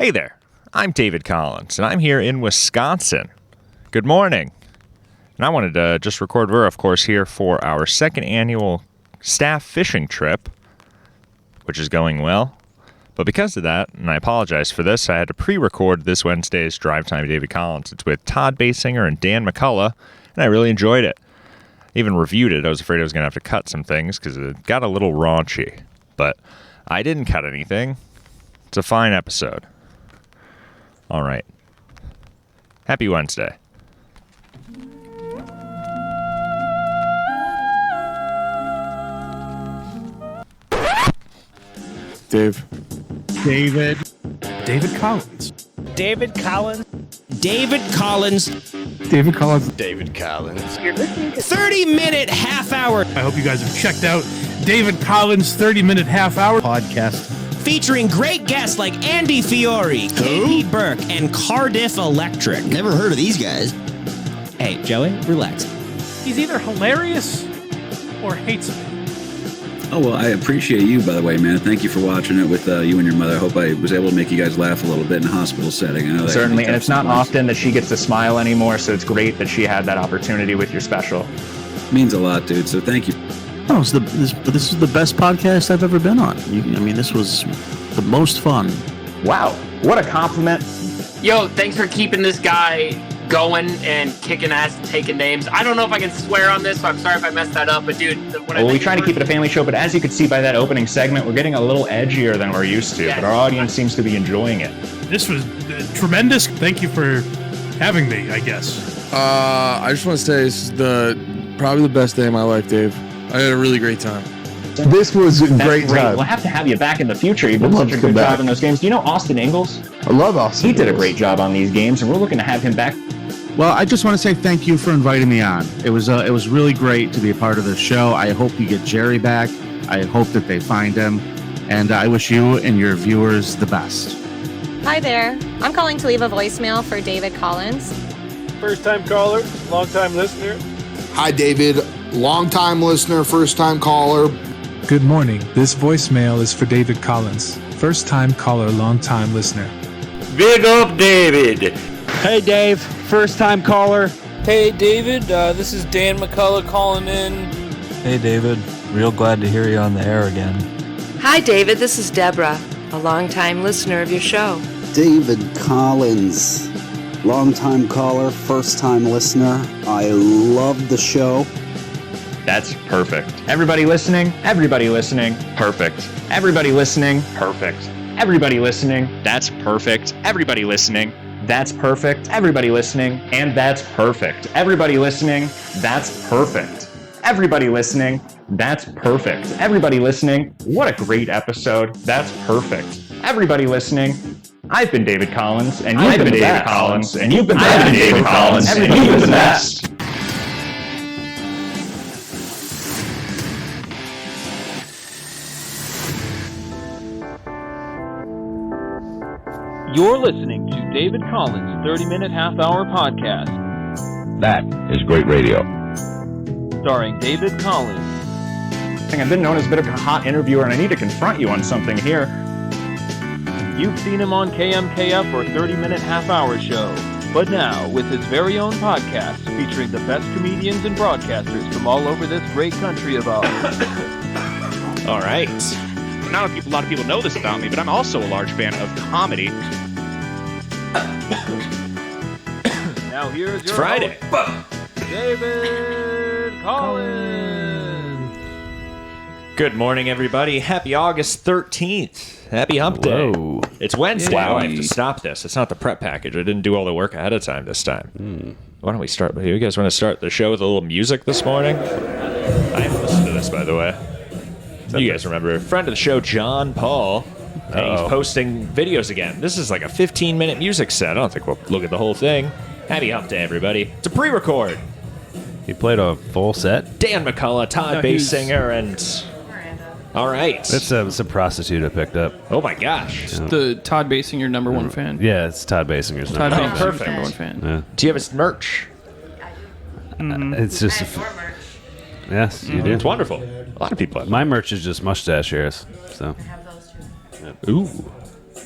Hey there, I'm David Collins, and I'm here in Wisconsin. Good morning. And I wanted to just record, we're of course here for our second annual staff fishing trip, which is going well. But because of that, and I apologize for this, I had to pre-record this Wednesday's Drive Time David Collins. It's with Todd Basinger and Dan McCullough, and I really enjoyed it. Even reviewed it. I was afraid I was going to have to cut some things because it got a little raunchy. But I didn't cut anything. It's a fine episode. All right. Happy Wednesday. David Collins. David Collins. David Collins. David Collins. David Collins. You're listening to 30-minute half hour I hope you guys have checked out David Collins' 30-minute half hour podcast. featuring great guests like Andy Fiore, KP Burke, and Cardiff Electric. Never heard of these guys. Hey, Joey, relax. He's either hilarious or hates me. Oh, well, I appreciate you, by the way, man. Thank you for watching it with you and your mother. I hope I was able to make you guys laugh a little bit in a hospital setting. I know that Certainly, and tough it's not sometimes. often that she gets to smile anymore, so it's great that she had that opportunity with your special. Means a lot, dude, so thank you. Oh, this is the best podcast I've ever been on. This was the most fun. Wow, what a compliment. Yo, thanks for keeping this guy going and kicking ass and taking names. I don't know if I can swear on this, so I'm sorry if I messed that up, but dude, We try to keep it a family show, but as you could see by that opening segment, we're getting a little edgier than we're used to, but our audience seems to be enjoying it. This was tremendous. Thank you for having me, I guess. I just want to say this is probably the best day of my life, Dave. I had a really great time. This was a That's great time. We'll have to have you back in the future. You've done such a good job in those games. Do you know Austin Ingalls? I love Austin. He did a great job on these games, and we're looking to have him back. Well, I just want to say thank you for inviting me on. It was really great to be a part of the show. I hope you get Jerry back. I hope that they find him, and I wish you and your viewers the best. Hi there. I'm calling to leave a voicemail for David Collins. First-time caller, long-time listener. Hi, David. Long-time listener, first-time caller. Good morning. This voicemail is for David Collins. First-time caller, long-time listener. Big up, David. Hey, Dave. First-time caller. Hey, David. This is Dan McCullough calling in. Hey, David. Real glad to hear you on the air again. Hi, David. This is Deborah, a longtime listener of your show. David Collins, longtime caller, first-time listener. I love the show. That's perfect. Everybody listening? Everybody listening? Perfect. Everybody listening? Perfect. Everybody listening? That's perfect. Everybody listening? That's perfect. Everybody listening? And that's perfect. Everybody listening? That's perfect. Everybody listening? That's perfect. Everybody listening? What a great episode. That's perfect. Everybody listening? I've been David Collins, and you've been David Collins, and you've been David Collins, and you've been the best. You're listening to David Collins' 30-minute half-hour podcast. That is great radio. Starring David Collins. I've been known as a bit of a hot interviewer, and I need to confront you on something here. You've seen him on KMKF or 30-minute half-hour show. But now, with his very own podcast featuring the best comedians and broadcasters from all over this great country of ours. All right. Not a lot of people know this about me, but I'm also a large fan of comedy. Now here's your Friday. host, David Collins. Good morning, everybody. Happy August 13th. Happy Hump Day. Whoa. It's Wednesday. Wow. I have to stop this. It's not the prep package. I didn't do all the work ahead of time this time. Why don't we start? You guys want to start the show with a little music this morning? I haven't listened to this, by the way. You guys remember a friend of the show, John Paul, and he's posting videos again. This is like a 15-minute music set. I don't think we'll look at the whole thing. Happy Hump Day, everybody. It's a pre-record. He played a full set? Dan McCullough, Todd Basinger, and... All right. It's a prostitute I picked up. Oh, my gosh. The Todd Basinger number one fan. Yeah, it's Todd Basinger's Todd number one. Basinger's Perfect. number one fan. Yeah. Do you have his merch? It's just... Yes, you do. It's wonderful. A lot of people have My merch is just mustache hairs. So. Ooh.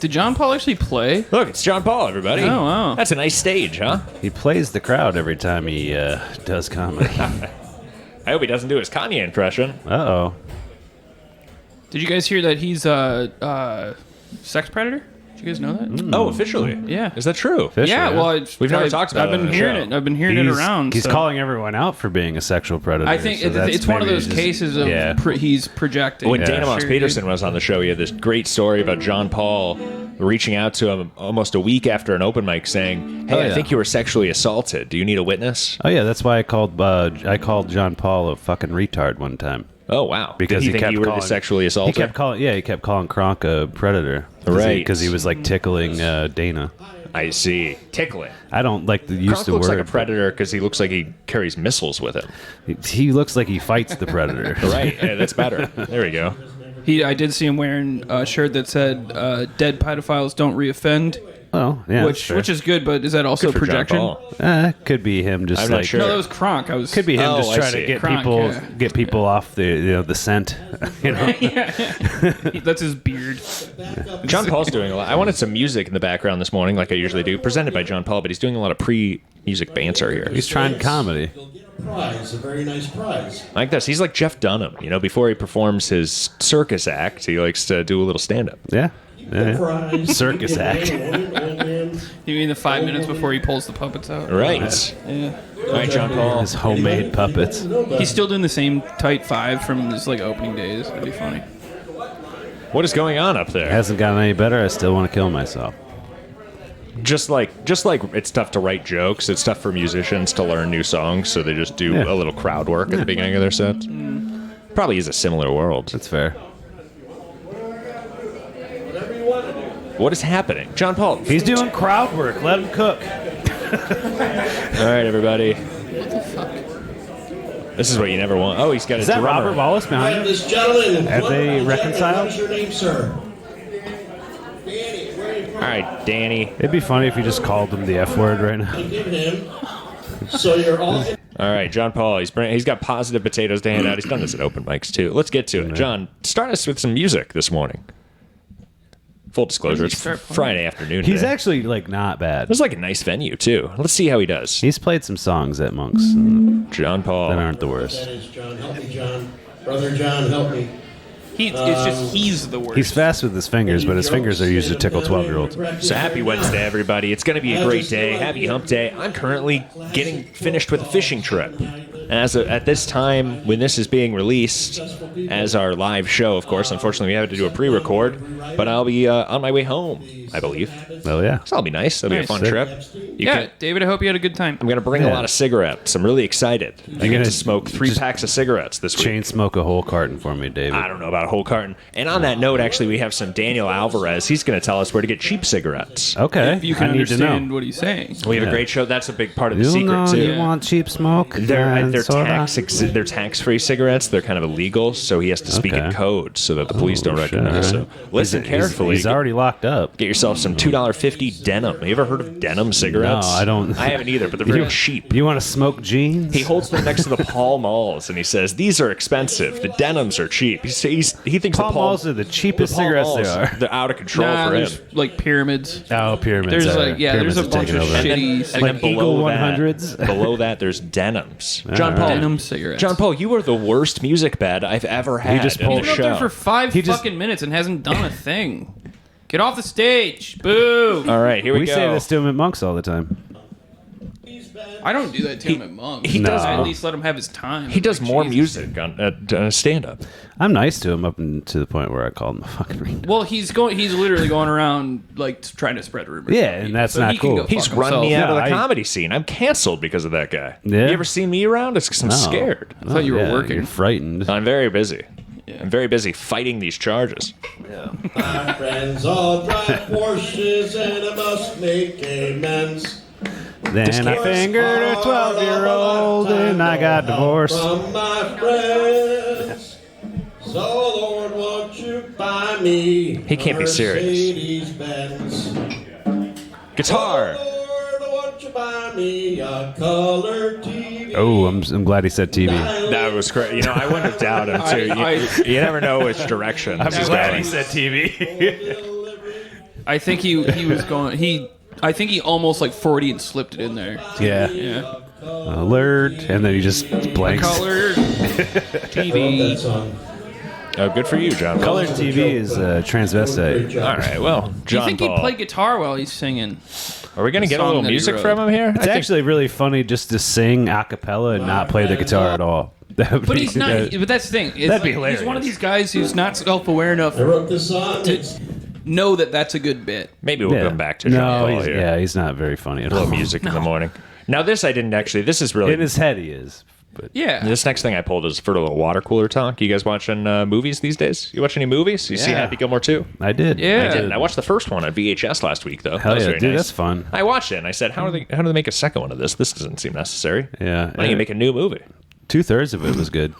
Did John Paul actually play? Look, it's John Paul, everybody. Oh, wow. That's a nice stage, huh? He plays the crowd every time he does comedy. I hope he doesn't do his Kanye impression. Uh-oh. Did you guys hear that he's a sex predator? Did you guys know that? Oh, officially? Yeah. Is that true? Yeah, well, we've never talked about I've it been on the hearing show. it. I've been hearing it around. He's so. calling everyone out for being a sexual predator. I think so that's it's one of maybe those just- cases of yeah. he's projecting. When Yeah. Dana Moss Sure, Peterson was on the show, he had this great story about John Paul reaching out to him almost a week after an open mic saying, hey, Oh, I yeah. think you were sexually assaulted. Do you need a witness? Oh yeah, that's why I called John Paul a fucking retard one time. Oh, wow. Because Did he he think kept you were the calling, sexually assaulted? He kept calling Kronk a predator. Right. Because he was like tickling Dana. I see. Tickling. I don't like the use Kronk the looks word. like a predator because he looks like he carries missiles with him. He looks like he fights the predator. Right. Yeah, that's better. There we go. I did see him wearing a shirt that said "Dead pedophiles don't reoffend." Oh, yeah, which is good, but is that also Good for John projection? Paul. Could be him just I'm not like sure. No, that was Kronk. could be him Oh, just I trying see. to get Kronk, people off the scent. You know? That's his beard. John Paul's doing a lot. I wanted some music in the background this morning, like I usually do, presented by John Paul, but he's doing a lot of pre-music banter here. He's trying comedy. Prize, a very nice prize. Like this. He's like Jeff Dunham. You know, before he performs his circus act, he likes to do a little stand-up. Yeah. Prize. Circus act. You mean the 5 minutes before he pulls the puppets out? Right. Yeah. All right, John Paul. His homemade puppets. He's still doing the same tight five from his like opening days. That'd be funny. What is going on up there? It hasn't gotten any better. I still want to kill myself. Just like it's tough to write jokes, it's tough for musicians to learn new songs, so they just do Yeah. a little crowd work at the beginning of their sets. Probably is a similar world. That's fair. What is happening? John Paul. He's doing crowd work. Let him cook. All right, everybody. What the fuck? This is what you never want. Oh, he's got Is a that drummer. Robert Wallace behind him? This gentleman. Have they reconciled? What's your name, sir? All right, Danny. It'd be funny if you just called him the F word right now. Give him. So you're all. All right, John Paul. He's got positive potatoes to hand out. He's done this at open mics too. Let's get to it. John, start us with some music this morning. Full disclosure, it's Friday afternoon. He's today. actually like not bad. This is like a nice venue too. Let's see how he does. He's played some songs at Monks. John Paul. That aren't the worst. That is John. Help me, John. Brother John, help me. It's just he's the worst. He's fast with his fingers, but his fingers are used to tickle 12-year-olds. So happy Wednesday, everybody. It's going to be a great day. Happy hump day. I'm currently getting finished with a fishing trip. At this time, when this is being released as our live show, of course, unfortunately, we have to do a pre-record, but I'll be on my way home, I believe. Oh, yeah. So that'll be nice. That'll be a Nice. fun Sick. trip. David, I hope you had a good time. I'm going to bring a Yeah. lot of cigarettes. I'm really excited. I get gonna to smoke 3 just packs of cigarettes this week. Chain smoke a whole carton for me, David. I don't know about a whole carton. And on that note, actually, we have some Daniel Alvarez. He's going to tell us where to get cheap cigarettes. Okay. If you can I need to understand know. what he's saying. We have Yeah. a great show. That's a big part of the You secret, know too. you want cheap smoke? They're Sorta? they're tax-free cigarettes. They're kind of illegal, so he has to speak in Okay. code so that the police don't shit. recognize. So listen carefully. He's already locked up. Get yourself some $2.50 denim. Have you ever heard of denim cigarettes? No, I don't. I haven't either, but they're very cheap. You want to smoke jeans? He holds them next to the Pall Malls, and he says, "These are expensive. The denims are cheap." He thinks Pall the Pall Malls are the cheapest Pall cigarettes Malls, they are. They're out of control Nah, for him. there's like pyramids. Oh, pyramids. There's are. like there's a Pyramids bunch are of taking over. shitty And Like then Eagle below 100s? That, below that, there's denims. All John Paul, right. denim cigarettes. John Paul, you are the worst music bed I've ever had. just on pulled- the He's been up show. there for 5 fucking minutes and hasn't done a thing. Get off the stage. Boo. All right, here we We go. say this to him at Monks all the time. I don't do that to him at Monks. he does- I at least let him have his time. He does Like, more Jesus. music on stand-up. I'm nice to him up to the point where I call him a fucking ring. Well, he's literally going around like trying to spread rumors. Yeah, about and people, that's so not he can cool. go He's fuck run me himself. out of the I- comedy scene. I'm canceled because of that guy. Yeah? You ever seen me around? It's because I'm No. scared. I thought you were Yeah, working. You're frightened. I'm very busy. Yeah. I'm very busy fighting these charges. My friends all drive Porsches and I must make amends. Then I fingered a 12-year-old and I got divorced. From my friends. So Lord, won't you buy me He can't be serious. Mercedes-Benz. Guitar. Lord, won't you buy me a color TV? Oh, I'm glad he said TV. That was crazy. You know, I wouldn't have doubted him, too. You never know which direction. I'm this is glad going. he said TV. I think he was going. I think he almost like 40 and slipped it in there. Yeah. Alert, and then he just blanks. Colored TV. Oh, good for you, John. Colored TV is transvestite. All right, well, Do you John think Paul. he'd play guitar while he's singing? Are we going to get a song little that he music wrote? from him here? It's actually really funny just to sing a cappella and not play the guitar at all. But he's not. But that's the thing. It's That'd be like, hilarious. he's one of these guys who's not self-aware enough to know that that's a good bit. Maybe we'll come back to John Paul here. Yeah, he's not very funny at A all. little music in the morning. Now, this I didn't actually. This is really. In his head, he is. But Yeah. This next thing I pulled is for a little water cooler talk. You guys watching movies these days? You watch any movies? You see Yeah. Happy Gilmore 2? I did. Yeah. I did. I watched the first one on VHS last week, though. Hell That was yeah, very dude, nice. that's fun. I watched it and I said, how do they make a second one of this? This doesn't seem necessary. Yeah. Why don't you make a new movie? 2/3 of it was good.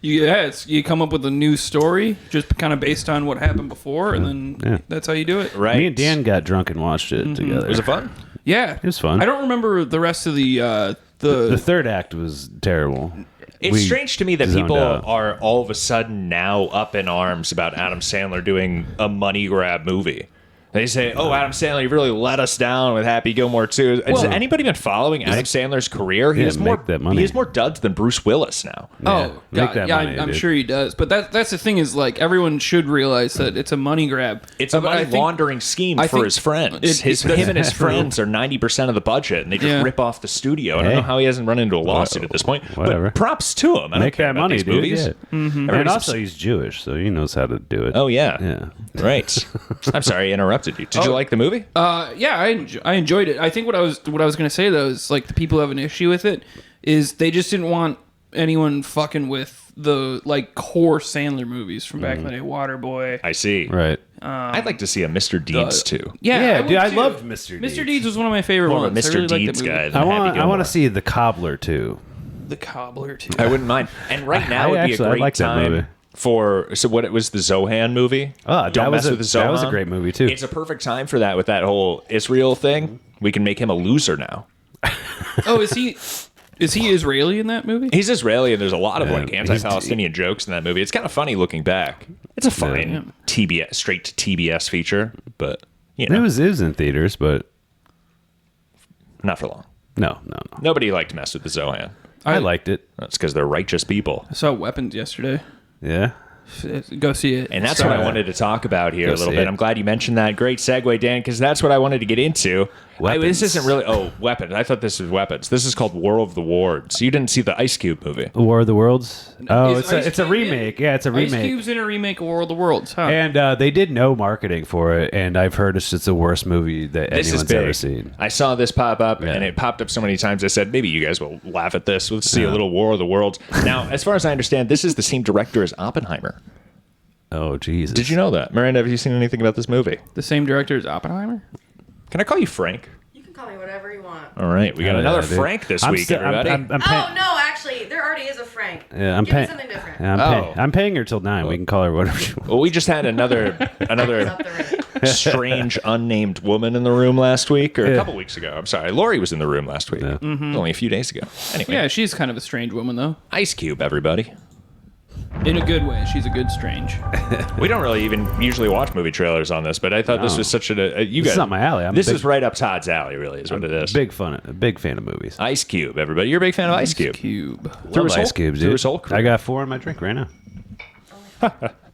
You come up with a new story just kind of based on what happened before, and then that's how you do it. Right. Me and Dan got drunk and watched it together. Was it fun? Yeah, It was fun. I don't remember the rest of the The third act was terrible. It's We strange to me that zoned people out. are all of a sudden now up in arms about Adam Sandler doing a money grab movie. They say, "Oh, Adam Sandler, you really let us down with Happy Gilmore 2." Has anybody been following Adam Sandler's career? He Yeah, has more make that money. He has more duds than Bruce Willis now. Oh, make God, that yeah, money, I'm dude. sure he does. But that's the thing is, like, everyone should realize that it's a money grab. It's a But I money think- laundering scheme I for think his friends. it- Him and his friends are 90% of the budget, and they just Yeah. rip off the studio. I don't Hey. know how he hasn't run into a lawsuit at this point. Whatever. But props to him. I don't Make care that about money, these dude. movies. Yeah. And Everybody's also, he's Jewish, so he knows how to do it. Oh yeah, Yeah. right. I'm sorry, I interrupted you. Did you like the movie? Yeah, I enjoyed it. I think what I was going to say though is like the people who have an issue with it is they just didn't want anyone fucking with the like core Sandler movies from back in the day, Waterboy. I see. Right. I'd like to see a Mr. Deeds too. Yeah, dude, I would, too. loved Mr. Deeds. Mr. Deeds was one of my favorite More of a ones. I Mr. really liked Deeds that movie. guy. I than Happy want Gilmore. to see The Cobbler too. The Cobbler too. I wouldn't mind. And right now would be a I great like that time movie. for. So what? It was the Zohan movie. Oh, Don't mess with the Zohan. that was a great movie too. It's a perfect time for that with that whole Israel thing. We can make him a loser now. Oh, is he Israeli in that movie? He's Israeli, and there's a lot of Yeah, like anti-Palestinian jokes in that movie. It's kind of funny looking back. It's a fine TBS, straight to TBS feature, but you know, It was in theaters, but not for long. no. Nobody liked to mess with the Zohan. I liked it. That's because they're righteous people. I saw Weapons yesterday. Yeah. Go see it. And that's what I wanted to talk about here Go a little see bit. it. I'm glad you mentioned that. Great segue, Dan, because that's what I wanted to get into. Weapons. This isn't really... Oh, Weapons. I thought this was Weapons. This is called War of the Worlds. You didn't see the Ice Cube movie. War of the Worlds. Oh, Is it's a Ice Cube remake. Yeah, it's a remake. Ice Cube's in a remake of War of the Worlds, huh? And they did no marketing for it, and I've heard it's just the worst movie that This is anyone's big. ever seen. I saw this pop up, Yeah. and it popped up so many times. I said, maybe you guys will laugh at this. Let's see a little War of the Worlds. Now, as far as I understand, this is the same director as Oppenheimer. Oh, Jesus. Did you know that? Miranda, have you seen anything about this movie? The same director as Oppenheimer? Can I call you Frank? You can call me whatever you want. All right, we got Oh, another yeah, dude. Frank this I'm week, still- everybody. I'm Oh paying. no, actually, there already is a Frank. Yeah, I'm Give me paying. something different. Yeah, Oh. I'm paying her till 9. We can call her whatever she wants. Well, we just had another strange unnamed woman in the room last week, or a Yeah. couple weeks ago. I'm sorry, Lori was in the room last week. It was only a few days ago. Anyway, Yeah, she's kind of a strange woman, though. Ice Cube, everybody. In a good way. She's a good strange. We don't really even usually watch movie trailers on this, but I thought this No. was such a you This guys. is up my alley. This is right up Todd's alley, really, is what it is. A big fan of movies. Ice Cube, everybody. You're a big fan of Ice Cube. Through Love his whole- Ice Cubes, through dude. his whole career. I got 4 in my drink right now.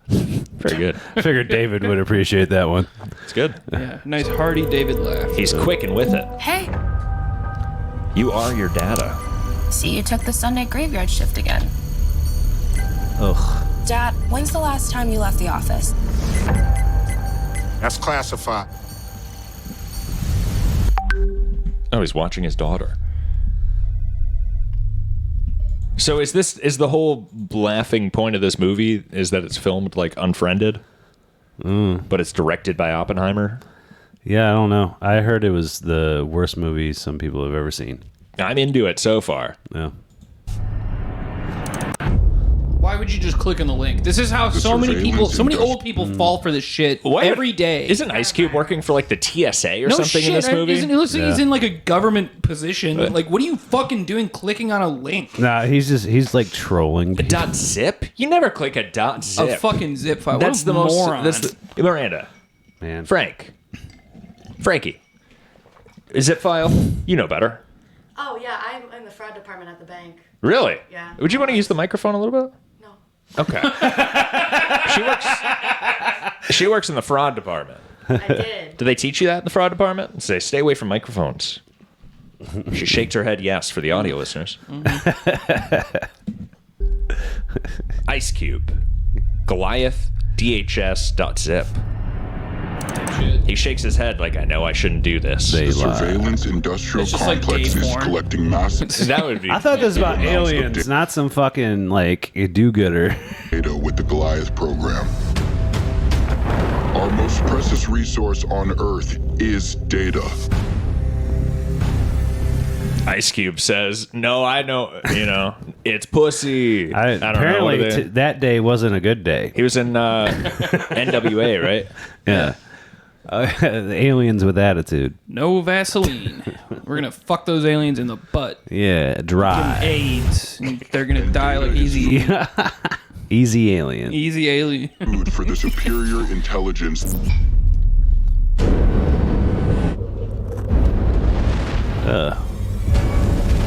Very good. Figured David would appreciate that one. It's good. Yeah, nice hearty David laugh. He's quick and with it. Hey, You are your data. see you took the Sunday graveyard shift again. Ugh. Dad, when's the last time you left the office? That's classified. Oh, he's watching his daughter. So is the whole laughing point of this movie is that it's filmed like Unfriended, but it's directed by Oppenheimer? Yeah, I don't know. I heard it was the worst movie some people have ever seen. I'm into it so far. Yeah. Why would you just click on the link? This is how so many old people fall for this shit every day. Isn't Ice Cube working for like the TSA or no something shit, in this movie? It looks like he's in like a government position. Like, what are you fucking doing clicking on a link? Nah, he's like trolling. A dot zip? You never click a dot zip. A fucking zip file. That's What a the most. moron. Miranda. Man. Frank. Frankie, zip file. You know better. Oh, yeah, I'm in the fraud department at the bank. Really? Yeah. Would you want to use the microphone a little bit? No. Okay. She works in the fraud department. I did. Do they teach you that in the fraud department? Say, stay away from microphones. She shakes her head yes for the audio listeners. Ice Cube. Goliath DHS.zip. He shakes his head like, I know I shouldn't do this. The surveillance industrial complex is collecting massive. That would be. I thought this was about aliens, not some fucking like do-gooder. Data with the Goliath program. Our most precious resource on Earth is data. Ice Cube says, no, I know, it's pussy. I don't know. Apparently, that day wasn't a good day. He was in NWA, right? Yeah. The aliens with attitude. No Vaseline. We're gonna fuck those aliens in the butt. Yeah, dry. AIDS. And they're gonna die like easy. Easy alien. Easy alien. Food for the superior intelligence.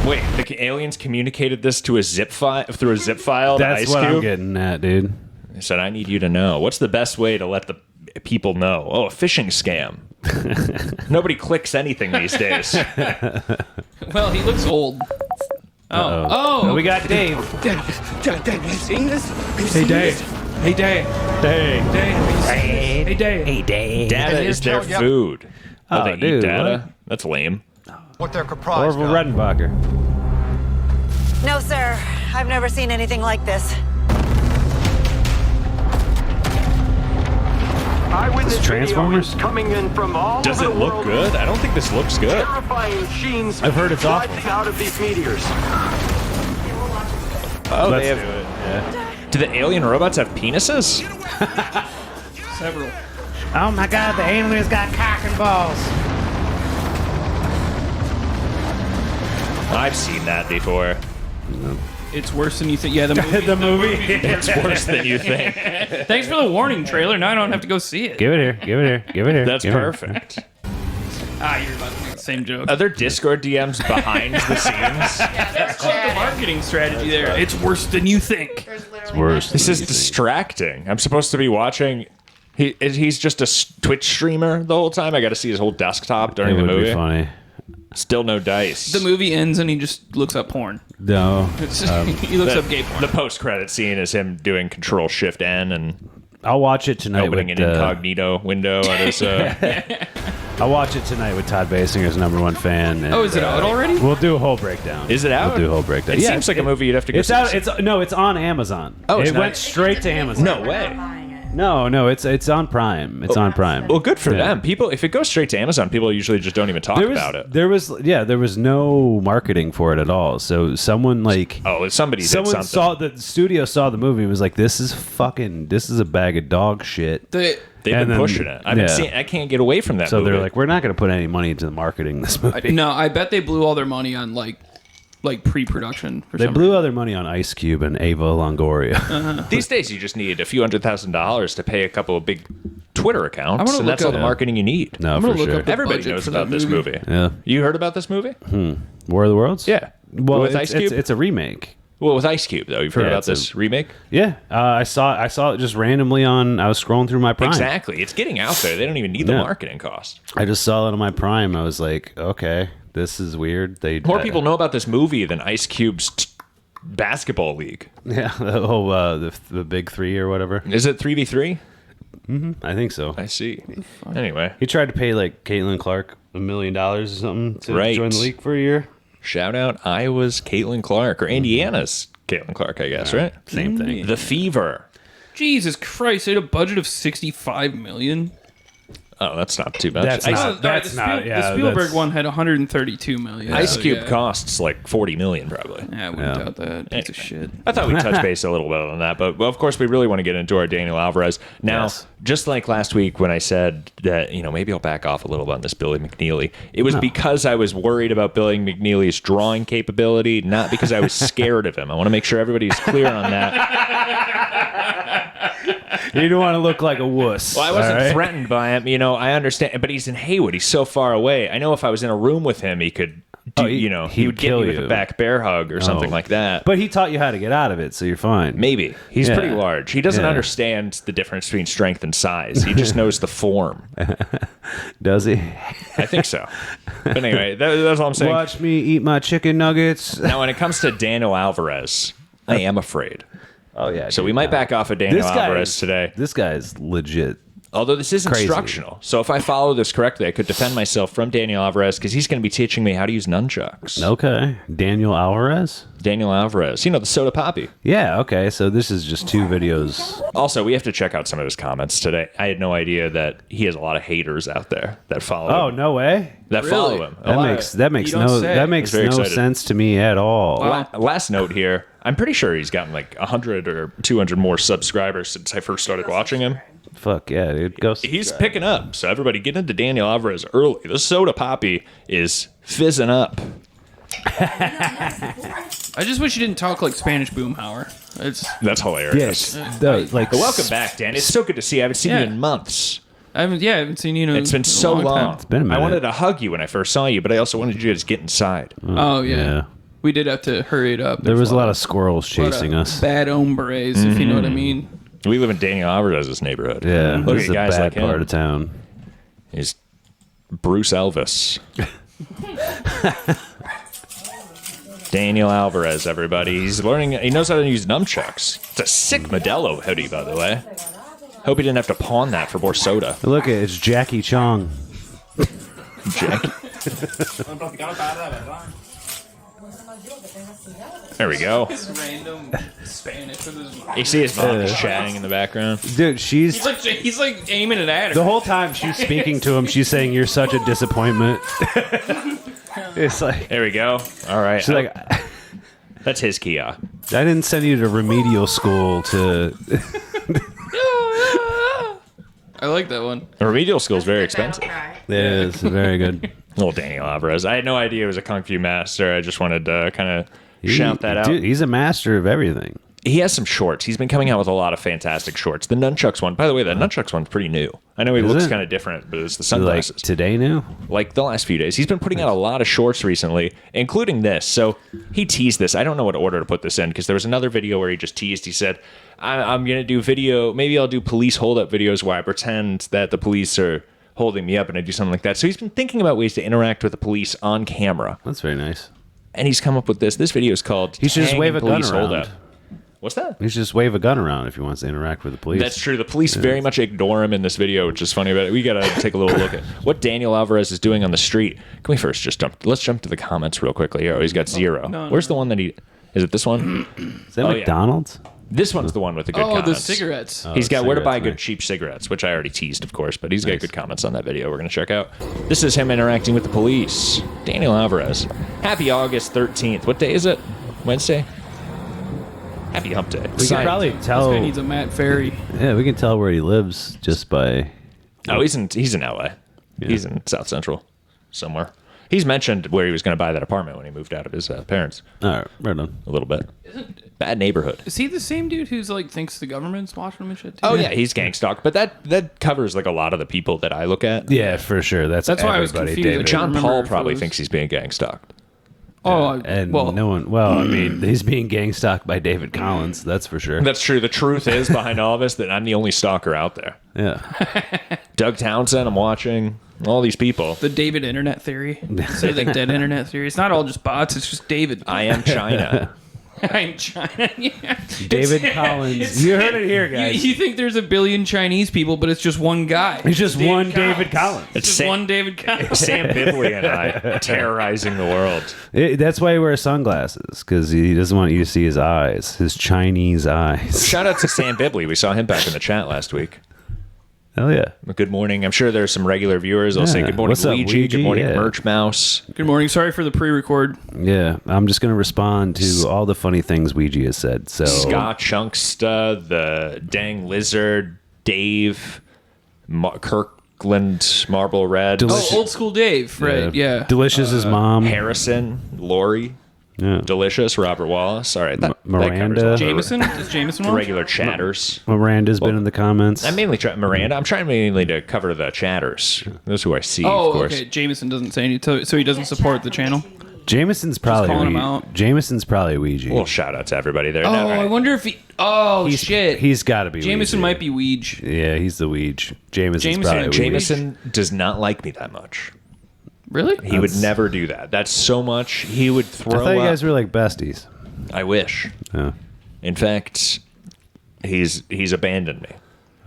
Wait, the aliens communicated this to a zip file through a zip file. That's to Ice what Cube? I'm getting at, dude. He said, "I need you to know. What's the best way to let the people know? Oh, a phishing scam. Nobody clicks anything these days." Well, he looks old. Oh, we got Dave. Dave, have you seen this? Hey, Dave. Hey, Dave. Dave. Hey, Dave. Hey, Dave. Data is their food. Oh, they dude, eat data? what? That's lame. What they're comprised Orville Redenbacher. No, sir. I've never seen anything like this. Eyewitness Transformers coming in from all Does it look good? I don't think this looks good. Terrifying machines. I've heard it's awful. Out of these meteors. Oh, Let's they have. do it. Yeah. Do the alien robots have penises? Several. Oh my God, the aliens got cock and balls. I've seen that before. It's worse than you think. Yeah, the movie. The movie. It's worse than you think. Thanks for the warning trailer. Now I don't have to go see it. Give it here. Give it here. Give it here. That's Give it here. perfect. You're about to make the same joke. Are there Discord DMs behind the scenes? That's called the marketing strategy there. It's worse than you think. It's worse. This is distracting. I'm supposed to be watching. He's just a Twitch streamer the whole time. I got to see his whole desktop during It the would movie. be funny. Still no dice. The movie ends and he just looks up porn. No. It's just, he looks up gay porn. The post-credit scene is him doing Control-Shift-N and I'll watch it tonight opening with an incognito window at his. I'll watch it tonight with Todd Basinger's #1 fan. And, Oh, is it out already? We'll do a whole breakdown. Is it out? We'll do a whole breakdown. It seems like a movie you'd have to go It's see. out. It's on Amazon. Oh, it's it not- went straight to Amazon. No way. No, it's on Prime. It's on Prime. Well, good for Yeah. them. People, if it goes straight to Amazon, people usually just don't even talk about it. There was no marketing for it at all. So someone somebody did someone something. saw the studio saw the movie and was like, this is a bag of dog shit. They've And been then- pushing it. I've been seeing. I can't get away from that. So movie. they're like, we're not going to put any money into the marketing this movie. No, I bet they blew all their money on like pre-production. They blew all their money on Ice Cube and Ava Longoria. These days, you just need a few $100,000 to pay a couple of big Twitter accounts, I'm gonna and that's look all the up- marketing you need. No, I'm for gonna look sure. up the Everybody budget knows for about that this movie. movie. Yeah. You heard about this movie? War of the Worlds? Yeah. Well, With it's, Ice Cube? it's a remake. Well, with Ice Cube, though. You've heard Yeah, about it's a- this remake? Yeah, I saw it just randomly on. I was scrolling through my Prime. Exactly. It's getting out there. They don't even need the Yeah. marketing cost. I just saw it on my Prime. I was like, okay, this is weird. More people know about this movie than Ice Cube's basketball league. Yeah, the big three or whatever. Is it 3v3? I think so. I see. Anyway, He tried to pay like Caitlin Clark $1 million or something to Right. join the league for a year. shout out Iowa's Caitlin Clark, or Indiana's Caitlin Clark, I guess, right? Same thing. The Fever. Jesus Christ! They had a budget of $65 million. Oh, that's not too much. That's Ice, not. That's not. Yeah, the Spielberg that's- one had $132 million. Ice so, Cube yeah. costs like $40 million, probably. Yeah, I wouldn't doubt that. Piece of shit. I thought we'd touch base a little bit on that, but well, of course, we really want to get into our Daniel Alvarez. Now, Yes. just like last week when I said that, maybe I'll back off a little bit on this Billy McNeely, it was because I was worried about Billy McNeely's drawing capability, not because I was scared of him. I want to make sure everybody's clear on that. You don't want to look like a wuss. Well, I wasn't all right? threatened by him. You know, I understand. But he's in Haywood. He's so far away. I know if I was in a room with him, he could, he would get kill me with you. a back bear hug or something like that. But he taught you how to get out of it, so you're fine. Maybe. He's Yeah. pretty large. He doesn't Yeah. understand the difference between strength and size. He just knows the form. Does he? I think so. But anyway, that's all I'm saying. Watch me eat my chicken nuggets. Now, when it comes to Daniel Alvarez, I am afraid. Oh, yeah. So we might back off of Daniel Alvarez is, today. This guy is legit. Although this is crazy. instructional. So if I follow this correctly, I could defend myself from Daniel Alvarez because he's going to be teaching me how to use nunchucks. Okay. Daniel Alvarez? Daniel Alvarez. You know, the Soda Poppy. Yeah, okay. So this is just 2 videos. Also, we have to check out some of his comments today. I had no idea that he has a lot of haters out there that follow Oh, him. no way. That follow him. That makes no sense to me at all. Last note here. I'm pretty sure he's gotten like 100 or 200 more subscribers since I first started watching him. Fuck yeah, dude. Go He's picking up. So everybody get into Daniel Alvarez early. The Soda Poppy is fizzing up. I just wish you didn't talk like Spanish Boomhauer. That's hilarious. Welcome back, Dan. It's so good to see you. I haven't seen you in months. I haven't seen you in It's been so long. It's been a minute. I wanted to hug you when I first saw you, but I also wanted you to just get inside. Oh, yeah. We did have to hurry it up. There was a lot of squirrels chasing us. Bad hombres, if you know what I mean. We live in Daniel Alvarez's neighborhood. Yeah, Look this at is a guys bad like part him. of town. He's Bruce Elvis. Daniel Alvarez, everybody. He's learning. He knows how to use nunchucks. It's a sick Modelo hoodie, by the way. Hope he didn't have to pawn that for more soda. Look, it's Jackie Chong. Jackie. There we go. Random Spanish with his You see his mom just chatting in the background. Dude, he's like aiming it at her. the whole time she's speaking to him. She's saying, "You're such a disappointment." It's like There we go. All right. she's like, That's his Kia. "I didn't send you to remedial school to." I like that one. The remedial school is very expensive. It is very good. Little Daniel Alvarez. I had no idea he was a Kung Fu master. I just wanted to kind of shout that out. Dude, he's a master of everything. He has some shorts. He's been coming out with a lot of fantastic shorts. The Nunchucks one, by the way, the Nunchucks one's pretty new. I know he Is looks it? kind of different, but it's the Like sunglasses. today new. Like the last few days. He's been putting out a lot of shorts recently, including this. So he teased this. I don't know what order to put this in because there was another video where he just teased. He said, I'm going to do video. Maybe I'll do police hold-up videos where I pretend that the police are holding me up and I do something like that. So he's been thinking about ways to interact with the police on camera. That's very nice. And he's come up with this. This video is called He should just Hang wave and a gun Police around. Hold-Up. What's that? He should just wave a gun around if he wants to interact with the police. That's true. The police very much ignore him in this video, which is funny about it. We got to take a little look at what Daniel Alvarez is doing on the street. Can we first just let's jump to the comments real quickly here. Oh, he's got 0. No, Where's the one that he... Is it this one? Is that Oh, yeah. McDonald's? This one's the one with the good Oh, the comments. cigarettes. He's got where to buy cigarettes, good nice. cheap cigarettes, which I already teased, of course, but he's got good comments on that video we're going to check out. This is him interacting with the police. Daniel Alvarez. Happy August 13th. What day is it? Wednesday? Happy Hump Day. We can probably This tell. guy needs a Matt Ferry. Yeah, we can tell where he lives just by. Oh, he's in LA. Yeah. He's in South Central somewhere. He's mentioned where he was going to buy that apartment when he moved out of his parents. All right, right on. A little bit. Bad neighborhood. Is he the same dude who's like thinks the government's watching him and shit too? Oh yeah, he's gang stalk, but that covers like a lot of the people that I look at. Yeah, for sure. That's why I was everybody, confused. David. John remember Paul if it probably was- thinks he's being gang stalked. Oh, And well, no one. Well, I mean, he's being gang stalked by David Collins. That's for sure. That's true. The truth is behind all of this that I'm the only stalker out there. Yeah. Doug Townsend, I'm watching. All these people. the David Internet theory. Say like dead Internet theory. It's not all just bots. It's just David. I am China. I'm China. Yeah. David It's- Collins. it's- You heard it here, guys. You think there's a billion Chinese people, but it's just one guy. It's just one David Collins. It's just one David Collins. Sam Bibley and I terrorizing the world. That's why he wears sunglasses, because he doesn't want you to see his eyes, his Chinese eyes. Shout out to Sam Bibley. We saw him back in the chat last week. Hell yeah. Good morning. I'm sure there's some regular viewers. I'll say Yeah. good morning, What's up, Ouija. Ouija? Good morning, Yeah. Merch Mouse. Good morning. Sorry for the pre-record. Yeah, I'm just going to respond to all the funny things Ouija has said. So Scott Chunksta, the Dang Lizard, Dave, Kirkland, Marble Red, Oh, old school Dave, right? Yeah. Delicious' mom. Harrison, Lori. Yeah. Delicious, Robert Wallace. All right, that Miranda. covers all Jameson? Does Jameson the want? regular chatters. Miranda's been in the comments. I mainly try Miranda. I'm trying mainly to cover the chatters. Those who I see, of Oh, course. okay. Jameson doesn't say anything, so he doesn't support the channel. Jameson's probably calling him out. Jameson's probably Ouija. Well, shout out to everybody there. Oh, No, I wonder if he. Oh shit. He's got to be. Jameson Ouija. might be Ouija. Yeah, he's the Ouija. Jameson's Jameson- probably Ouija. Jameson does not like me that much. Really? He would never do that. That's so much. He would I throw thought you up. guys were like besties. I wish. Yeah. In fact, he's abandoned me.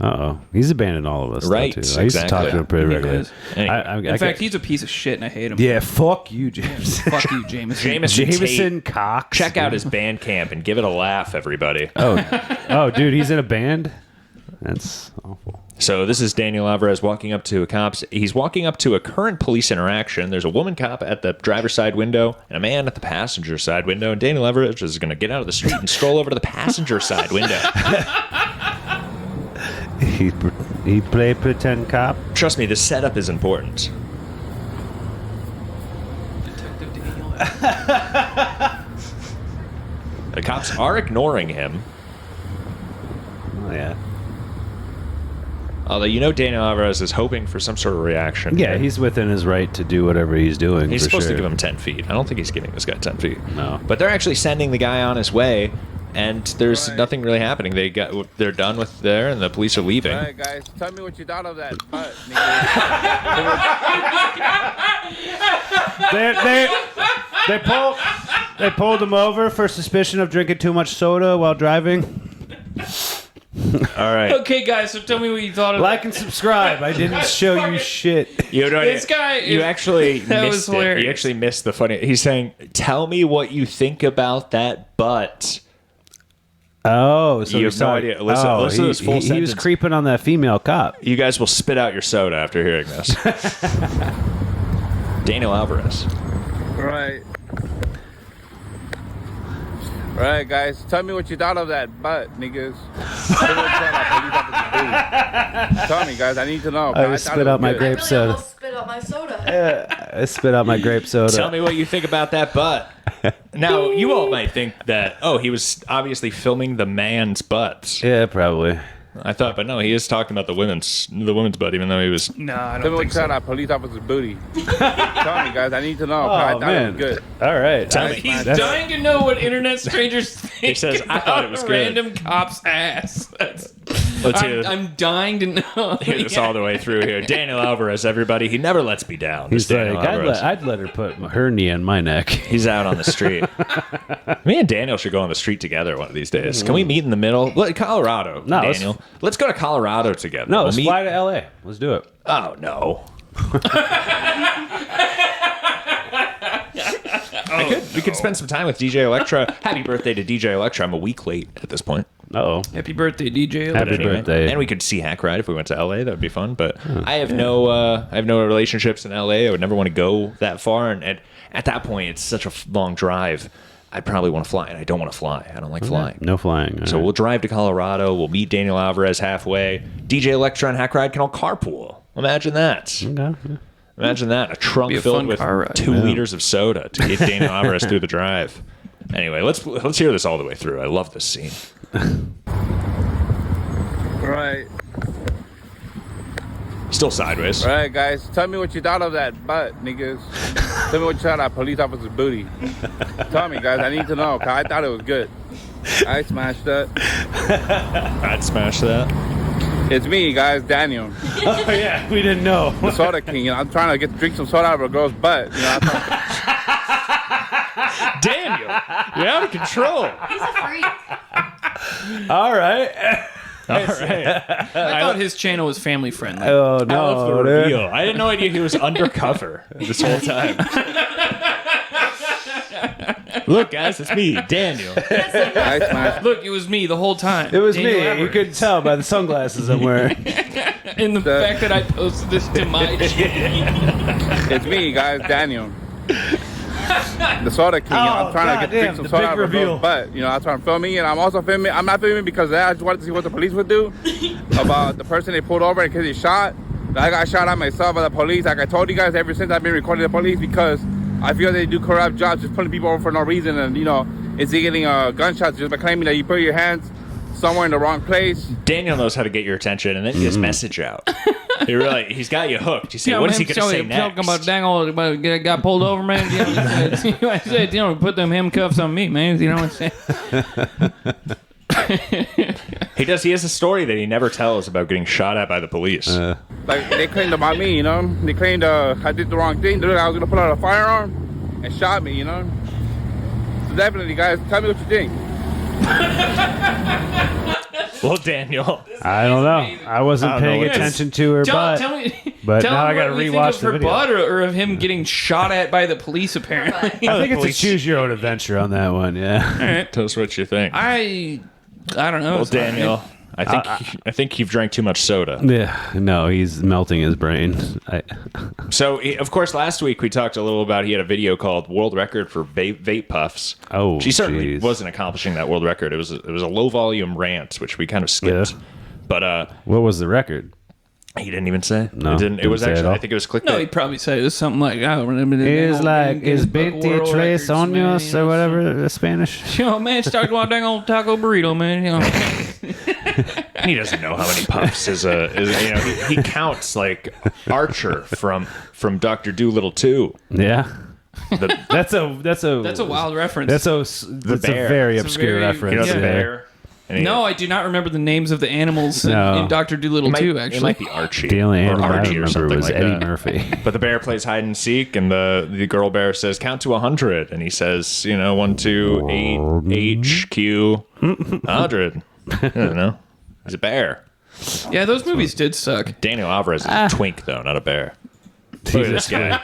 Uh-oh. He's abandoned all of us. though, Right, too. I used to talk to him pretty He regularly. is. Anyway. In fact, he's a piece of shit, and I hate him. Yeah, fuck you, Jameson. Fuck you, Jameson. Jameson Cox. Check out his Bandcamp and give it a laugh, everybody. Oh, dude, he's in a band? That's awful. So this is Daniel Alvarez walking up to a cop's. He's walking up to a current police interaction. There's a woman cop at the driver's side window and a man at the passenger side window. And Daniel Alvarez is going to get out of the street and stroll over to the passenger side window. He play pretend cop. Trust me, the setup is important. The cops are ignoring him. Oh, yeah. Although you know Daniel Alvarez is hoping for some sort of reaction. Yeah, he's within his right to do whatever he's doing. He's for supposed sure. to give him 10 feet. I don't think he's giving this guy 10 feet. No. But they're actually sending the guy on his way, and there's nothing really happening. They're done with there, and the police are leaving. All right, guys, tell me what you thought of that butt, They pulled him over for suspicion of drinking too much soda while driving. All right. Okay, guys, so tell me what you thought of Like and subscribe. I didn't show you shit. You know, This guy You is- actually that was missed it. hilarious. You actually missed the funny. He's saying, "Tell me what you think about that butt." Oh, so You he's have no talking- idea. Listen to this full he was sentence. creeping on that female cop. You guys will spit out your soda after hearing this. Daniel Alvarez. Right. All right, guys, tell me what you thought of that butt, niggas. Tell me, guys, I need to know. I just spit out my grape soda. Spit out my soda. I spit out my grape soda. Tell me what you think about that butt. Now, you all might think that, he was obviously filming the man's butts. Yeah, probably. I thought, but no, he is talking about the women's butt, even though he was. No, I Tell me don't what think you so. thought of police officer's booty. Tell me, guys, I need to know. I Oh, thought it man. was good. All right. Tell me. He's dying to know what internet strangers think He says, "I about thought it was a good." random cop's ass. Let's hear I'm dying to know. hear this all the way through here. Daniel Alvarez, everybody, he never lets me down. He's This Daniel like, Alvarez. I'd let her put her knee on my neck. He's out on the street. Me and Daniel should go on the street together one of these days. Can we meet in the middle? Colorado, No, let's- Daniel. Let's go to Colorado together. No, We'll let's meet- fly to L.A. Let's do it. Oh, no. We could spend some time with DJ Electra. Happy birthday to DJ Electra. I'm a week late at this point. Uh-oh. Happy birthday, DJ. Happy Anyway, birthday. And we could see Hack Ride if we went to LA. That would be fun. But I have no relationships in LA. I would never want to go that far. And at that point, it's such a long drive. I'd probably want to fly, and I don't want to fly. I don't like flying. No flying. So All we'll drive to Colorado. We'll meet Daniel Alvarez halfway. DJ Electra and Hack Ride can all carpool. Imagine that. right. Okay, yeah. Imagine that. A trunk Be a filled fun with car ride. 2 Yeah. liters of soda to get Daniel Alvarez through the drive. Anyway, let's hear this all the way through. I love this scene. Right. Still sideways. All right, guys, tell me what you thought of that butt, niggas. Tell me what you thought of police officer's booty. Tell me, guys, I need to know, 'cause I thought it was good. I smashed that. I'd smash that. It's me, guys, Daniel, Oh, yeah. We didn't know. the soda king. You know, I'm trying to drink some soda out of a girl's butt. You know, Daniel, you're out of control. He's a freak. All right. All right. I thought his channel was family friendly. Oh, I love the no. dude. reveal. I had no idea he was undercover this whole time. Look, guys, it's me, Daniel. I smashed. Look, it was me the whole time. It was Daniel me. You Alvarez. couldn't tell by the sunglasses I'm wearing. And the fact that I posted this to my channel. It's me, guys, Daniel, the soda king. You know, I'm trying to drink some the soda big out of a reveal. girl's butt. You know, I'm trying to film me, and I'm also filming. I'm not filming because of that. I just wanted to see what the police would do about the person they pulled over in case he shot. I got shot at myself by the police. Like I told you guys ever since I've been recording the police because I feel they do corrupt jobs, just putting people over for no reason, and is he getting gunshots just by claiming that you put your hands somewhere in the wrong place? Daniel knows how to get your attention and then get his message out. He's got you hooked. You see, what is he going to say next? Talking about dang old got pulled over, man. I said, put them handcuffs on me, man. You know what I'm saying? He does. He has a story that he never tells about getting shot at by the police. Like they claimed about me, They claimed I did the wrong thing. I was going to pull out a firearm and shot me, So definitely, guys, tell me what you think. Well, Daniel, I don't know. I wasn't paying attention to her butt. But now I got to rewatch the video. Butt or of him getting shot at by the police, apparently. I think it's a choose your own adventure on that one. Yeah. All right. Tell us what you think. I don't know. Well, Daniel, I think you've drank too much soda. Yeah. No, he's melting his brain. So, of course, last week we talked a little about he had a video called World Record for Vape Puffs. Oh, she certainly wasn't accomplishing that world record. It was a low volume rant, which we kind of skipped. Yeah. But what was the record? He didn't even say. No, it was say actually. I think it was clickbait. No, he'd probably say it was something like, I don't remember. It's like, is 23 años or whatever the Spanish? Man, start about dang old taco burrito, man. He doesn't know how many puffs is he counts like Archer from Dr. Dolittle 2. Yeah. That's a wild reference. That's a very obscure reference. The bear. No, I do not remember the names of the animals in Dr. Dolittle 2, actually. It might be Archie. The only animal Archie I remember was like Eddie that. Murphy. But the bear plays hide and seek, and the girl bear says, count to 100. And he says, 1, 2, 8, H, Q, 100. I don't know. He's a bear. Yeah, those movies did suck. Daniel Alvarez is a twink, though, not a bear. Look at this guy.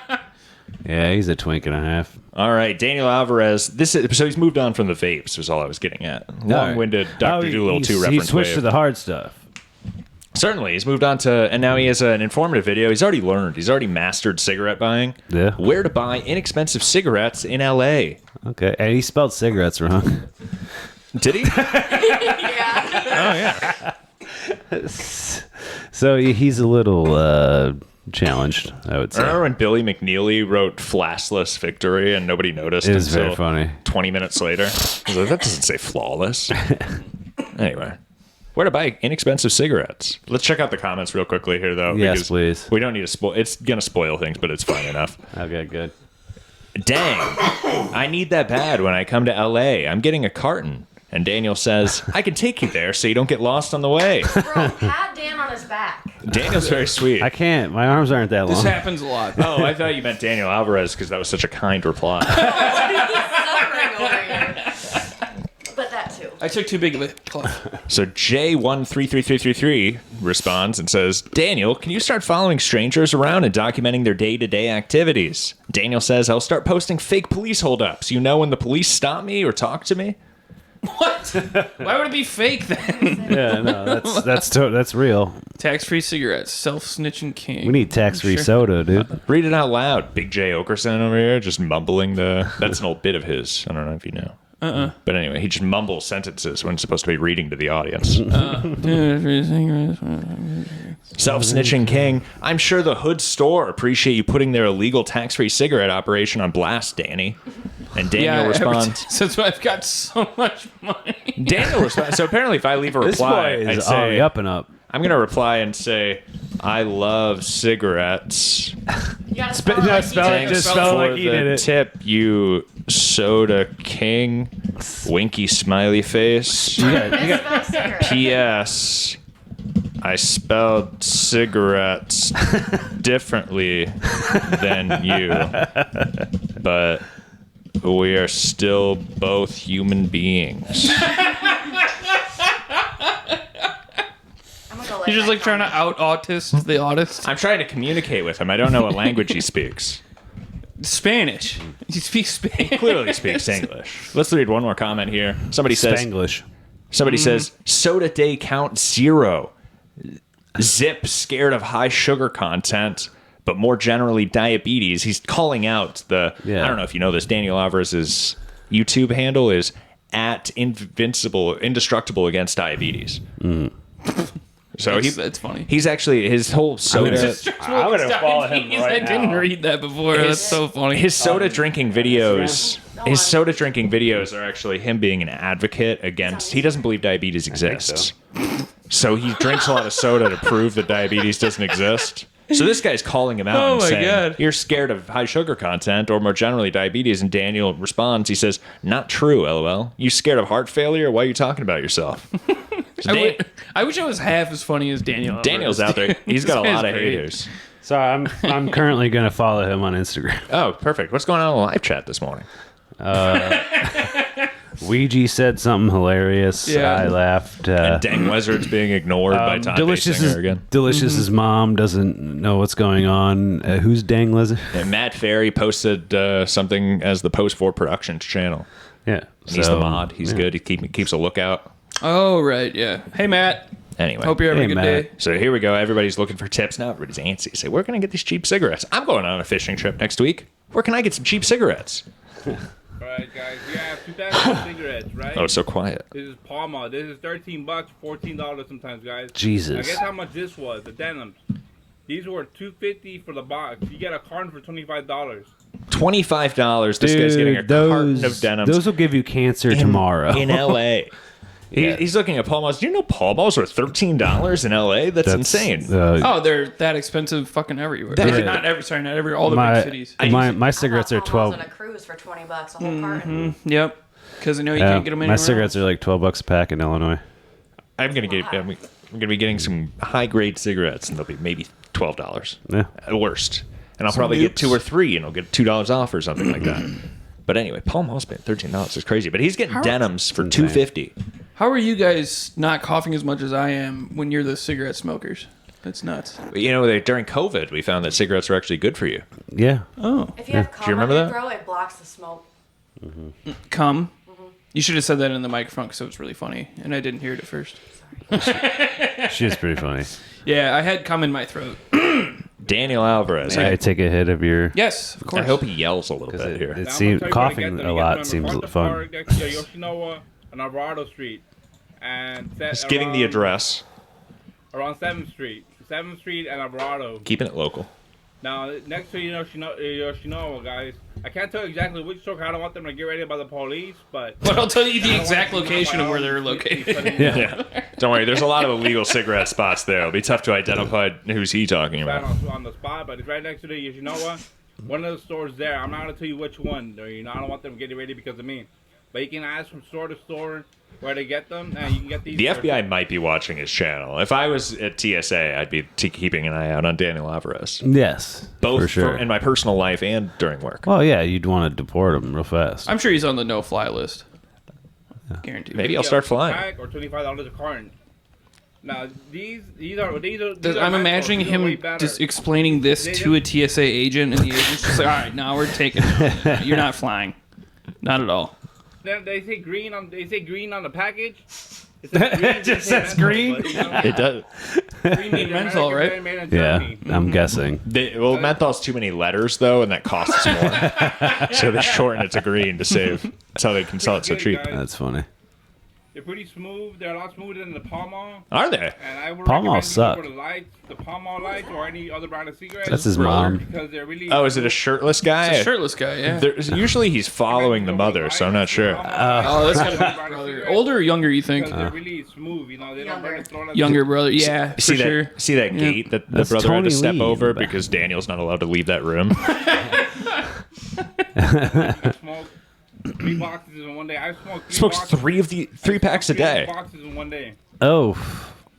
Yeah, he's a twink and a half. All right, Daniel Alvarez. So he's moved on from the vapes, was all I was getting at. Long-winded Dr. Dolittle 2 reference. He switched to the hard stuff. Certainly, he's moved on to, and now he has an informative video. He's already learned. He's already mastered cigarette buying. Yeah. Where to buy inexpensive cigarettes in L.A. Okay, and he spelled cigarettes wrong. Did he? Yeah. Oh, yeah. So he's a little challenged, I would say. I remember when Billy McNeely wrote "Flashless Victory" and nobody noticed. It was very funny. 20 minutes later, I was like, that doesn't say flawless. Anyway, where to buy inexpensive cigarettes? Let's check out the comments real quickly here, though. Yes, please. We don't need to spoil. It's gonna spoil things, but it's fine enough. Okay, good. Dang, I need that bad when I come to LA. I'm getting a carton. And Daniel says, I can take you there so you don't get lost on the way. Bro, pat Dan on his back. Daniel's very sweet. I can't. My arms aren't that long. This happens a lot. Oh, I thought you meant Daniel Alvarez because that was such a kind reply. He's suffering over here. But that too. I took too big of a club. So J133333 responds and says, Daniel, can you start following strangers around and documenting their day-to-day activities? Daniel says, I'll start posting fake police holdups. You know when the police stop me or talk to me? What? Why would it be fake then? Yeah, no, that's real. Tax-free cigarettes, self-snitching king. We need tax-free soda, dude. Read it out loud. Big J Okerson over here just mumbling that's an old bit of his. I don't know if you know. But anyway, he just mumbles sentences when it's supposed to be reading to the audience. Self-snitching king. I'm sure the Hood store appreciate you putting their illegal tax-free cigarette operation on blast, Danny. And Daniel responds. Since I've got so much money. Daniel responds. So apparently if I leave a reply, this boy I'd is say, on the up and up. I'm going to reply and say, I love cigarettes. You gotta Spell it like he did it. Tip, you soda king. Winky smiley face. P.S. I spelled cigarettes differently than you, but we are still both human beings. You're just like trying to out-autist the autist? I'm trying to communicate with him. I don't know what language he speaks. Spanish. He speaks Spanish. He clearly speaks English. Let's read one more comment here. Somebody says, soda day count 0. Zip scared of high sugar content, but more generally diabetes. He's calling out I don't know if you know this, Daniel Alvarez's YouTube handle is @indestructible against diabetes. So that's funny. He's actually his whole soda. I'm gonna follow him right now. I didn't read that before. That's so funny. His soda drinking videos. His soda drinking videos are actually him being an advocate against. He doesn't believe diabetes exists. So he drinks a lot of soda to prove that diabetes doesn't exist. So this guy's calling him out and saying, "You're scared of high sugar content, or more generally diabetes." And Daniel responds, he says, "Not true, LOL. You scared of heart failure? Why are you talking about yourself?" I wish I was half as funny as Daniel. Daniel's out there. He's got a lot of haters. So I'm currently going to follow him on Instagram. Oh, perfect. What's going on in the live chat this morning? Ouija said something hilarious. Yeah. I laughed. And Dang Wizard's being ignored by Todd Basinger again. Delicious's mom doesn't know what's going on. Who's Dang Lizard? And Matt Ferry posted something as the Post 4 Productions channel. Yeah. He's the mod. He's good. He keeps a lookout. Oh, right. Yeah. Hey, Matt. Anyway. Hope you're having a good day. So here we go. Everybody's looking for tips. Now everybody's antsy. Say, where can I get these cheap cigarettes? I'm going on a fishing trip next week. Where can I get some cheap cigarettes? All right, guys. We have 2,000 cigarettes, right? Oh, it's so quiet. This is Palma. This is $13, $14 sometimes, guys. Jesus. Now, guess how much this was? The denims. These were $2.50 for the box. You get a carton for $25. $25. This guy's getting a carton of denims. Those will give you cancer tomorrow. In L.A. He's looking at Pall Malls. Do you know Pall Malls are $13 in L.A.? That's insane. They're that expensive fucking everywhere. Not every all the big cities. My cigarettes are 12. On a cruise for $20, a whole carton. Yep. Because I know you can't get them anywhere My cigarettes else. are like $12 a pack in Illinois. I'm gonna be getting some high grade cigarettes, and they'll be maybe $12. Yeah. At worst. And I'll probably get 2 or 3, and I'll get $2 off or something like that. But anyway, Paul Mall's paying $13. It's crazy. But he's getting denims for $2.50. How are you guys not coughing as much as I am when you're the cigarette smokers? That's nuts. You know, during COVID, we found that cigarettes are actually good for you. Yeah. Oh. If you have cum Do you remember on your that? throat, it blocks the smoke. Cum? You should have said that in the microphone because it was really funny, and I didn't hear it at first. She is pretty funny. Yeah, I had cum in my throat. Daniel Alvarez. I take a hit of your... Yes, of course. I hope he yells a little bit here. It seems coughing a lot seems fun. Next to Yoshinoya on Alvarado Street. And Just giving the address. Around 7th Street. 7th Street and Alvarado. Keeping it local. Now, next to Yoshinoya, guys. I can't tell you exactly which store. I don't want them to get ready by the police, but I'll tell you the exact location of where they're located. Yeah. Don't worry, there's a lot of illegal cigarette spots there. It'll be tough to identify who's he talking about. On the spot, but it's right next to the Yoshinoya. One of the stores there. I'm not going to tell you which one. I don't want them getting ready because of me. But you can ask from store to store where to get them, and you can get these. The FBI might be watching his channel. If I was at TSA, I'd be keeping an eye out on Daniel Alvarez. Yes, both for sure. in my personal life and during work. Well, yeah, you'd want to deport him real fast. I'm sure he's on the no-fly list. Guaranteed. Maybe I'll start flying. Or $25 a carton. Now these are. I'm imagining him just explaining this to a TSA agent, and the agent's just like, "All right, now we're taking it. You're not flying, not at all." They say green on the package. It just says green. It does. Green menthol, right? Yeah, I'm guessing. Menthol's too many letters though, and that costs more. So they shorten it to green to save. That's how they can sell it so cheap. That's funny. They're pretty smooth. They're a lot smoother than the Pall Mall. Are they? And I would Pall Mall recommend suck. you for the lights, the Pall Mall lights, or any other brand of cigarettes. That's his mom. Because they're really. Oh, is it a shirtless guy? It's a shirtless guy, yeah. Usually he's following the mother, so I'm not sure. Oh, that's gotta be brother. Older or younger, you think? Because they're really smooth. They don't burn the throat. Younger brother, yeah, See for that? sure. See that gate that the That's brother had Tony to step Lee over in the back. because Daniel's not allowed to leave that room. Smoke 3 boxes in one day. I smoked 3 Smokes boxes. three packs a day. 3 boxes in one day. Oh,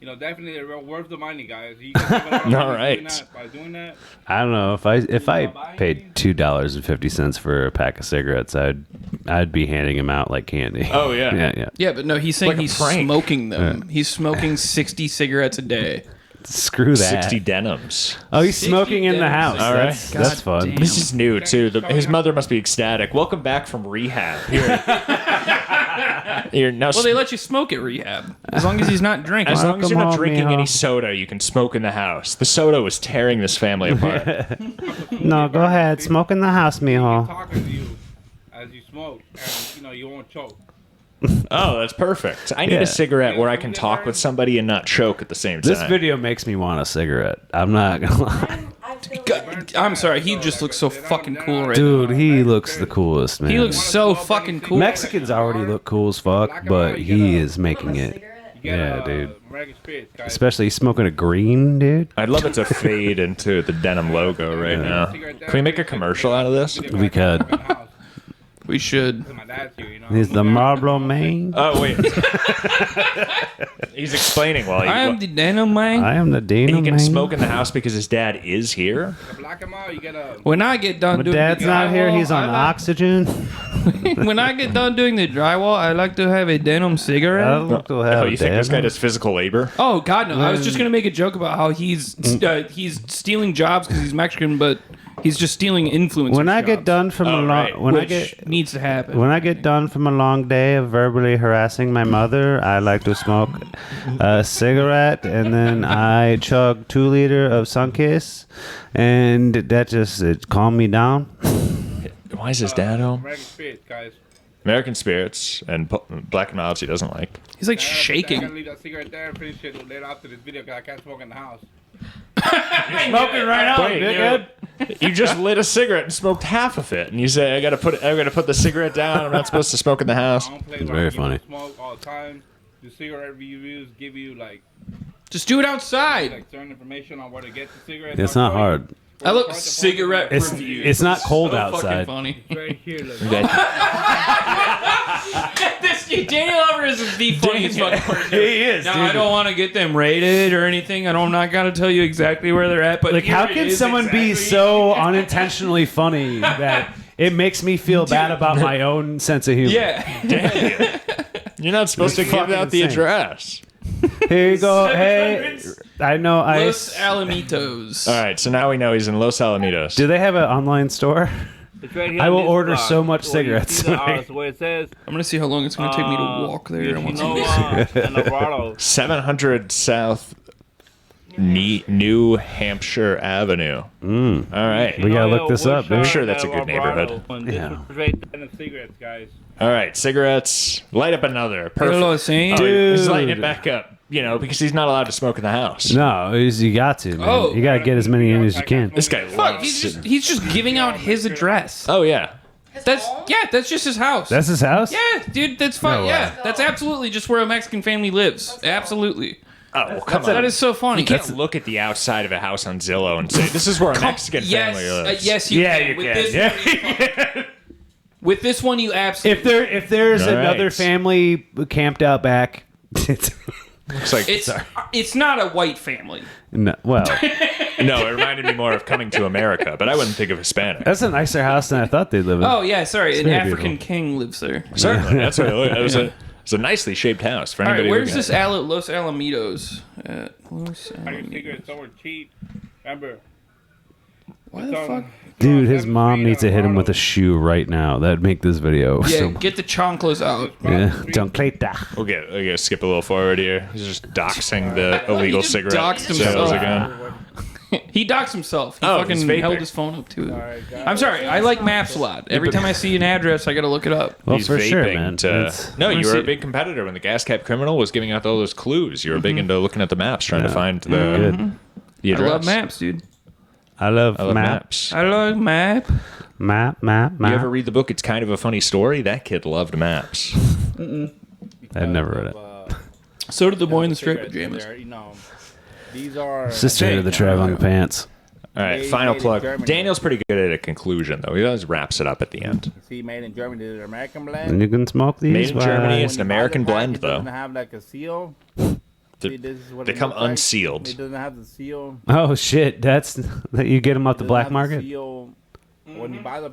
Definitely they're worth the money, guys. You can All right. By doing that. I don't know if I paid $2.50 for a pack of cigarettes, I'd be handing them out like candy. Oh yeah. Yeah, but no, he's saying Like a he's prank. smoking them. He's smoking 60 cigarettes a day. Screw that. 60 denims. Oh, he's smoking in the house. All right. That's fun. damn. This is new too. His mother must be ecstatic. Welcome back from rehab. You're now Well, they let you smoke at rehab as long as he's not drinking. as long as you're Welcome not home, drinking mijo. any soda, you can smoke in the house. The soda was tearing this family apart. No, go ahead. Smoke in the house, mijo. Talking to you as you smoke, and you won't choke. Oh, that's perfect. I need Yeah. a cigarette where I can talk with somebody and not choke at the same time. This video makes me want a cigarette. I'm not gonna lie. I'm sorry, he just looks so fucking cool right Dude, now. he looks the coolest, man. He looks so fucking cool. Mexicans already look cool as fuck, but he is making it. Yeah, dude. Especially he's smoking a green, dude. I'd love it to fade into the denim logo right now. Can we make a commercial out of this? We could. We should. He's the Marlboro man. Oh, wait. He's explaining while he... I am the denim man. I am the denim He can man. smoke in the house because his dad is here? When I get done My doing dad's the not here. drywall, He's on I like- oxygen. When I get done doing the drywall, I like to have a denim cigarette. I look to have Oh, you think this guy denim. does physical labor? Oh God, no! I was just gonna make a joke about how he's stealing jobs because he's Mexican, but he's just stealing influence. When I get done from a long, when I get needs to happen. when I get done from a long day of verbally harassing my mother, I like to smoke a cigarette and then I chug 2 liters of Sunkist, and that just it calmed me down. Why is his dad home? American Spirits, guys. American Spirits and Black and Milds he doesn't like. He's like I'm shaking. gonna leave that cigarette there and finish it later after this video because I can't smoke in the house. Smoking right now, Wait, dickhead. You just lit a cigarette and smoked half of it, and you say I gotta put the cigarette down. I'm not supposed to smoke in the house. It's very funny. Smoke all the time. Do cigarette reviews give you like Just do it outside. certain information on where to get the cigarettes. It's not hard. I look cigarette It's reviews. it's not cold so outside. Fucking funny. Right here, look. This dude, Daniel Oliver is the funniest fucking person. He is, Now dude. I don't want to get them rated or anything. I'm not gonna tell you exactly where they're at. But Like, how here it can is someone be exactly. so unintentionally funny that it makes me feel bad about my own sense of humor? Yeah. You're not supposed to It's give fucking out the insane. address. Here you go. Hey, I know. Los Alamitos. All right, so now we know he's in Los Alamitos. Do they have an online store? It's right here I on will this order block. so much Well, you cigarettes. see the hours where it says I'm gonna see how long it's gonna take me to walk there. I want some and Alvarado. 700 South New Hampshire Avenue. All right. We gotta look this up, I'm dude. sure that's a good neighborhood. Yeah. Right there in the cigarettes, guys. All right, cigarettes. Light up another. Perfect. Hello, Saint. He's lighting it Dude. back up. You know, because he's not allowed to smoke in the house. No, you got to, man. Oh. You gotta get as many in as you can. This guy Fuck, loves. he's just giving out his address. Oh yeah. That's just his house. That's his house? Yeah, dude, that's fine. No yeah, way. that's absolutely just where a Mexican family lives. Absolutely. Oh, well, come on. That is so funny. You can't look at the outside of a house on Zillow and say, this is where a Mexican family lives. Yes, you Yeah, can. you With can. this Yeah. one, you can. With this one, you absolutely. If there's All another right. family camped out back, Looks like it's not a white family. no, well, no, it reminded me more of Coming to America, but I wouldn't think of Hispanic. that's a nicer house than I thought they'd live in. Oh yeah, sorry, It's an very African beautiful. king lives there. Certainly, that's what it looked. It's a nicely shaped house for All anybody. right, where's looking this at it. Los Alamitos? Los Your Alamitos. cigarettes so cheap. Remember. Why the fuck? Dude, his mom needs to hit him with a shoe right now. That'd make this video. Yeah, so, get the chanclas out. yeah. Chancleta. We'll get skip a little forward here. He's just doxing the illegal just cigarette doxed sales himself. again. He doxed himself. He Oh, fucking he's vaping. held his phone up to it. I'm sorry. I like maps a lot. Every time I see an address, I gotta look it up. Well, He's for vaping sure, man. to- It's- no, Let me you were see. a big competitor when the Gas Cap Criminal was giving out all those clues. You were big into looking at the maps, trying to find the Good. address. I love maps, dude. I love I love maps. I love map. Map. You ever read the book? It's kind of a funny story. That kid loved maps. I've never read it. So did the boy in the striped pajamas. There, you know, these are Sister of the traveling pants. All right, Made final in plug. Germany. Daniel's pretty good at a conclusion, though. He always wraps it up at the end. See, made in Germany. This is American And blend. you can smoke these. Made in Germany. while- It's an American blend, It doesn't though. have like a seal. They- See, this is what they it come looks like. unsealed. It doesn't have the seal. Oh shit! That's that you get them off the Doesn't black have market. seal. When you buy the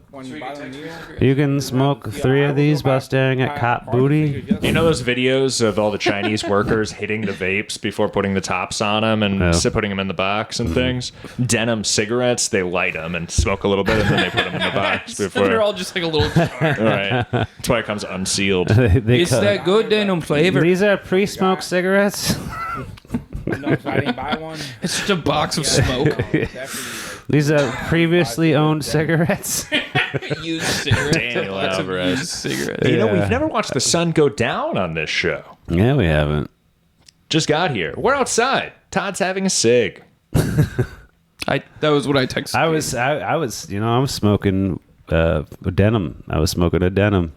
new, You can smoke 3 of these by staring at cop booty. You know those videos of all the Chinese workers hitting the vapes before putting the tops on them and Yeah. putting them in the box and things? Denim cigarettes, they light them and smoke a little bit and then they put them in the box before. They're all just like a little jar. All right. That's why it comes unsealed. They It's cut- that good denim flavor. These are pre-smoked cigarettes. you know, so I didn't buy one. It's just a box of smoke. Definitely, like, These are previously owned cigarettes. Used cigarettes. Daniel Lots of Alvarez. used cigarettes. You know, Yeah. we've never watched the sun go down on this show. Yeah, we haven't. Just got here. We're outside. Todd's having a cig. That was what I texted. I was smoking a denim. I was smoking a denim.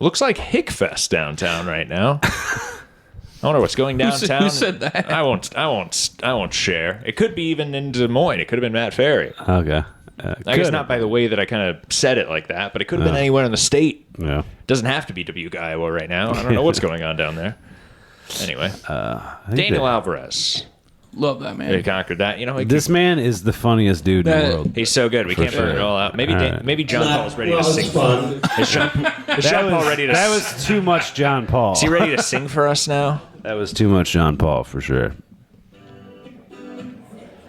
Looks like Hickfest downtown right now. I wonder what's going downtown. Who said that? I won't share. It could be even in Des Moines. It could have been Matt Ferry. Okay. I guess not by the way that I kind of said it like that, but it could have been anywhere in the state. Yeah. Doesn't have to be Dubuque, Iowa right now. I don't know what's going on down there. Anyway, Daniel Alvarez. Love that man. He conquered that. You know, This man is the funniest dude in the world. He's so good. We can't burn it all out. Maybe John Paul's ready to sing. Is John Paul ready to? That was too much John Paul. Is he ready to sing for us now? That was too much John Paul for sure.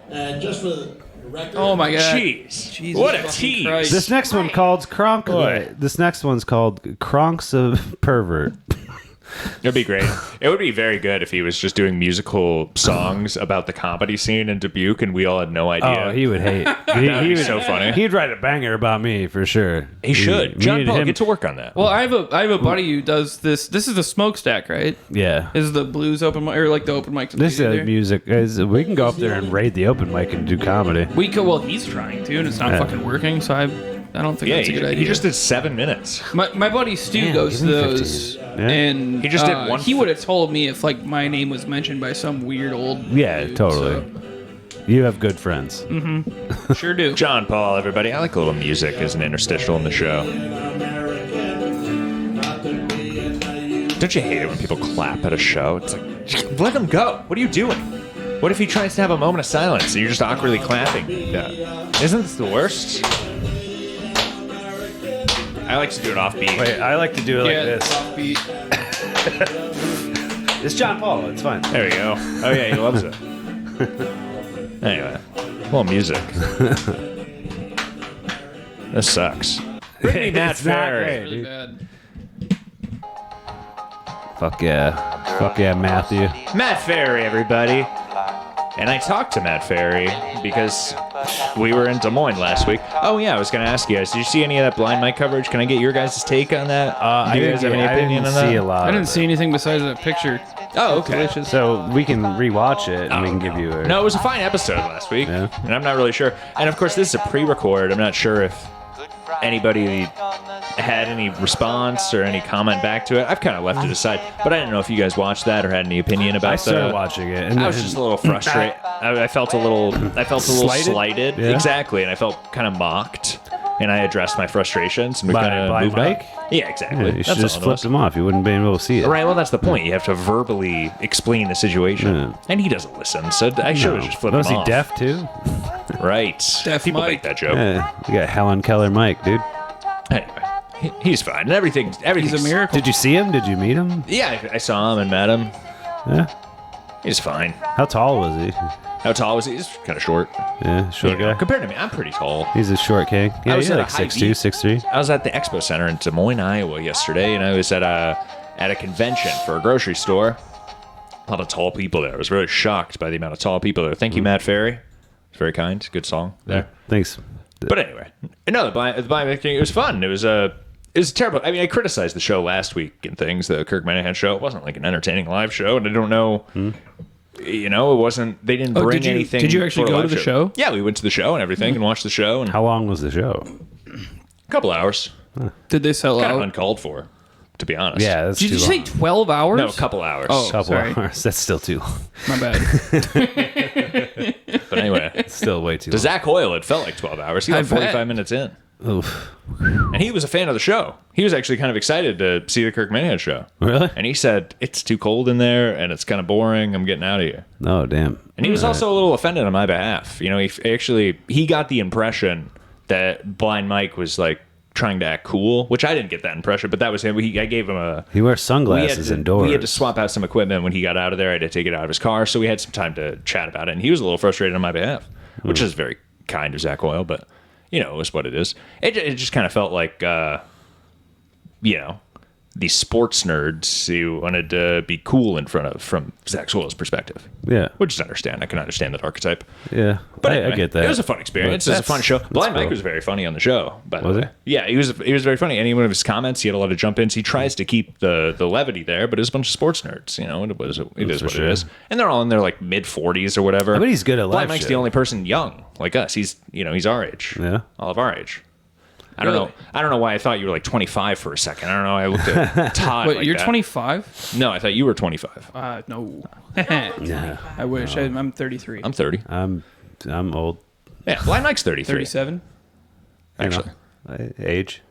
Just for the record. Oh my god. Jeez. Jesus What a fucking tease. Christ. This next one called Kronk. Boy. This next one's called Kronks of Pervert. It'd be great. It would be very good if he was just doing musical songs about the comedy scene in Dubuque, and we all had no idea. Oh, he would hate. That'd be so funny. He'd write a banger about me for sure. He should. Me John and Paul, him- get to work on that. Well, I have a buddy who does this. This is the Smokestack, right? Yeah. Is the blues open mic or like the open mic? This is music. We can go up there and raid the open mic and do comedy. We could. Well, he's trying to, and it's not Yeah. fucking working. So I don't think Yeah, that's a good idea. he just did 7 minutes. My buddy Stu Yeah, goes to give him those, 15. Yeah. and He just did one. He would have told me if like my name was mentioned by some weird old. Yeah, dude, totally. You have good friends. So. Sure do. John Paul, everybody. I like a little music as an interstitial in the show. Don't you hate it when people clap at a show? It's like, let him go. What are you doing? What if he tries to have a moment of silence and you're just awkwardly clapping? Yeah. Isn't this the worst? I like to do it offbeat. Wait, I like to do it like Yeah, this. offbeat. It's John Paul. It's fine. There you go. Oh yeah, he loves it. Anyway, well, music. This sucks. Bring me Matt It's not Ferry. great, Really dude. bad. Fuck yeah. Fuck yeah, Matthew. Matt Ferry, everybody. And I talked to Matt Ferry because we were in Des Moines last week. Oh yeah, I was going to ask you guys, did you see any of that Blind Mike coverage? Can I get your guys' take on that? Do you guys have any opinion on that? see a lot. I didn't of see anything besides that picture. Oh, okay. it. So we can rewatch it and we can give you a... No, it was a fine episode last week, Yeah. and I'm not really sure. And of course, this is a pre-record. I'm not sure if anybody had any response or any comment back to it. I've kind of left it aside, but I didn't know if you guys watched that or had any opinion about I started the. watching it. And I was just a little frustrated. I felt a little slighted. Yeah. Exactly, and I felt kind of mocked. And I addressed my frustrations, and we By kind of Blind moved Mike? on. Yeah, exactly. Yeah, you should That's just all it flip was. them off. You wouldn't be able to see it. Right, well, that's the point. You have to verbally explain the situation. Yeah. And he doesn't listen, so I should have just flipped Was him he off. deaf too? Right. Deaf People Mike. make that joke. Yeah. You got Helen Keller Mike, dude. Anyway, he's fine. And everything's He's a miracle. Did you see him? Did you meet him? Yeah, I saw him and met him. Yeah. He's fine. How tall was he? How tall was he? He's kind of short. Yeah, short You know, guy. compared to me, I'm pretty tall. He's a short king. Yeah, was he's at like a high 6'2", beat. 6'3". I was at the Expo Center in Des Moines, Iowa yesterday, and I was at a convention for a grocery store. A lot of tall people there. I was really shocked by the amount of tall people there. Thank you, Matt Ferry. It's very kind. Good song there. Thanks. But anyway, no, the blind thing, it was fun. It was terrible. I mean, I criticized the show last week and things, the Kirk Minahan show. It wasn't like an entertaining live show, and I don't know. You know, it wasn't. They didn't bring anything. Did you actually for a go to live the show? Yeah, we went to the show and everything, and watched the show. And How long was the show? a couple hours, Did they sell kind of out? uncalled for, to be honest. Yeah, that's Did too you say long. 12 hours? No, a couple hours. Oh, Couple sorry. hours. That's still too long. My bad. But anyway, Still way too to long. Zach Hoyle, it felt like 12 hours. He I got bet. 45 minutes in. Oof. And he was a fan of the show. He was actually kind of excited to see the Kirk Minahan show. Really? And he said, it's too cold in there, and it's kind of boring. I'm getting out of here. Oh, damn. And he was also a little offended on my behalf. You know, he got the impression that Blind Mike was like trying to act cool, which I didn't get that impression, but that was him. I gave him a... He wears sunglasses indoors. We had to swap out some equipment when he got out of there. I had to take it out of his car, so we had some time to chat about it. And he was a little frustrated on my behalf, which is very kind of Zach Hoyle, but, you know, it was what it is. It just kind of felt like, you know, the sports nerds who wanted to be cool in front of from Zach Swill's perspective. Yeah. Which is understand. I can understand that archetype. Yeah. But I anyway, get that. It was a fun experience. It was a fun show. Blind Mike was very funny on the show, by the way. Yeah, he was very funny. Any one of his comments, he had a lot of jump ins. He tries to keep the levity there, but it's a bunch of sports nerds, you know, it is what it is. And they're all in their like mid 40s or whatever. I bet he's good at live Blind Mike's shit. the only person young like us. He's our age. Yeah. All of our age. I don't know why I thought you were like 25 for a second. I don't know. I looked at Todd. Wait, like you're that. 25? No, I thought you were 25. No. Yeah. I wish. I'm 33. I'm 30. I'm old. Yeah, Blind Mike's 33. 37. Actually. Age.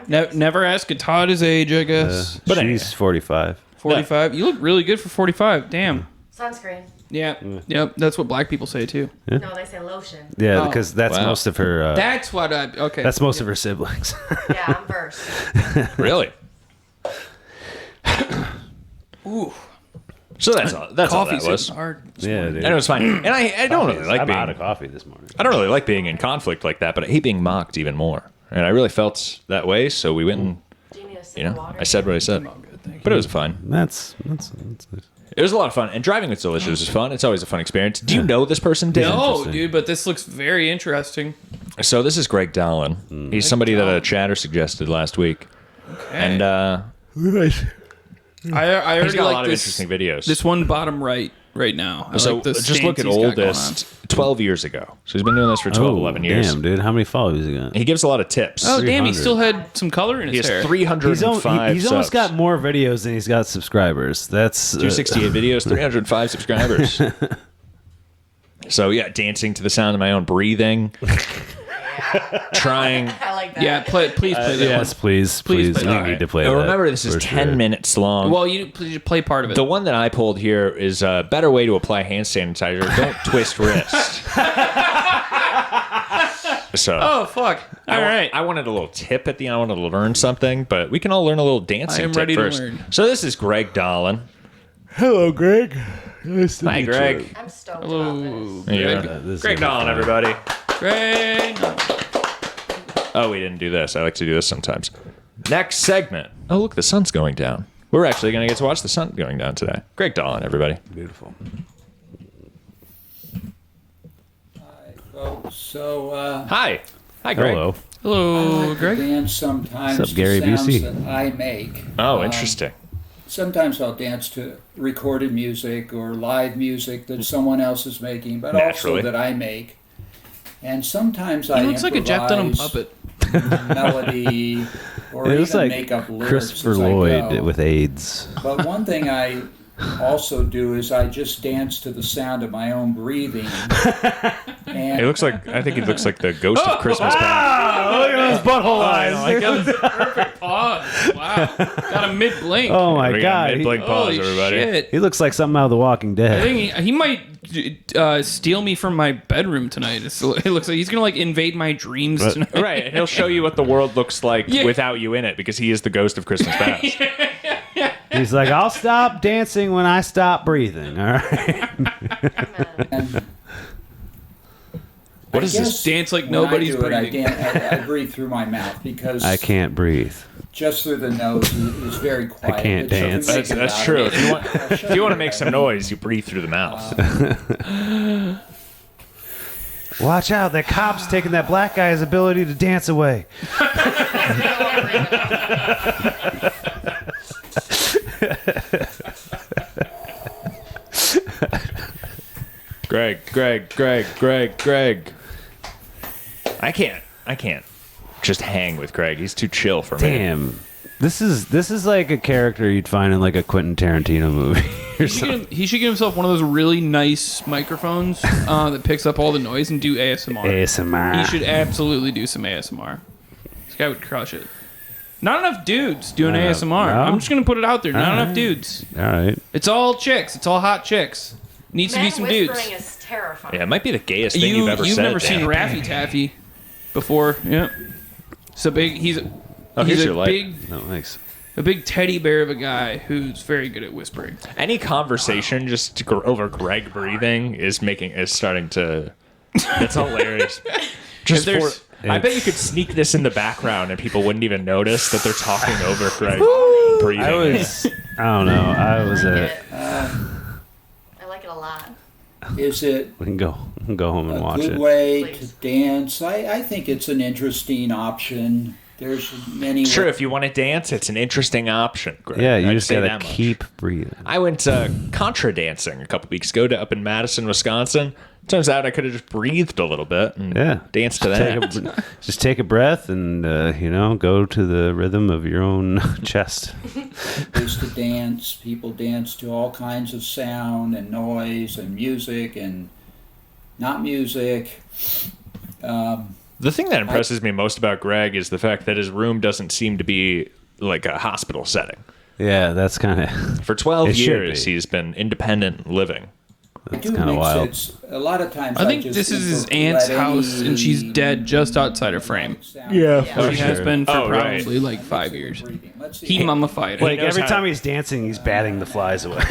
Never ask a Todd his age, I guess. But she's 45. 45. You look really good for 45. Damn. Sunscreen. Yeah. Yep. That's what black people say too. Yeah. No, they say lotion. Yeah, because that's Wow. most of her. That's what I. Okay. That's most of her siblings. Yeah, I'm first. Really? Ooh. So that's all that Coffee's was. hitting hard. Yeah, dude. And it was fine. And I don't really like I'm being out of coffee this morning. I don't really like being in conflict like that, but I hate being mocked even more. And I really felt that way, so we went and I said what I said. But it was fun. That's nice. It was a lot of fun. And driving with Delicious is fun. It's always a fun experience. Do you know this person, Dan? No, dude, but this looks very interesting. So this is Greg Dahlen. He's somebody that a chatter suggested last week. And I already he's got like a lot of this, interesting videos. This one bottom right now. I So like the just look at stance he's got going oldest, 12 years ago. So he's been doing this for 12, 11 years. Damn, dude. How many followers he got? He gives a lot of tips. on. Oh, damn, he 300. still had some color in He his has hair. 305 He's almost subs. got more videos than he's got subscribers. That's 268 videos, 305 subscribers. So yeah, dancing to the sound of my own breathing. Trying. I like that. Yeah, please play that yes, one. please. Please We play that. need to play Now, that. remember, this is for 10 sure. minutes long. Well, you please play part of it. The one that I pulled here is a better way to apply hand sanitizer. Don't twist wrist. So. Oh, fuck. All right. I wanted a little tip at the end. I wanted to learn something, but we can all learn a little dancing I am tip ready to first. learn. So this is Greg Dahlen. Hello, Greg. Nice to Hi, meet Greg. you. I'm stoked Hello. about this. Yeah. This Greg is Dahlen, fun. everybody. Great. Oh, we didn't do this. I like to do this sometimes. Next segment. Oh, look, the sun's going down. We're actually going to get to watch the sun going down today. Greg Dahlen, everybody. Beautiful. So, Hi. Hi, Greg. Hello. Hello, Greg. dance sometimes What's up, Gary to sounds Busey? that I make. Oh, interesting. Sometimes I'll dance to recorded music or live music that someone else is making, but Naturally. also that I make. And sometimes He I looks like a Jeff Dunham improvise puppet. melody or It looks even like make up lyrics Christopher as I Lloyd go. with AIDS. But one thing I also do is I just dance to the sound of my own breathing. And He looks like, I think he looks like the ghost of Christmas past. Look at his butthole eyes. Perfect pause. Wow. Got a mid blink. Oh my We got god. mid-blink pause, Holy everybody. shit. He looks like something out of The Walking I Dead. think he might steal me from my bedroom tonight. It looks like he's gonna like invade my dreams tonight. Right, and he'll show you what the world looks like Yeah. without you in it because he is the ghost of Christmas past. He's like, I'll stop dancing when I stop breathing. All right. and What I is this? guess Dance like when nobody's I do breathing. I breathe through my mouth because I can't breathe. just through the nose is very quiet. can't It's dance. something That's about true. it. If you want to make some noise, you breathe through the mouth. Watch out, that cop's taking that black guy's ability to dance away. Greg. I can't just hang with Greg. He's too chill for me. Damn. This is like a character you'd find in like a Quentin Tarantino movie or something. He should get himself one of those really nice microphones that picks up all the noise and do ASMR. ASMR. He should absolutely do some ASMR. This guy would crush it. Not enough dudes doing ASMR. no? I'm just gonna put it out there. Not All enough right. dudes. All right. It's all chicks. It's all hot chicks. Needs to be Man some whispering dudes. is terrifying. Yeah, it might be the gayest thing you've ever said. never seen Raffy Taffy before, yeah? So big. He's here's a your light. big, Oh, thanks. a big teddy bear of a guy who's very good at whispering. Any conversation just over Greg breathing is starting to. That's hilarious. Just If there's- I bet you could sneak this in the background and people wouldn't even notice that they're talking over Greg. breathing. I don't know. I was I like it a lot. Is it We can go home and a watch good it. way to dance? I think it's an interesting option. There's many. Sure, if you want to dance, it's an interesting option. Greg. Yeah, you I'd just say gotta that much. keep breathing. I went contra dancing a couple weeks ago up in Madison, Wisconsin. Turns out I could have just breathed a little bit and danced to that. Just take a breath and go to the rhythm of your own chest. Used to dance. People dance to all kinds of sound and noise and music and not music. The thing that impresses me most about Greg is the fact that his room doesn't seem to be like a hospital setting. Yeah, that's kind of... For 12 years, he's been independent living. That's kind of wild. A lot of times I think this is his aunt's house, and she's dead just outside her frame. Yeah, she has been for probably like 5 years. He mummified her. Like every time he's dancing, he's batting the flies away.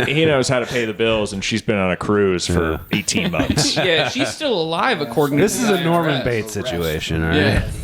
He knows how to pay the bills, and she's been on a cruise for 18 months. Yeah, she's still alive according This to is the a Norman IRS. Bates situation, all right?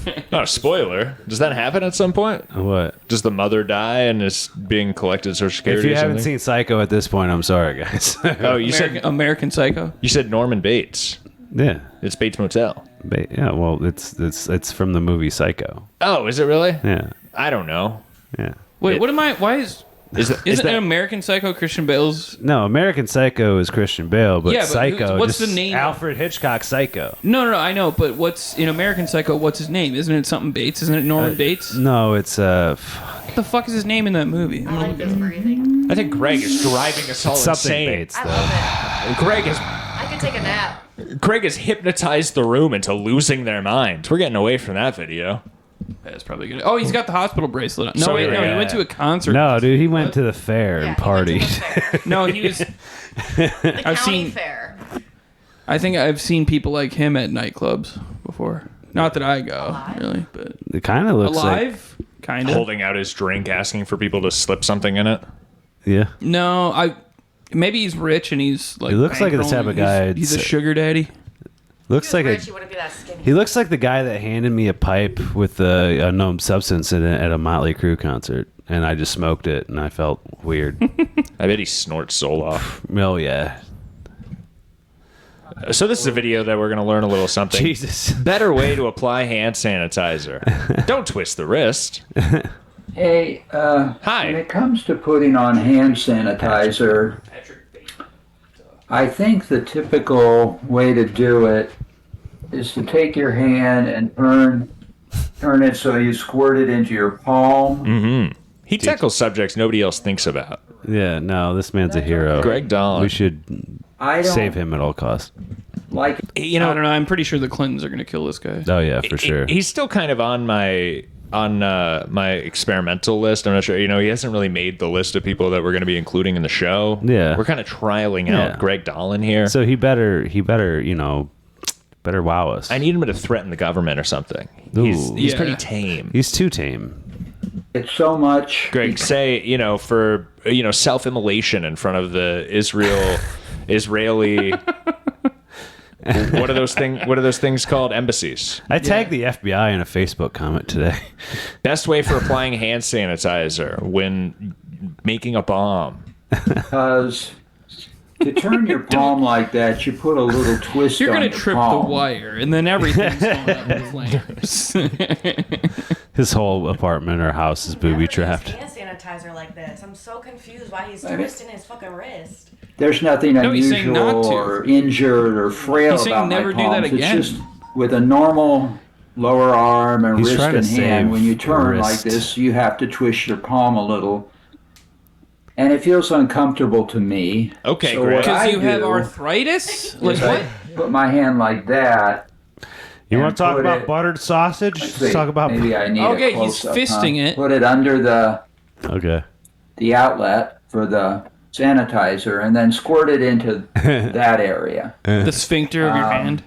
Yeah. Not a spoiler. Does that happen at some point? What? Does the mother die and is being collected Social Security? If you or haven't something? seen Psycho at this point, I'm sorry, guys. Oh, you said American Psycho. You said Norman Bates. Yeah, it's Bates Motel. Yeah, well, it's from the movie Psycho. Oh, is it really? Yeah, I don't know. yeah. Wait, what am I? Why is Isn't an American Psycho Christian Bale's? No, American Psycho is Christian Bale, but Yeah, but Psycho. what's just the name? Alfred Hitchcock Psycho. No, I know, but what's in American Psycho? What's his name? Isn't it something Bates? Isn't it Norman Bates? No, it's What the fuck is his name in that movie? I like this breathing. I think Greg is driving us all something insane. Bates I though. love Greg is it. I could take a nap. Greg has hypnotized the room into losing their minds. We're getting away from that video. That's probably good. Oh, he's got the hospital bracelet on. No, So wait, no, yeah. he went to a concert. No, dude, he went to the fair and partied. No, he was. The I've county seen. fair. I think I've seen people like him at nightclubs before. Not that I go, really, but It kind of looks alive, kind of. Holding out his drink, asking for people to slip something in it. like yeah. No, maybe he's rich and he's like. He looks like the type of guy He's a I'd say- sugar daddy. Looks like Rich, you wouldn't be that skinny. he looks like the guy that handed me a pipe with the unknown substance in it at a Motley Crue concert, and I just smoked it, and I felt weird. I bet he snorts Zoloft. Oh yeah. So this is a video that we're going to learn a little something. Jesus. Better way to apply hand sanitizer. Don't twist the wrist. Hey, Hi. when it comes to putting on hand sanitizer, I think the typical way to do it is to take your hand and turn it so you squirt it into your palm. Mm-hmm. He tackles subjects nobody else thinks about. Yeah, no, this man's a hero. Greg Dolan. We should I don't save him at all costs. like You know, I don't know. I'm pretty sure the Clintons are going to kill this guy. Oh yeah, for sure. He's still kind of on my experimental list. I'm not sure. You know, he hasn't really made the list of people that we're going to be including in the show. Yeah. We're kind of trialing out Yeah. Greg Dolan here. So he better better wow us. I need him to threaten the government or something. He's Ooh. pretty tame. He's too tame. it's so much. Greg, say, for self-immolation in front of the Israeli what are those things called? Embassies. I tagged the FBI in a Facebook comment today. Best way for applying hand sanitizer when making a bomb. Because to turn your palm like that, you put a little twist You're on going your to trip palm. the wire, and then everything's going up in flames. His whole apartment or house is booby trapped. Hand sanitizer like this. I'm so confused why he's twisting his fucking wrist. There's nothing No, he's saying not unusual to. or injured or frail He's saying about never my do that palms. again. It's just with a normal lower arm and He's wrist trying to and hand, save when you turn like wrist. this, you have to twist your palm a little. And it feels uncomfortable to me. Okay, so great. what I Because you have do arthritis? Like is what? I put my hand like that. You and want to talk put about it- buttered sausage? let's Let's see, talk about. maybe I need Okay, a he's close-up, fisting it. Put it under Okay. the outlet for the sanitizer and then squirt it into that area. The sphincter of your hand?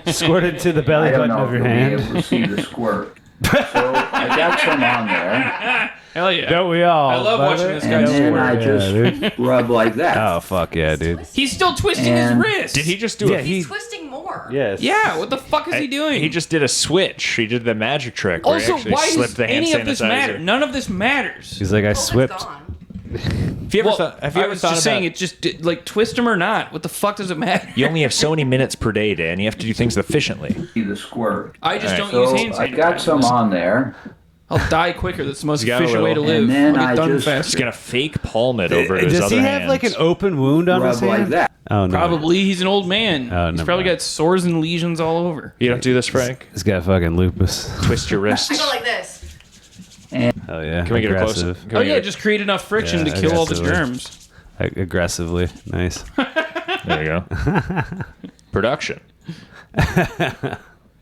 Squirt it to the belly I don't button know of if your you'll be hand. able to see the squirt. So I got some on there. Hell yeah. Don't we all? I love watching this guy And then squirt. I just rub like that. Oh fuck yeah, dude. He's still twisting And- his wrist. Did he just do He's twisting more. Yes. Yeah, what the fuck is he doing? He just did a switch. He did the magic trick where he Also, actually why slipped does the hand any of this sanitizer. matter? None of this matters. He's like, I swipped. Have you ever thought? Have you I ever was thought just about? saying, it just like twist him or not. What the fuck does it matter? You only have so many minutes per day, Dan. You have to do things efficiently. See the squirt. I just don't So use hand I sanitizer. got some on there. I'll die quicker. That's the most He's got a efficient way to little- live. And then I'll get I done just- faster. He's gonna fake palm it over his Does other he have hand. like an open wound on his Rub like hand? that. Oh no. Probably he's an old man. Oh, He's never probably mind. got sores and lesions all over. You don't do this, Frank. He's got fucking lupus. Twist your wrists. I go like this. Oh yeah. Can we get a close? Aggressive. Can Oh we yeah, get- just create enough friction Yeah, to kill all the aggressively. germs. Aggressively. Nice. There you go. Production.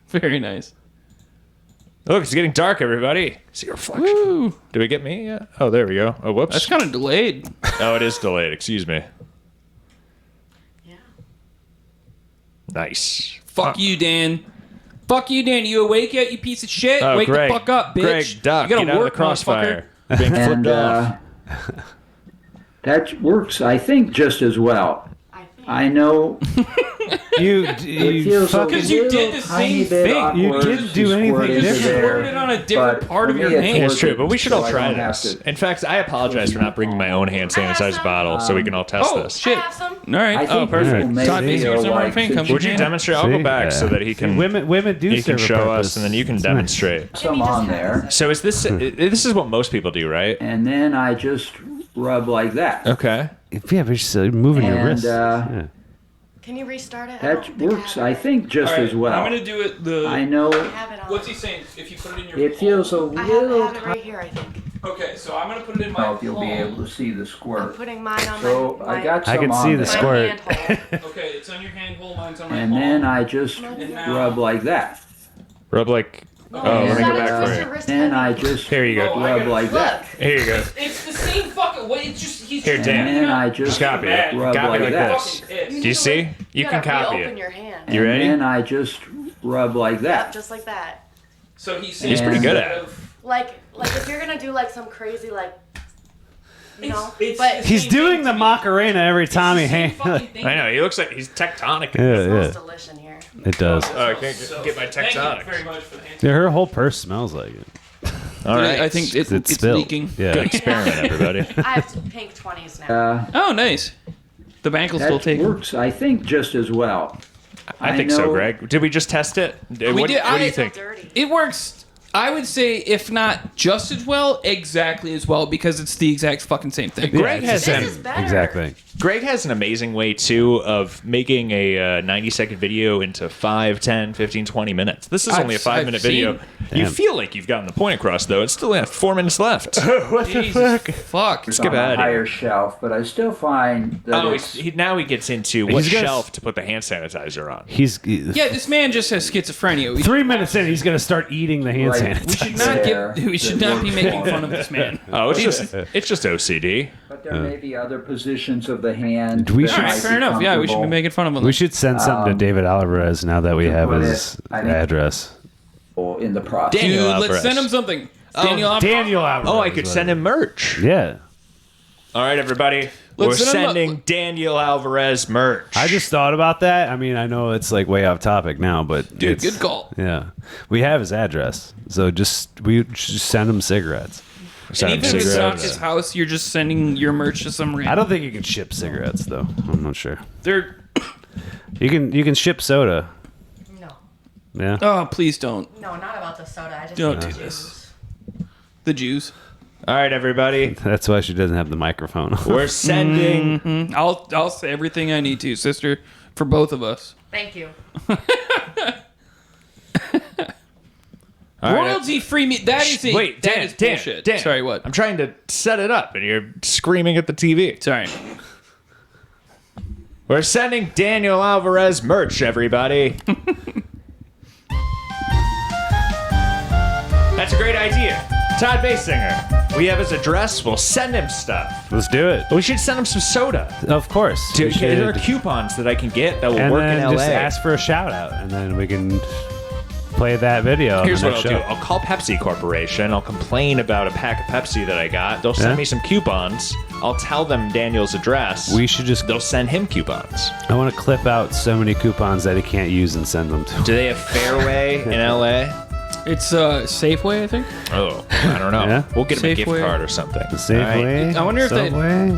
Very nice. Look, it's getting dark, everybody. See your reflection. Woo! Did we get me? Yeah. Oh, there we go. Oh, whoops. That's kind of delayed. Oh, it is delayed. Excuse me. Yeah. Nice. Fuck you, Dan. Fuck you, Dan. You awake yet, you piece of shit? Oh, Wake Greg. the fuck up, bitch. Greg, duck. You gotta Get out of work, the crossfire. motherfucker. Being flipped And off. that works, I think, just as well. I know You it feels a Because you did little the tiny same bit thing. awkward You didn't to do squirt anything into different. there, Squirted it on a different but part for of your me, hand. It's true, but we should all so I try don't have this. to- In fact, I apologize for not bringing my own hand sanitizer bottle so we can all test Oh, this. shit. I have some. All right. I think perfect. people may Todd Basie, feel here's our like fan. Come Would you Dan. demonstrate? I'll go back so that he can. Women do He can serve a show purpose. us, and then you can It's nice. demonstrate. some on there, So is this? This is what most people do, right? and then I just rub like that. Okay. Yeah, but you're still moving your And, wrists. Yeah. Can you restart it? That works, I think, just All right, as well. I'm gonna do it. I know have it on. What's he saying? If you put it in your. it feels a I little have it right here, I think. Okay, so I'm gonna put it in I my. don't know if you'll be palm. able to see the I'm squirt. putting mine on So my I got some I can on see the there. squirt. hand hole. Okay, it's on your hand hole. Mine's on my And palm. then I just now- rub like that. Rub like. Oh, let me You go gotta back twist for your you. wrist Then I heavy. just Here you go. Oh, I rub gotta- like that. Here you go. It's the same fucking way. It's just he's. Here, just Dan. And then I just Just copy it. rub Copy like like that. this. Fucking pissed. Do you see? You can copy Open it. your hand. You And ready? then I just rub like Yeah, that. just like that. So he's He's pretty good at it. Like if you're gonna do like some crazy like, you know, it's- but He's doing the Macarena every time he hangs. I know. He looks like he's tectonic. Yeah, it yeah. smells delicious here. It does. Oh, I can't get my Thank you tectonic. very much for the hand. Yeah, her whole purse smells like it. All right. I think It's it's spilled. leaking. Yeah. Good experiment, everybody. I have pink 20s now. Oh, nice. The bank will still That take. 'em. works, I think, just as well. I think so, know- Greg. Did we just test it? What did. what do you It's think? Dirty. It works. I would say, if not just as well, exactly as well, because it's the exact fucking same thing. Greg Yeah, it's has the This an is better. Exactly. Greg has an amazing way too of making a 90-second video into 5, 10, 15, 20 minutes. This is only a 5-minute video. seen- You Damn. feel like you've gotten the point across, though. It's still 4 minutes left. What Jesus fuck. Let's on get a out of higher here. shelf, but I still find that Oh, it's now he gets into what He's gonna- shelf to put the hand sanitizer on. He's Yeah, this man just has schizophrenia. 3 minutes in. He's gonna start eating the hand Right. sanitizer. We should not there we should that not be works making for fun of this man. Oh, it's just OCD. But there may be other positions of the hand. We that should- might Alright, be fair enough. Yeah, we should be comfortable. making fun of him. We should send something to David Alvarez now that we have put his it- I think- address. In the process. Dude, Daniel let's Alvarez. send him something. Daniel Alvarez. Daniel Alvarez. Oh, I could send him merch. Yeah. All right, everybody. We're Let's send him sending Daniel Alvarez merch. I just thought about that. I mean, I know it's like way off topic now, but Dude, it's- good call. Yeah, we have his address, so we just send him cigarettes. Send And him even if it's not cigarettes. his house, you're just sending your merch to some random. I don't think you can ship cigarettes though. I'm not sure. They're. You can ship soda. No. Yeah. Oh, please don't. No, not about the soda. I just Don't hate do the this. juice. The Jews. All right, everybody. That's why she doesn't have the microphone. We're sending. Mhm. I'll say everything I need to, sister, for both of us. Thank you. All right. Royalty free me. That is a. Wait, that Dan, is Dan, bullshit. Dan. Sorry, what? I'm trying to set it up, and you're screaming at the TV. Sorry. We're sending Daniel Alvarez merch, everybody. That's a great idea. Todd Basinger. We have his address. We'll send him stuff. Let's do it. We should send him some soda. Of course. Dude, We there are should. coupons that I can get that will And work then in LA. just ask for a shout out, and then we can play that video. on Here's the what I'll next do. show. I'll call Pepsi Corporation. I'll complain about a pack of Pepsi that I got. They'll send Yeah. me some coupons. I'll tell them Daniel's address. We should just. They'll send him coupons. I want to clip out so many coupons that he can't use and send them to. Do they have Fairway in LA? It's Safeway, I think. Oh, I don't know. Yeah? We'll get him a gift Safeway. card or something. Safeway. I wonder if Subway?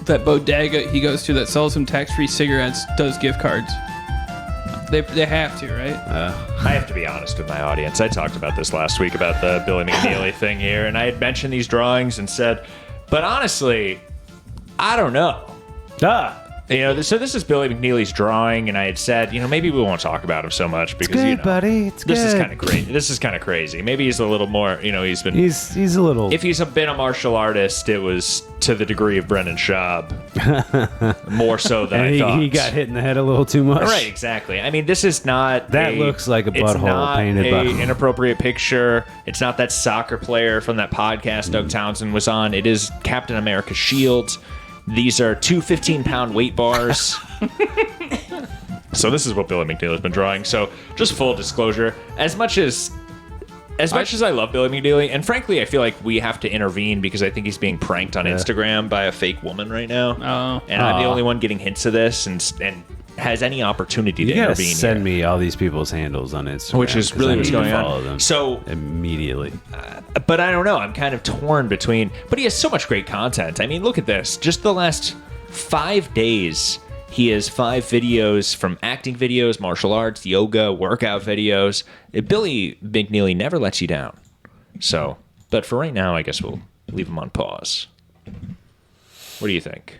that bodega he goes to that sells him tax-free cigarettes does gift cards. They have to, right? I have to be honest with my audience. I talked about this last week about the Billy McNeely thing here, and I had mentioned these drawings and said, but honestly, I don't know. You know, so this is Billy McNeely's drawing, and I had said, you know, maybe we won't talk about him so much because, Good, you know, buddy. It's this is good. kind of crazy. This is kind of crazy. Maybe he's a little more, you know, he's a little. If he's been a martial artist, it was to the degree of Brendan Schaub, more so than And I thought. he got hit in the head a little too much. Right, exactly. I mean, this is not That looks like a it's butthole not painted by- an inappropriate picture. It's not that soccer player from that podcast Doug Townsend was on. It is Captain America's shield. These are two 15-pound weight bars. So this is what Billy McNeely's been drawing. So just full disclosure, as much as I love Billy McNeely, and frankly, I feel like we have to intervene because I think he's being pranked on Instagram by a fake woman right now. Oh. And I'm the only one getting hints of this and has any opportunity to You gotta intervene send here. me all these people's handles on Instagram, Which is 'cause really I what's need to going on. follow them So immediately. But I don't know. I'm kind of torn between. But he has so much great content. I mean, look at this. Just the last 5 days, he has 5 videos from acting videos, martial arts, yoga, workout videos. Billy McNeely never lets you down. So, but for right now, I guess we'll leave him on pause. What do you think?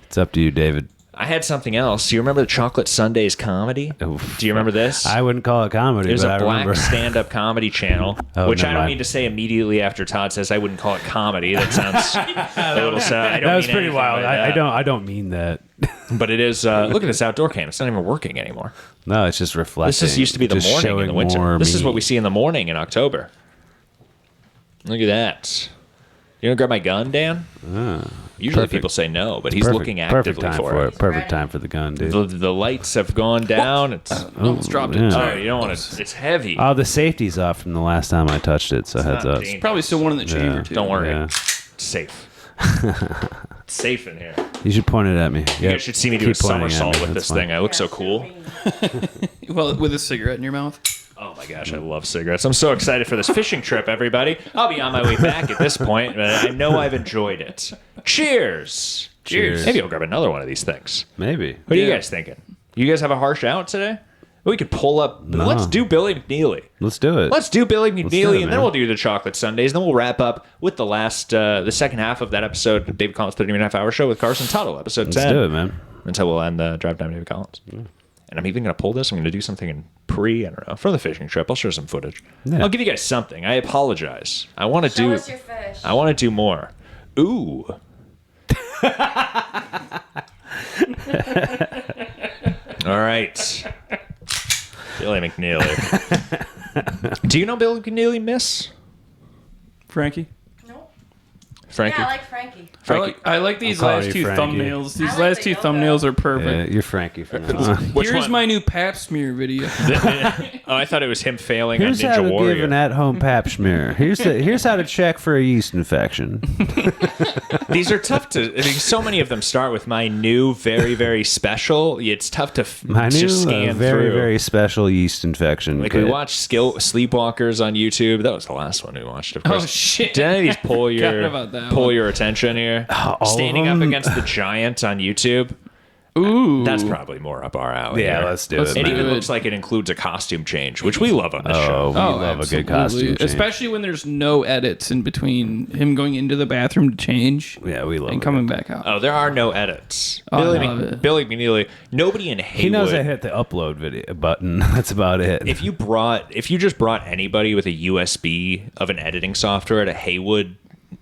It's up to you, David. I had something else. Do you remember the Chocolate Sundays comedy? Oof. Do you remember this? I wouldn't call it comedy, There's but a I black remember. stand-up comedy channel, Oh, which I never don't mind. mean to say immediately after Todd says I wouldn't call it comedy. That sounds a little sad. I don't That was mean pretty anything wild. like that. I don't mean that. But it is. Look at this outdoor cam. It's not even working anymore. No, it's just reflecting. This is used to be the just morning in the showing winter. more This is me. what we see in the morning in October. Look at that. You gonna grab my gun, Dan? Usually perfect. people say no, but he's Perfect- looking perfect actively time for it. Perfect time for the gun, dude. The lights have gone down. It's almost dropped it. yeah. Oh, you don't want to. It's heavy. Oh, the safety's off from the last time I touched it, so heads not up. dangerous. Probably still one in the chamber, Yeah. too. Don't worry. Yeah. It's safe. It's safe in here. You should point it at me. You guys should see me do a somersault with this thing. I look so cool. Well, with a cigarette in your mouth. Oh my gosh, I love cigarettes. I'm so excited for this fishing trip, everybody. I'll be on my way back at this point, but I know I've enjoyed it. Cheers. Cheers. Maybe I'll grab another one of these things. Maybe. What are you guys thinking? You guys have a harsh out today? We could pull up. No. Let's do Billy McNeely. Let's do it. Let's do Billy do McNeely, it, and then man. we'll do the Chocolate Sundays. Then we'll wrap up with the second half of that episode of David Collins' 30-minute hour show with Carson Tuttle, episode 10. Let's do it, man. Until we'll end the Drive Time David Collins. And I'm even going to pull this. I'm going to do something in I don't know, for the fishing trip. I'll show some footage. Yeah. I'll give you guys something. I apologize. I want to Show do. us your fish. I want to do more. Ooh. All right. Billy McNeely. Do you know Billy McNeely, Miss Frankie? Frankie? Yeah, I like Frankie. Frankie. I like these calling last you two Frankie. thumbnails. These I like last the two yoga. thumbnails are Yeah, perfect. you're Frankie from now on. Which Here's one? my new pap smear video. Oh, I thought it was him failing Here's on how Ninja to Warrior. give an at-home pap smear. Here's how to check for a yeast infection. These are tough to. I mean, so many of them start with my new, very, very special. It's tough to My new, just scan very, through. very special yeast infection. Like kit. we watched Sleepwalkers on YouTube. That was the last one we watched, of course. Oh, shit. Did any of these pull Forgot your about that one. your attention here? all of Standing up them? against the giant on YouTube. Ooh. That's probably more up our alley. Yeah, here. let's do it, It man. even looks like it includes a costume change, which we love on this show. We love a good costume change. Especially when there's no edits in between him going into the bathroom to change Yeah, we love and it. coming back out. Oh, there are no edits. Oh, I love it. Billy McNeely. Nobody in Haywood. He knows I hit the upload video button. That's about it. If you just brought anybody with a USB of an editing software to Haywood,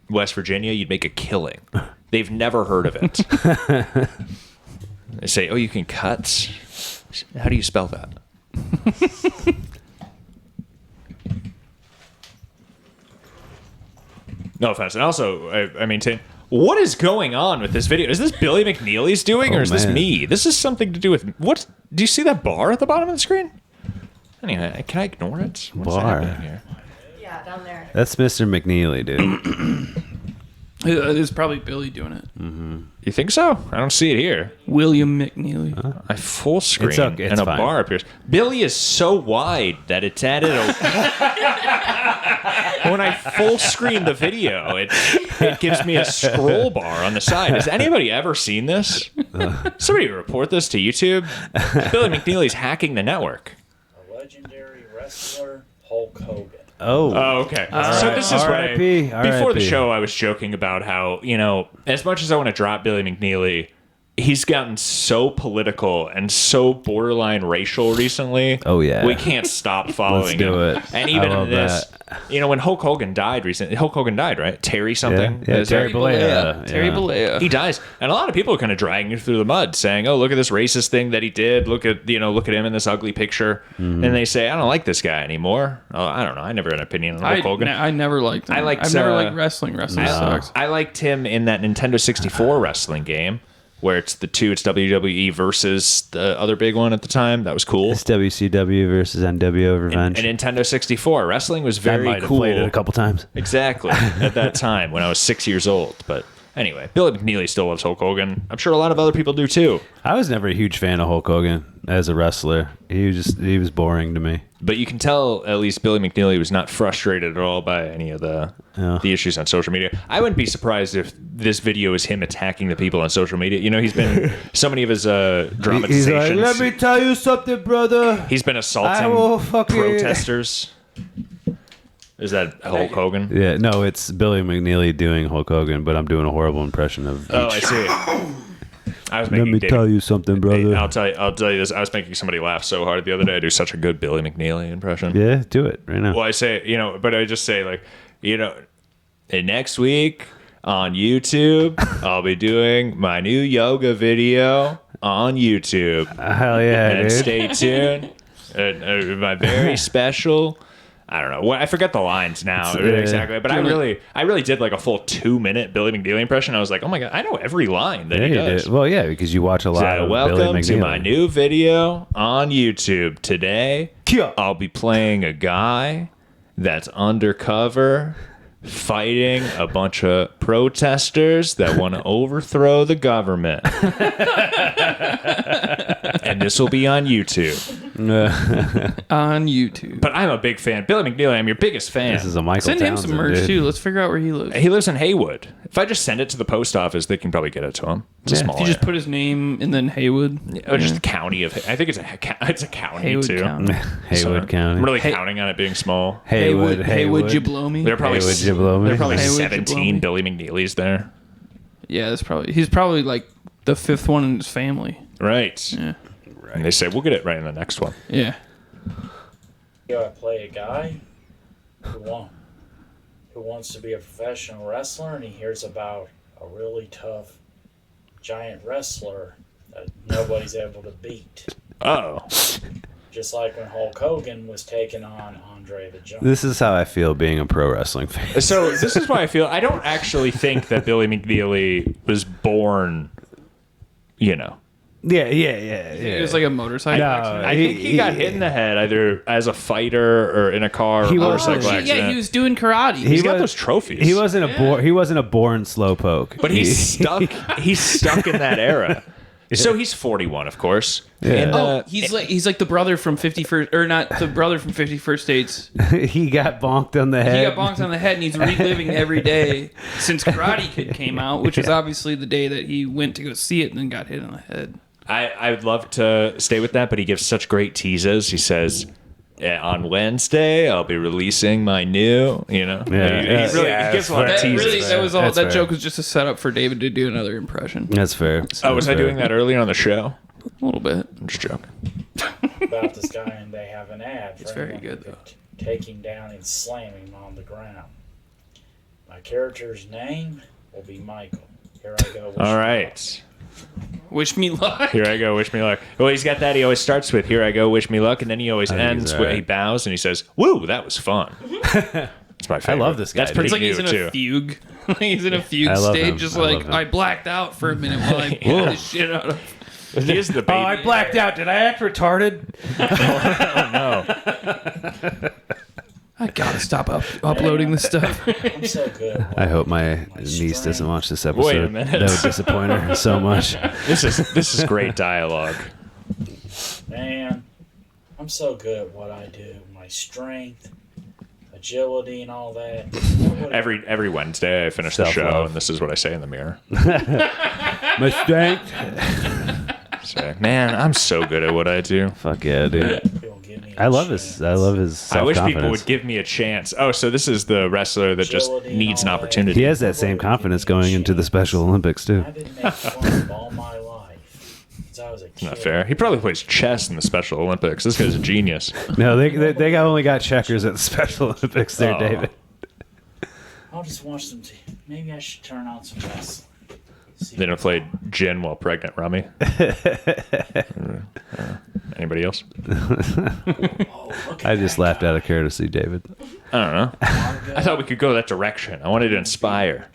West Virginia, you'd make a killing. They've never heard of it. They say, "Oh, you can cut." How do you spell that? No offense, and also I maintain What is going on with this video? Is this Billy McNeely's doing, or is this me? This is something to do with what? Do you see that bar at the bottom of the screen? Anyway, can I ignore it? What's happening here? Yeah, down there. That's Mr. McNeely, dude. It's probably Billy doing it. Mm-hmm. You think so? I don't see it here. William McNeely. I full screen It's okay, it's and a fine. bar appears. Billy is so wide that it's added a. When I full screen the video, it gives me a scroll bar on the side. Has anybody ever seen this? Somebody report this to YouTube. Billy McNeely's hacking the network. A legendary wrestler, Hulk Hogan. Oh, okay. So this is what before the show I was joking about how, as much as I want to drop Billy McNeely, he's gotten so political and so borderline racial recently. Oh, yeah. We can't stop following Let's do him. it. And I even love in this, when Hulk Hogan died recently, Hulk Hogan died, right? Terry something? Yeah, Terry Bollea. Terry Bollea. He dies, and a lot of people are kind of dragging him through the mud, saying, "Oh, look at this racist thing that he did. Look at him in this ugly picture." Mm-hmm. And they say, "I don't like this guy anymore." Oh, I don't know. I never had an opinion on Hulk Hogan. I never liked him. I've never liked wrestling. Wrestling sucks. I liked him in that Nintendo 64 wrestling game, where it's WWE versus the other big one at the time. That was cool. It's WCW versus NWO Revenge. And Nintendo 64 wrestling was very I might cool. have played it a couple times. Exactly at that time when I was 6 years old. But anyway, Billy McNeely still loves Hulk Hogan. I'm sure a lot of other people do too. I was never a huge fan of Hulk Hogan as a wrestler. He was boring to me. But you can tell at least Billy McNeely was not frustrated at all by any of the issues on social media. I wouldn't be surprised if this video is him attacking the people on social media. He's been so many of his dramatizations. He's like, let me tell you something, brother. He's been assaulting protesters. Is that Hulk Hogan? Yeah, no, it's Billy McNeely doing Hulk Hogan, but I'm doing a horrible impression of. Oh, I see. I was Let me tell you something, brother. I'll tell you this. I was making somebody laugh so hard the other day. I do such a good Billy McNeely impression. Yeah, do it right now. Well, I say, but I just say and next week on YouTube, I'll be doing my new yoga video on YouTube. Hell yeah, and dude. Stay tuned. My very special. I don't know. I forget the lines now exactly, but I really did like a full 2-minute Billy McNeely impression. I was like, oh my god, I know every line that he does. Well, yeah, because you watch a lot of Billy welcome McNeely. to my new video on YouTube. Today, I'll be playing a guy that's undercover fighting a bunch of protesters that want to overthrow the government. And this will be on YouTube. On YouTube. But I'm a big fan. Billy McNeely, I'm your biggest fan. This is a Michael Send him some merch too. Let's figure out where he lives. He lives in Haywood. If I just send it to the post office, they can probably get it to him. It's a small If you just put his name and then Haywood. or just the county of. I think it's a county Haywood too. County. Haywood County. I'm really counting on it being small. Haywood, you blow me. There are probably Haywood, you blow me. there are probably Haywood, you blow 17 me. Billy McNeelys there. Yeah, he's probably like the fifth one in his family. Right. Yeah. And they say we'll get it right in the next one. Yeah. I play a guy who wants to be a professional wrestler, and he hears about a really tough giant wrestler that nobody's able to beat. Oh. Just like when Hulk Hogan was taking on Andre the Giant. This is how I feel being a pro wrestling fan. So this is why I feel I don't actually think that Billy McNeely was born, Yeah. It was like a motorcycle accident. I think he got hit in the head either as a fighter or in a car or motorcycle accident. Yeah, he was doing karate. He's got those trophies. He wasn't a born slowpoke. But he's stuck in that era. So he's 41, of course. Yeah. And, he's like the brother from 51st, or not the brother from 51st States. He got bonked on the head. He got bonked on the head, and he's reliving every day since Karate Kid came out, which was obviously the day that he went to go see it and then got hit on the head. I would love to stay with that, but he gives such great teases. He says, on Wednesday, I'll be releasing my new, He gives a lot of teases. That joke was just a setup for David to do another impression. That's fair. Was I doing that earlier on the show? A little bit. I'm just joking. About this guy, and they have an ad for It's very anyone good, who though. could take him down and slam him on the ground. My character's name will be Michael. Here I go. All right. Wish me luck. Here I go, wish me luck. Well, he's got that. He always starts with, here I go, wish me luck. And then he always ends with, he bows and he says, woo, that was fun. It's my favorite. I love this guy. That's pretty It's like new he's in too. a fugue. He's in a fugue I love state, him. just I like love him. I blacked out for a minute while I beat the shit out of. He is the baby. Oh, I blacked out. Did I act retarded? Oh no. I gotta stop uploading this stuff. I'm so good. I hope my niece doesn't watch this episode. Wait a minute. That would disappoint her so much. This is great dialogue. Man, I'm so good at what I do. My strength, agility, and all that. Every Wednesday, I finish the show, Self-love. and this is what I say in the mirror. My strength. So, man, I'm so good at what I do. Fuck yeah, dude. I love his. I love his. I wish people self-confidence. would give me a chance. Oh, so this is the wrestler that just needs an opportunity. He has that same confidence going into the Special Olympics too. I've been making fun of all my life since I was a kid. Not fair. He probably plays chess in the Special Olympics. This guy's a genius. No, they only got checkers at the Special Olympics there, Oh. David. I'll just watch them. Maybe I should turn on some wrestling. They don't play gin while pregnant, Rummy. Anybody else? I just laughed out of courtesy, David. I don't know. I thought we could go that direction. I wanted to inspire.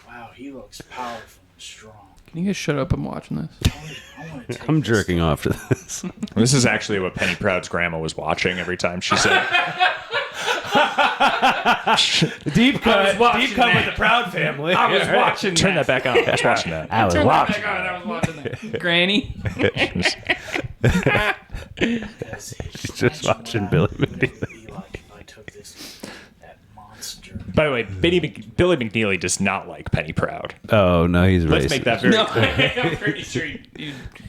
Wow, he looks powerful and strong. Can you guys shut up? I'm watching this. I'm jerking off to this. This is actually what Penny Proud's grandma was watching every time she said. Deep cut. watching Deep cut that. with the Proud family. I was watching Turn that that. back on. I was watching that. I was Turn that watching. back on. I was watching that. Granny. She's just watching Billy McNeely. I took that monster. By the way, Billy McNeely does not like Penny Proud. Oh no, he's racist. Let's make that very No, clear. I'm pretty sure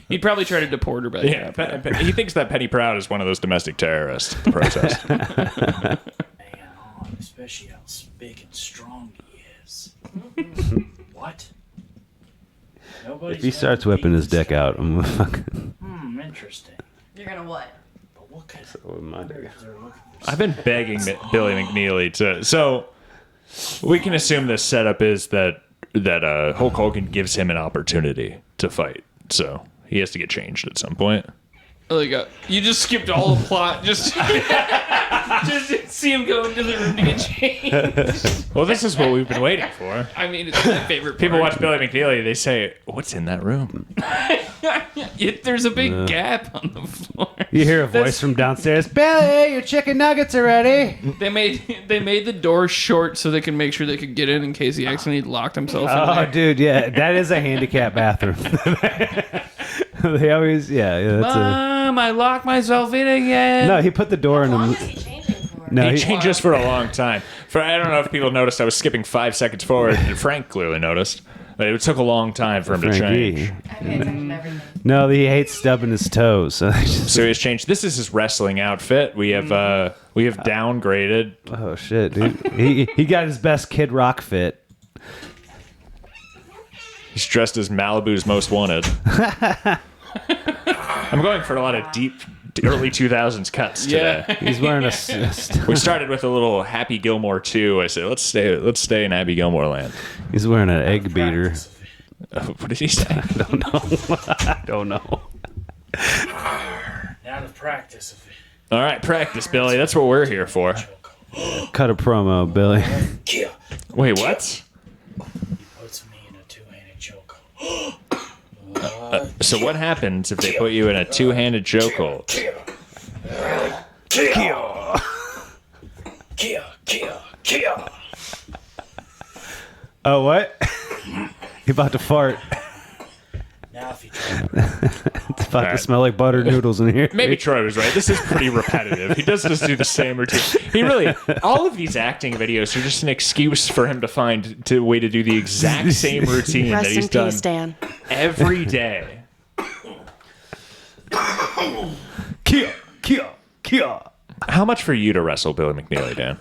he'd probably try to deport her back. Yeah, he thinks that Penny Proud is one of those domestic terrorists. The protest. Man, especially how big and strong he is. What? Nobody's If he starts whipping his dick out, I'm gonna fucking. Interesting. You're gonna what? But what kind I've been begging Billy McNeely to. So we can assume the setup is that Hulk Hogan gives him an opportunity to fight. So he has to get changed at some point. You just skipped all the plot. Just to see him go into the room to get changed. Well, this is what we've been waiting for. I mean, it's my favorite part. People watch Billy McNeely, they say, "What's in that room?" There's a big gap on the floor. You hear a voice from downstairs. Billy, your chicken nuggets are ready. They made the door short so they could make sure they could get in case he accidentally locked himself in Oh, there. dude, yeah, that is a handicap bathroom. They always, yeah. That's Mom, I locked myself in again. no, he put the door in him. No, he changed us for a long time. I don't know if people noticed I was skipping 5 seconds forward. Frank clearly noticed. But it took a long time for him to Frankie. change. No, he hates stubbing his toes. So he has changed. This is his wrestling outfit. We have downgraded. Oh shit, dude! he got his best Kid Rock fit. He's dressed as Malibu's Most Wanted. I'm going for a lot of deep early 2000s cuts today. Yeah. He's wearing a We started with a little Happy Gilmore 2. I said, let's stay in Happy Gilmore land. He's wearing an egg beater. What did he say? I don't know. I don't know. Now to practice. All right, practice, Billy. That's what we're here for. Cut a promo, Billy. Wait, what? He puts me in a two-handed choke. So what happens if they put you in a two-handed chokehold? Kia. Oh, what? He about to fart. Now if you It's about to smell like buttered noodles in here. Maybe Troy was right. This is pretty repetitive. He does just do the same routine. He really, all of these acting videos are just an excuse for him to find a way to do the exact same routine that he's done Dan. every day. Kia. How much for you to wrestle Billy McNeely, Dan?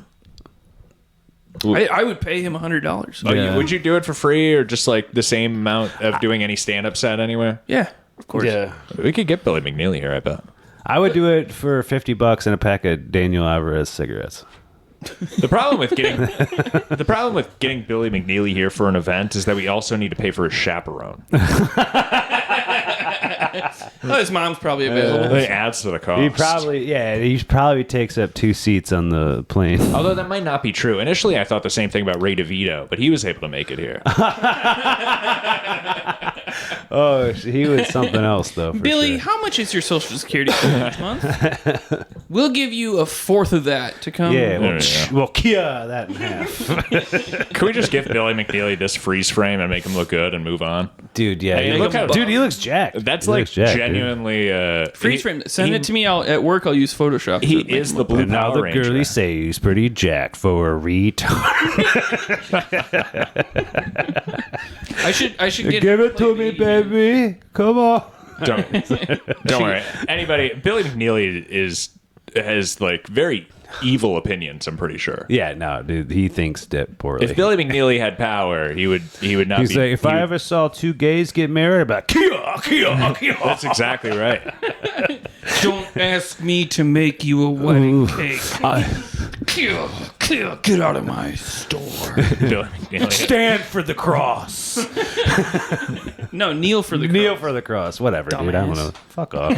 I would pay him $100. Would you do it for free or just like the same amount of doing any stand-up set anywhere? Yeah, of course. Yeah. We could get Billy McNeely here, I bet. I would do it for $50 and a pack of Daniel Alvarez cigarettes. The problem with getting Billy McNeely here for an event is that we also need to pay for a chaperone. Oh, his mom's probably available. It adds to the cost. He probably takes up 2 seats on the plane. Although that might not be true. Initially, I thought the same thing about Ray DeVito, but he was able to make it here. Oh, he was something else, though. For Billy, sure. how much is your Social Security each month? We'll give you a fourth of that to come. Yeah, we'll kia that in half. Can we just give Billy McNeely this freeze frame and make him look good and move on? Dude, yeah. Hey, look how, dude, he looks jacked. That's he like looks jacked, genuinely... freeze frame. Send it to me. At work, I'll use Photoshop. He is the blue now Power the Ranger. girlie say he's pretty jacked for a retard. I should give it to me, baby. Come on. Don't worry. Anybody, Billy McNeely has like very evil opinions, I'm pretty sure. Yeah, no, dude, he thinks that poorly. If Billy McNeely had power, he would not He's be... like, if I ever saw 2 gays get married, I'd be like, kia. That's exactly right. Don't ask me to make you a wedding cake. Get out of my store. Billy McNeely. Stand for the cross. No, kneel for the cross. Kneel for the cross. Whatever, dude. I don't know. Fuck off.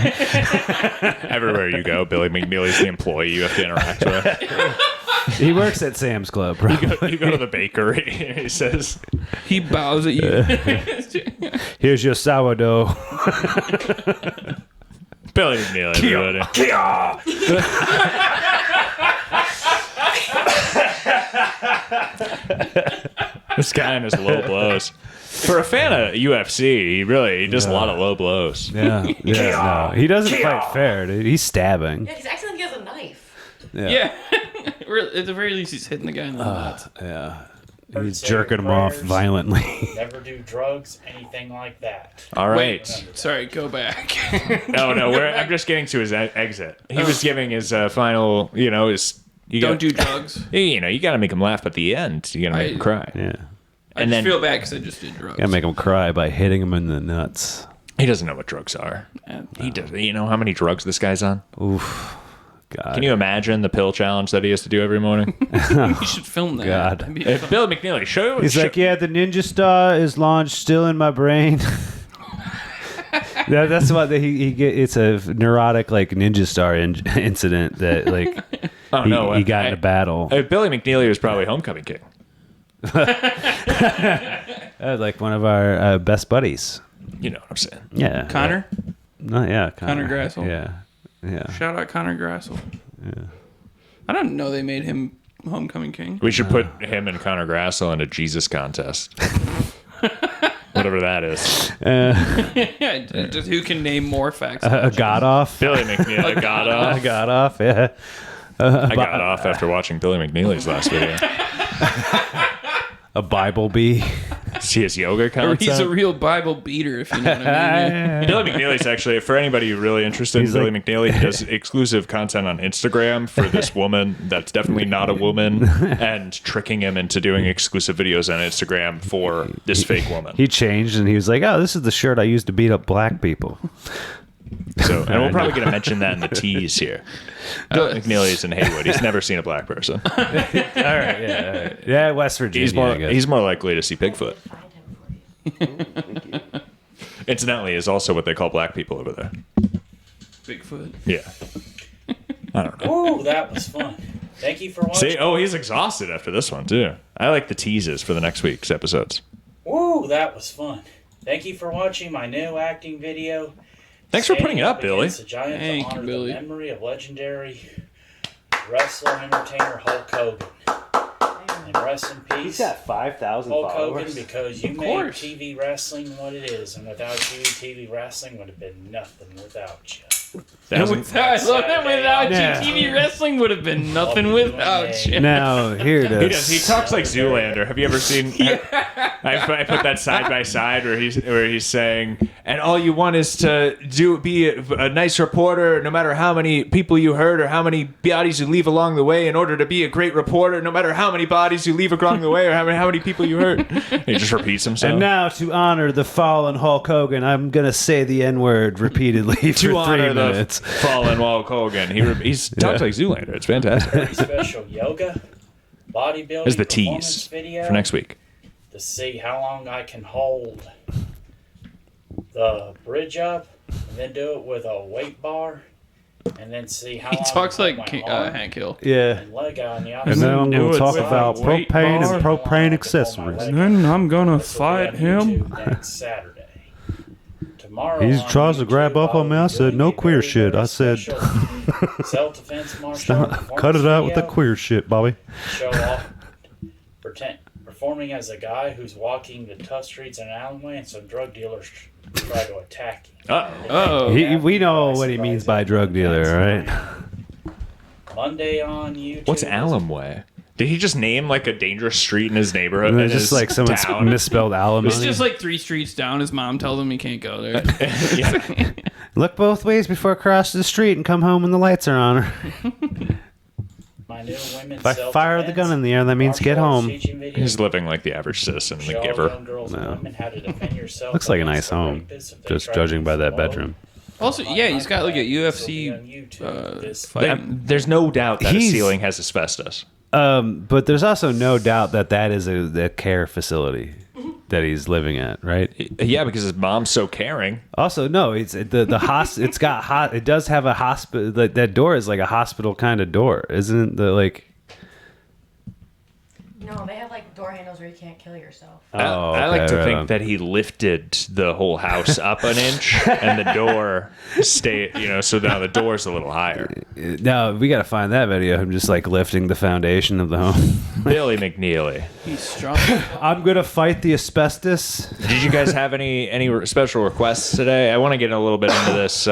Everywhere you go, Billy McNeely's the employee you have to interact with. He works at Sam's Club, bro. You go to the bakery, and he says... He bows at you. Here's your sourdough. Billy McNeely, everybody. This guy and his low blows. For a fan of UFC, he does a lot of low blows. Yeah. No, he doesn't fight fair, dude. He's stabbing. Yeah, he's acting like he has a knife. Yeah. At the very least, he's hitting the guy in the nuts. Yeah. He's jerking him off violently. Never do drugs, anything like that. All right. Wait, sorry, go back. No, I'm just getting to his exit. He was giving his final, his... Don't do drugs. You got to make him laugh at the end. You got to make him cry. Yeah. I just feel bad because I just did drugs. Gotta make him cry by hitting him in the nuts. He doesn't know what drugs are. He does. You know how many drugs this guy's on? Oof. God. Can you imagine the pill challenge that he has to do every morning? You should film that. God. If Bill McNeely, show. He's like, yeah, the Ninja Star is launched still in my brain. That's what he get. It's a neurotic like Ninja Star incident that like he got in a battle. Billy McNeely was probably homecoming king. Like one of our best buddies. You know what I'm saying? Yeah. Connor? Yeah, Connor Grassel? Yeah. Shout out Connor Grassel. Yeah. I don't know they made him homecoming king. We should put him and Connor Grassel in a Jesus contest. Whatever that is. Just who can name more facts? A god off? Billy McNeely. A god off. A god off, yeah. I got off after watching Billy McNeely's last video. A Bible bee. See his yoga Or content? he's a real Bible beater, if you know what I mean. Billy McNeely's actually, for anybody really interested in Billy McNeely, he does exclusive content on Instagram for this woman that's definitely not a woman and tricking him into doing exclusive videos on Instagram for this fake woman. He changed and he was like, oh, this is the shirt I used to beat up black people. So, and we're probably going to mention that in the tease here. McNeely's in Haywood. He's never seen a black person. All right. Yeah, West Virginia. He's more likely to see Bigfoot. Incidentally, is also what they call black people over there. Bigfoot. Yeah. I don't know. Ooh, that was fun. Thank you for watching. See, he's exhausted after this one too. I like the teases for the next week's episodes. Woo, that was fun. Thank you for watching my new acting video. Thanks for putting it up, Billy. It's a giant to honor the memory of legendary wrestler and entertainer Hulk Hogan. And rest in peace. He's got 5,000 Hulk followers. Hogan, because you made TV wrestling what it is, and without you, TV wrestling would have been nothing without you. I love that without you, TV wrestling would have been nothing without you. Now, here it is. He talks like Zoolander. Have you ever seen? I put that side by side where he's saying, and all you want is to be a nice reporter, no matter how many people you hurt or how many bodies you leave along the way. In order to be a great reporter, no matter how many bodies you leave along the way or how many people you hurt. He just repeats himself. And now, to honor the fallen Hulk Hogan, I'm gonna say the N-word repeatedly for 3 minutes. Fallen Hulk Hogan. He talks like Zoolander. It's fantastic. Very special yoga, bodybuilding, Here's the performance tease video for next week. to see how long I can hold the bridge up and then do it with a weight bar, and then see how He long talks I like put my arm Hank Hill. Yeah. and leg out on the And then I'm going to talk about propane and propane accessories. And then I'm gonna fight him. next Saturday. Tomorrow He on tries to grab up on me. I said, no queer shit. I said, self-defense martial arts cut it out with the video. queer shit, Bobby. Show off performing as a guy who's walking the tough streets in an alleyway, and some drug dealers try to attack him. We know what he means by drug dealer, right? Monday on YouTube. What's Alumway? Did he just name like a dangerous street in his neighborhood? And in it's just his like someone town? misspelled alimony. It's just like 3 streets down. His mom tells him he can't go there. Look both ways before crossing the street and come home when the lights are on. My new women's If I fire the gun in the air, that means get home. He's living like the average citizen, the Show giver. young girls and women how to defend yourself Looks like a against nice the home, rapists if they just try to judging by use that the law. bedroom. Also, yeah, he's got like a UFC fighting. There's no doubt that He's- his ceiling has asbestos. But there's also no doubt that is a care facility that he's living at, right? Yeah, because his mom's so caring. Also, no, it's it's got it does have a hospital. That door is like a hospital kind of door, isn't the like? No, they have like door handles where you can't kill yourself. I like to right think on. that he lifted the whole house up an inch and the door stayed, so now the door's a little higher. No, we got to find that video. I'm just like lifting the foundation of the home. Billy McNeely. He's strong. I'm gonna fight the asbestos. Did you guys have any special requests today? I want to get a little bit into this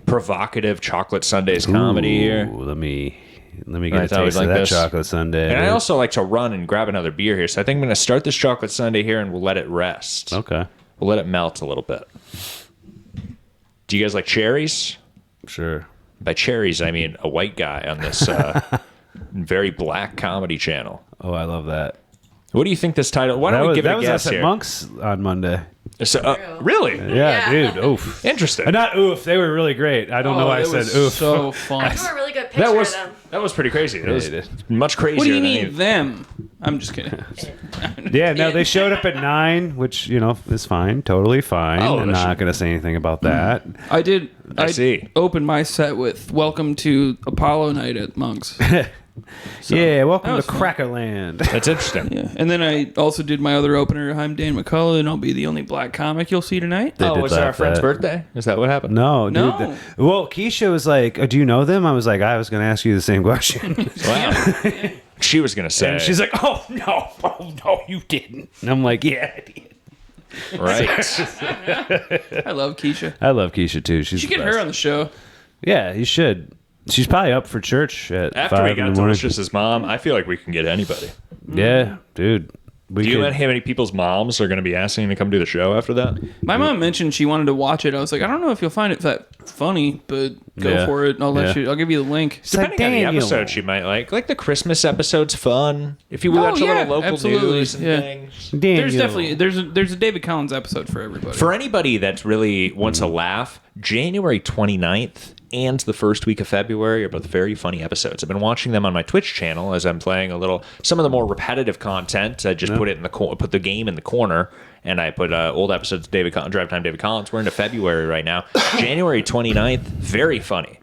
provocative chocolate sundaes comedy here. Let me get I a thought it was taste of like that this. chocolate sundae. And I also like to run and grab another beer here, so I think I'm going to start this chocolate sundae here and we'll let it rest. Okay. We'll let it melt a little bit. Do you guys like cherries? Sure. By cherries, I mean a white guy on this very black comedy channel. Oh, I love that. What do you think this title? Why don't we give it a guess That was us here? at Monks on Monday. So, really? Yeah, dude. Oof. Interesting. Not oof. They were really great. I don't know why I said oof. So fun. I saw a really good picture of them. That was pretty crazy. It was Yeah, it much crazier. What do you than mean them? I'm just kidding. Yeah, no, they showed up at 9, which is fine, totally fine. Oh, I'm not going to say anything about that. I did. I see. Opened my set with "Welcome to Apollo Night at Monks." Yeah, welcome that to was fun. Crackerland. That's interesting. Yeah, and then I also did my other opener. I'm Dan McCullough, and I'll be the only black comic you'll see tonight. They did was it our laugh friend's at- birthday? Is that what happened? No, dude. No. Well, Keisha was like, "Oh, do you know them?" I was like, "I was going to ask you the same question." Wow. She was going to say. And she's like, "Oh no, you didn't." And I'm like, "Yeah, I did." right. I love Keisha. I love Keisha too. You She's should the get her best. on the show. Yeah, you should. She's probably up for church at After 5 we in got the morning. Delicious's mom, I feel like we can get anybody. Yeah, dude. Do you know how many people's moms are going to be asking to come do the show after that? My mom mentioned she wanted to watch it. I was like, I don't know if you'll find it that funny, but go Yeah. for it. I'll Yeah. I'll give you the link. Depending on the episode, she might like the Christmas episode's fun. If you watch a little local news and things. There's definitely there's a David Collins episode for everybody. For anybody that's really wants a laugh, January 29th and the first week of February are both very funny episodes. I've been watching them on my Twitch channel as I'm playing some of the more repetitive content. I just put it in put the game in the corner, and I put old episodes of Drive Time David Collins. We're into February right now. January 29th, very funny.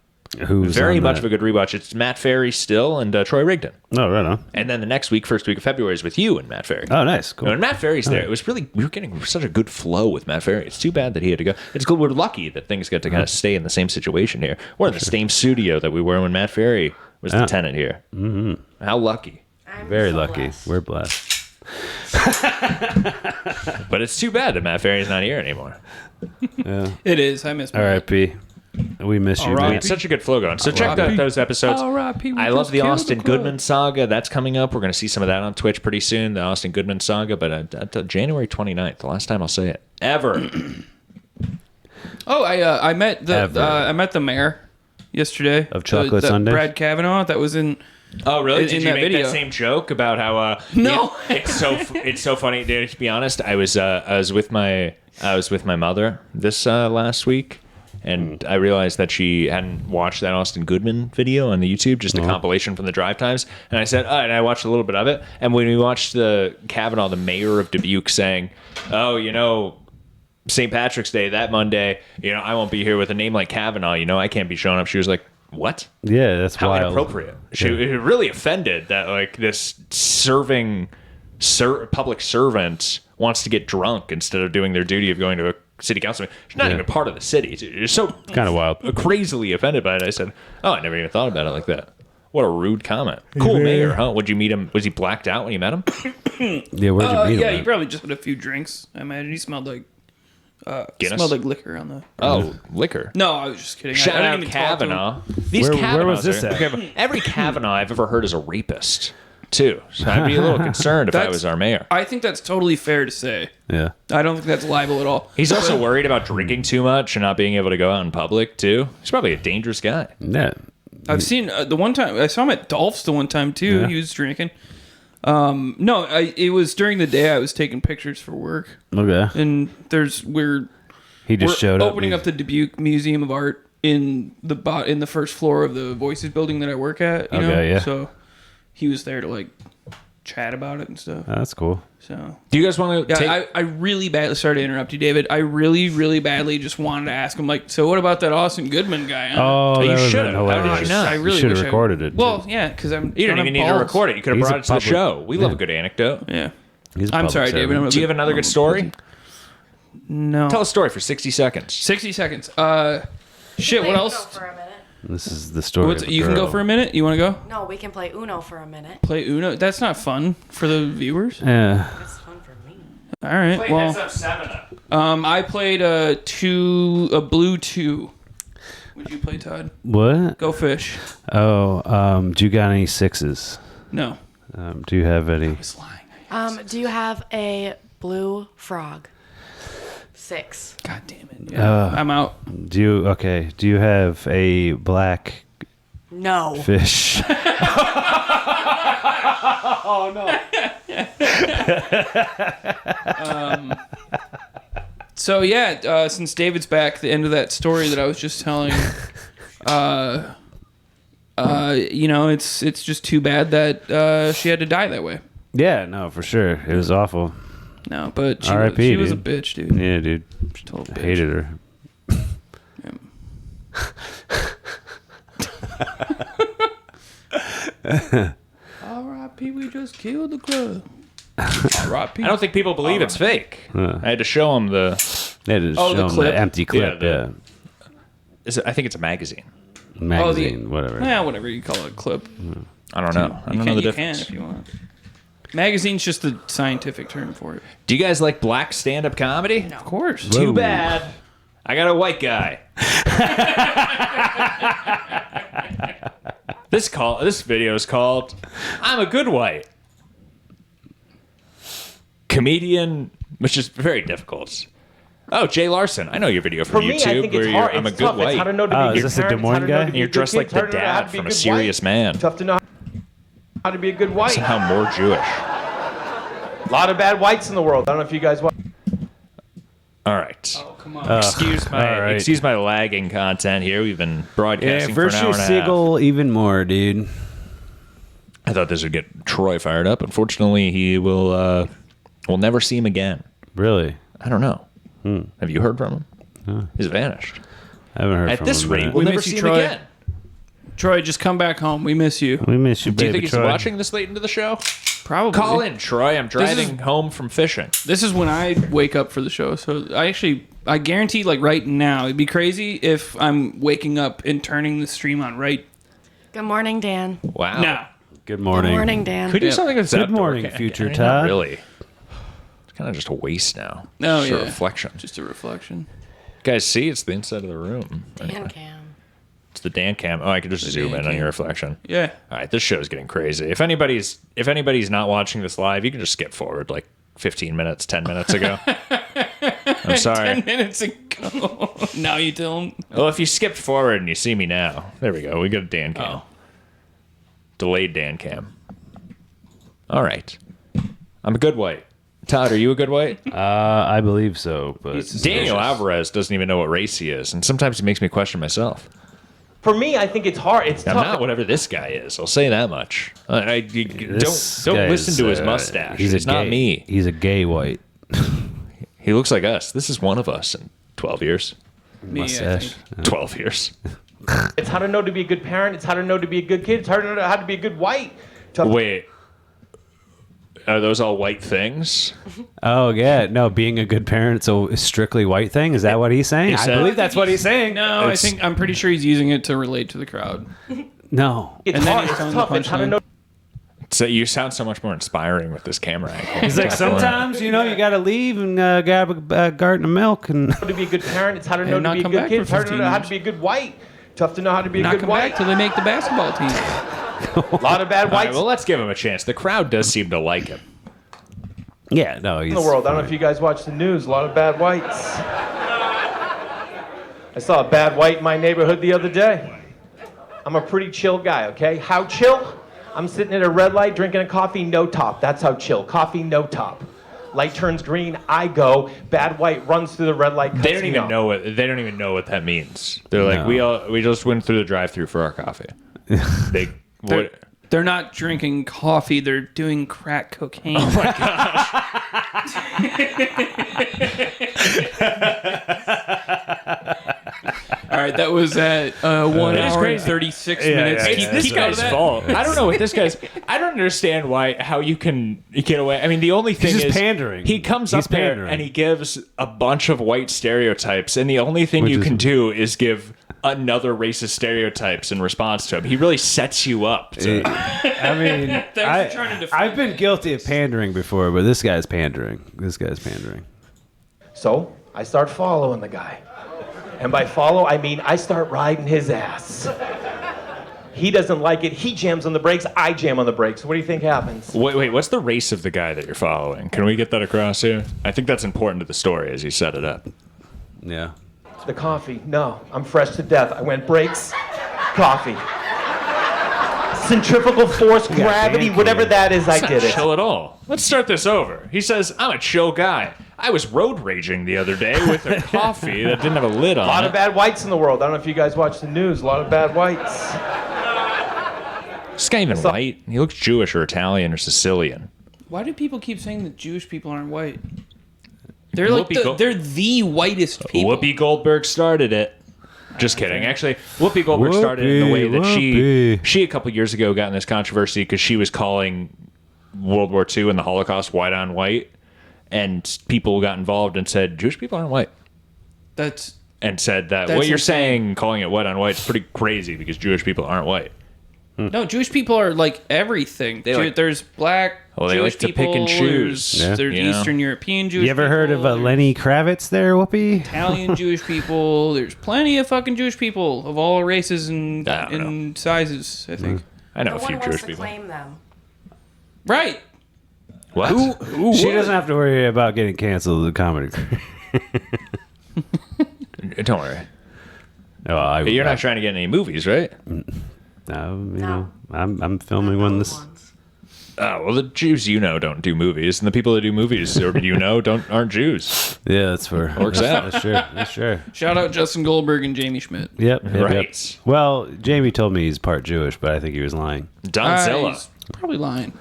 Who's very on much that? of a good rewatch. It's Matt Ferry still and Troy Rigdon. Oh, right on. And then the next week, first week of February, is with you and Matt Ferry. Oh, nice. Cool. And Matt Ferry's there. Oh. It was really, we were getting such a good flow with Matt Ferry. It's too bad that he had to go. It's cool. We're lucky that things get to kind of stay in the same situation here. We're in the same studio that we were when Matt Ferry was the Yeah. tenant here. Mm-hmm. How lucky. Very lucky. We're blessed. But it's too bad that Matt Ferry's not here anymore. Yeah. It is. I miss. R.I.P. We miss you, We man. had such a good flow going. So check out those episodes. R.I.P. I love the Austin Goodman saga. That's coming up. We're going to see some of that on Twitch pretty soon, the Austin Goodman saga. But January 29th, the last time I'll say it. Ever. Oh, I met the mayor yesterday Of Chocolate that Sundays? Brad Kavanaugh. That was in. Oh, really? in Did you that make video. that same joke about how? No. yeah, it's so funny. Dude, to be honest, I was with my mother this last week, and I realized that she hadn't watched that Austin Goodman video on the YouTube, just a compilation from the drive times. And I said, and I watched a little bit of it. And when we watched the Kavanaugh, the mayor of Dubuque, saying, "Oh, St. Patrick's Day, that Monday, I won't be here with a name like Kavanaugh. I can't be showing up. She was like, what? Yeah, that's How wild. inappropriate. She really offended that like this public servant wants to get drunk instead of doing their duty of going to a city council meeting. She's not even part of the city. She's so kind of wild. Crazily offended by it. I said, oh, I never even thought about it like that. What a rude comment. Cool mayor, huh? Would you meet him? Was he blacked out when you met him? Yeah, where'd you meet him? Yeah, he probably just had a few drinks. I imagine he smelled like Guinness? smelled like liquor on the. Oh, liquor. No, I was just kidding. Shout I out didn't even talk to him. Kavanaugh. These Where was this at? Every Kavanaugh I've ever heard is a rapist, too. So I'd be a little concerned if I was our mayor. I think that's totally fair to say. Yeah. I don't think that's libel at all. He's also worried about drinking too much and not being able to go out in public, too. He's probably a dangerous guy. Yeah. I've seen the one time I saw him at Dolph's the one time too. Yeah. He was drinking. No, it was during the day. I was taking pictures for work. Okay. And we're showed up. opening up the Dubuque Museum of Art in the first floor of the Voices building that I work at. You know? Yeah. So he was there to like chat about it and stuff. Oh, that's cool. So do you guys want to? Yeah, I really badly. Sorry to interrupt you, David. I really, really badly just wanted to ask him, like, so what about that Austin Goodman guy? Huh? Oh, you that should been have. How hilarious. did you not? I really should have wish recorded it. Well, yeah, because I'm. You didn't even need to record it. You could have He's brought a it to the public- show. We love yeah. a good anecdote. Yeah. He's a I'm public sorry, servant. David. Do you have another good story? No. Tell a story for 60 seconds. 60 seconds. Shit, what else? For a minute. This is the story. of a You can go girl. for a minute? You want to go? No, we can play Uno for a minute. Play Uno? That's not fun for the viewers. Yeah. It's fun for me. All right. Play Well, Heads Up 7 Up. I played a blue 2. Would you play, Todd? What? Go fish. Oh, do you got any sixes? No. Do you have any? Do you have a blue frog? 6. God damn it. Yeah. I'm out. Do you have a black No. fish? Oh no. So yeah, since David's back, the end of that story that I was just telling, it's just too bad that she had to die that way. Yeah, no, for sure. It was awful. No, but R.I.P., she was a dude. bitch, dude. Yeah, dude. She's a total bitch. Hated her. R.I.P. We just killed the club. R.I.P. I don't think people believe it's fake. I had to show them the. They had to show the them clip? the empty clip. Yeah, I think it's a magazine. Magazine, whatever. Yeah, whatever you call it, a clip. I don't know. I don't know the difference. You can if you want. Magazine's just the scientific term for it. Do you guys like black stand-up comedy? Of course. Too bad. I got a white guy. This video is called "I'm a Good White." Comedian, which is very difficult. Oh, Jay Larson. I know your video from me, I YouTube think where it's you're hard. I'm a It's good tough. It's white. how to know to be is good this a Des parents, Moines how to know guy? to be You're good dressed like kids, the how to know how dad to be from a good serious white. man. Tough to know how to be a good white. Somehow more Jewish. A lot of bad whites in the world. I don't know if you guys watch. All right. Oh, come on. Excuse my lagging content here. We've been broadcasting for an hour and a half. Siegel, even more, dude. I thought this would get Troy fired up. Unfortunately, he will. We'll never see him again. Really? I don't know. Have you heard from him? He's vanished. I haven't heard At from this him. rate, man. we'll We never miss see you, him Troy. again. Troy, just come back home. We miss you. We miss you, baby. Do you think he's Troy. watching this late into the show? Probably. Call in, Troy. I'm driving is- home from fishing. This is when I wake up for the show. So I guarantee, like right now, it'd be crazy if I'm waking up and turning the stream on right Good morning, Dan. Wow. now. Good morning. Good morning, Dan. Could do something that's Good outdoor. morning, Okay, future not Todd. Really. It's kind of just a waste now. Oh, Just a yeah. reflection. Just a reflection. Guys, see, it's the inside of the room. Dan cam. It's the Dan cam. Oh, I can just zoom in on your reflection. Yeah. All right, this show's getting crazy. If anybody's not watching this live, you can just skip forward like 15 minutes, 10 minutes ago. I'm sorry. 10 minutes ago. Now you tell him. Well, if you skipped forward and you see me now, there we go. We got a Dan cam. Oh. Delayed Dan cam. All right. I'm a good white. Todd, are you a good white? I believe so, but Daniel Alvarez doesn't even know what race he is, and sometimes it makes me question myself. For me, I think it's hard. It's I'm tough. not whatever this guy is. I'll say that much. Don't This don't guy listen is, to his mustache. He's It's not gay. me. He's a gay white. He looks like us. This is one of us in 12 years. Me, I Mustache. think. 12 years. It's how to know to be a good parent. It's how to know to be a good kid. It's how to know how to be a good white. Wait. Are those all white things? Oh yeah, no. Being a good parent's a strictly white thing. Is that what he's saying? I believe that's what he's saying. No, I'm pretty sure he's using it to relate to the crowd. No. It's And then hard. he's It's telling tough. the It's how to punchline. know So you sound so much more inspiring with this camera angle. He's like, sometimes you got to leave and grab a carton of milk and. to be a good parent. It's how to And know to not be a come good back kid. for It's how to 15 know how years. to be a good white. Tough to know how to be a Not good come white. back till they make the basketball team. A lot of bad All right, whites well, let's give him a chance. The crowd does seem to like him. Yeah, no, he's in the world. I don't know if you guys watch the news. A lot of bad whites. I saw a bad white in my neighborhood the other day. I'm a pretty chill guy, okay? How chill? I'm sitting at a red light drinking a coffee, no top. That's how chill. Coffee, no top. Light turns green, I go. Bad white runs through the red light. They don't even know what that means. They're like, we just went through the drive-through for our coffee. They're not drinking coffee. They're doing crack cocaine. Oh my gosh. All right, that was at 1 hour and 36 minutes. It's this guy's fault. I don't know what this guy's. I don't understand how you can get away. I mean, the only thing He's just is pandering. He comes He's up there pandering. and he gives a bunch of white stereotypes, and the only thing you can do is give another racist stereotypes in response to him. He really sets you up. I mean, Thanks for trying to defend I've been guilty of pandering before, but this guy's pandering. So I start following the guy. And by follow, I mean I start riding his ass. He doesn't like it. He jams on the brakes. I jam on the brakes. What do you think happens? Wait, what's the race of the guy that you're following? Can we get that across here? I think that's important to the story as you set it up. Yeah. The coffee. No, I'm fresh to death. I went brakes, coffee. Centrifugal force, gravity, whatever that is, I It's did not it. chill at all. Let's start this over. He says, I'm a chill guy. I was road raging the other day with a coffee that didn't have a lid on A lot it. of bad whites in the world. I don't know if you guys watch the news. A lot of bad whites. This guy even white? He looks Jewish or Italian or Sicilian. Why do people keep saying that Jewish people aren't white? They're like Whoopi they're the whitest people. Whoopi Goldberg started it. Just kidding. Actually, Whoopi Goldberg started it in the way that she a couple years ago got in this controversy because she was calling World War II and the Holocaust white on white, and people got involved and said Jewish people aren't white. And said that what you're saying, calling it white on white, is pretty crazy because Jewish people aren't white. No, Jewish people are like everything. There's black they Jewish like to people. pick and choose. There's You know? Eastern European Jewish. You ever heard of people, Lenny Kravitz there, Whoopi? Italian Jewish people. There's plenty of fucking Jewish people of all races and sizes. I think. I know No a few one Jewish wants to people. claim them. Right. What? Who She would? doesn't have to worry about getting canceled at the comedy. Don't worry. Oh, You're not trying to get any movies, right? No, you know, I'm filming one this. Oh, well, the Jews don't do movies, and the people that do movies aren't Jews. Yeah, that's fair. Works out. That's sure. Shout out Justin Goldberg and Jamie Schmidt. Yep. Right. Well, Jamie told me he's part Jewish, but I think he was lying. Donzilla. He's probably lying.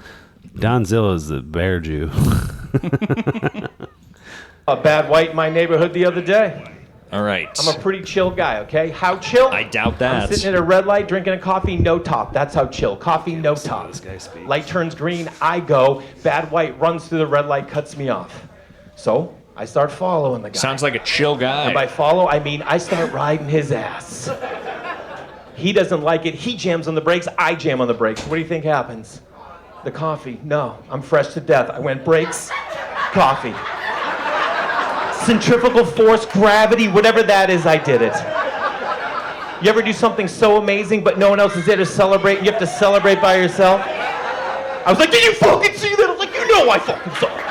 Donzilla's the bear Jew. A bad white in my neighborhood the other day. All right. I'm a pretty chill guy, okay? How chill? I doubt I'm that. sitting at a red light drinking a coffee, no top. That's how chill. Coffee, no top. Light turns green, I go. Bad white runs through the red light, cuts me off. So I start following the guy. Sounds like a chill guy. And by follow, I mean I start riding his ass. He doesn't like it. He jams on the brakes. I jam on the brakes. What do you think happens? The coffee. No, I'm fresh to death. I went brakes, coffee. Centrifugal force, gravity, whatever that is, I did it. You ever do something so amazing, but no one else is there to celebrate, and you have to celebrate by yourself? I was like, did you fucking see that? I was like, you know I fucking saw it.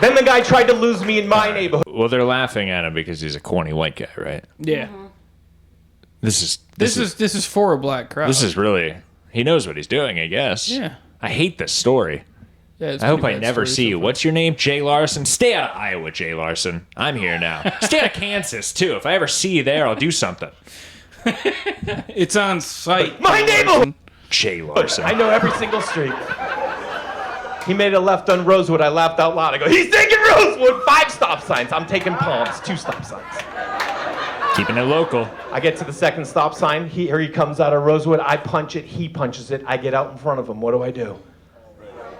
Then the guy tried to lose me in my neighborhood. Well, they're laughing at him because he's a corny white guy, right? Yeah. This is This is for a black crowd. This is really. He knows what he's doing, I guess. Yeah. I hate this story. Yeah, it's I hope pretty I bad never story see so you. far. What's your name? Jay Larson. Stay out of Iowa, Jay Larson. I'm here now. Stay out of Kansas, too. If I ever see you there, I'll do something. It's on site. My neighborhood! Jay Larson. I know every single street. He made a left on Rosewood. I laughed out loud. I go, he's taking Rosewood! 5 stop signs. I'm taking Palms. 2 stop signs. Keeping it local. I get to the second stop sign. Here he comes out of Rosewood. I punch it. He punches it. I get out in front of him. What do?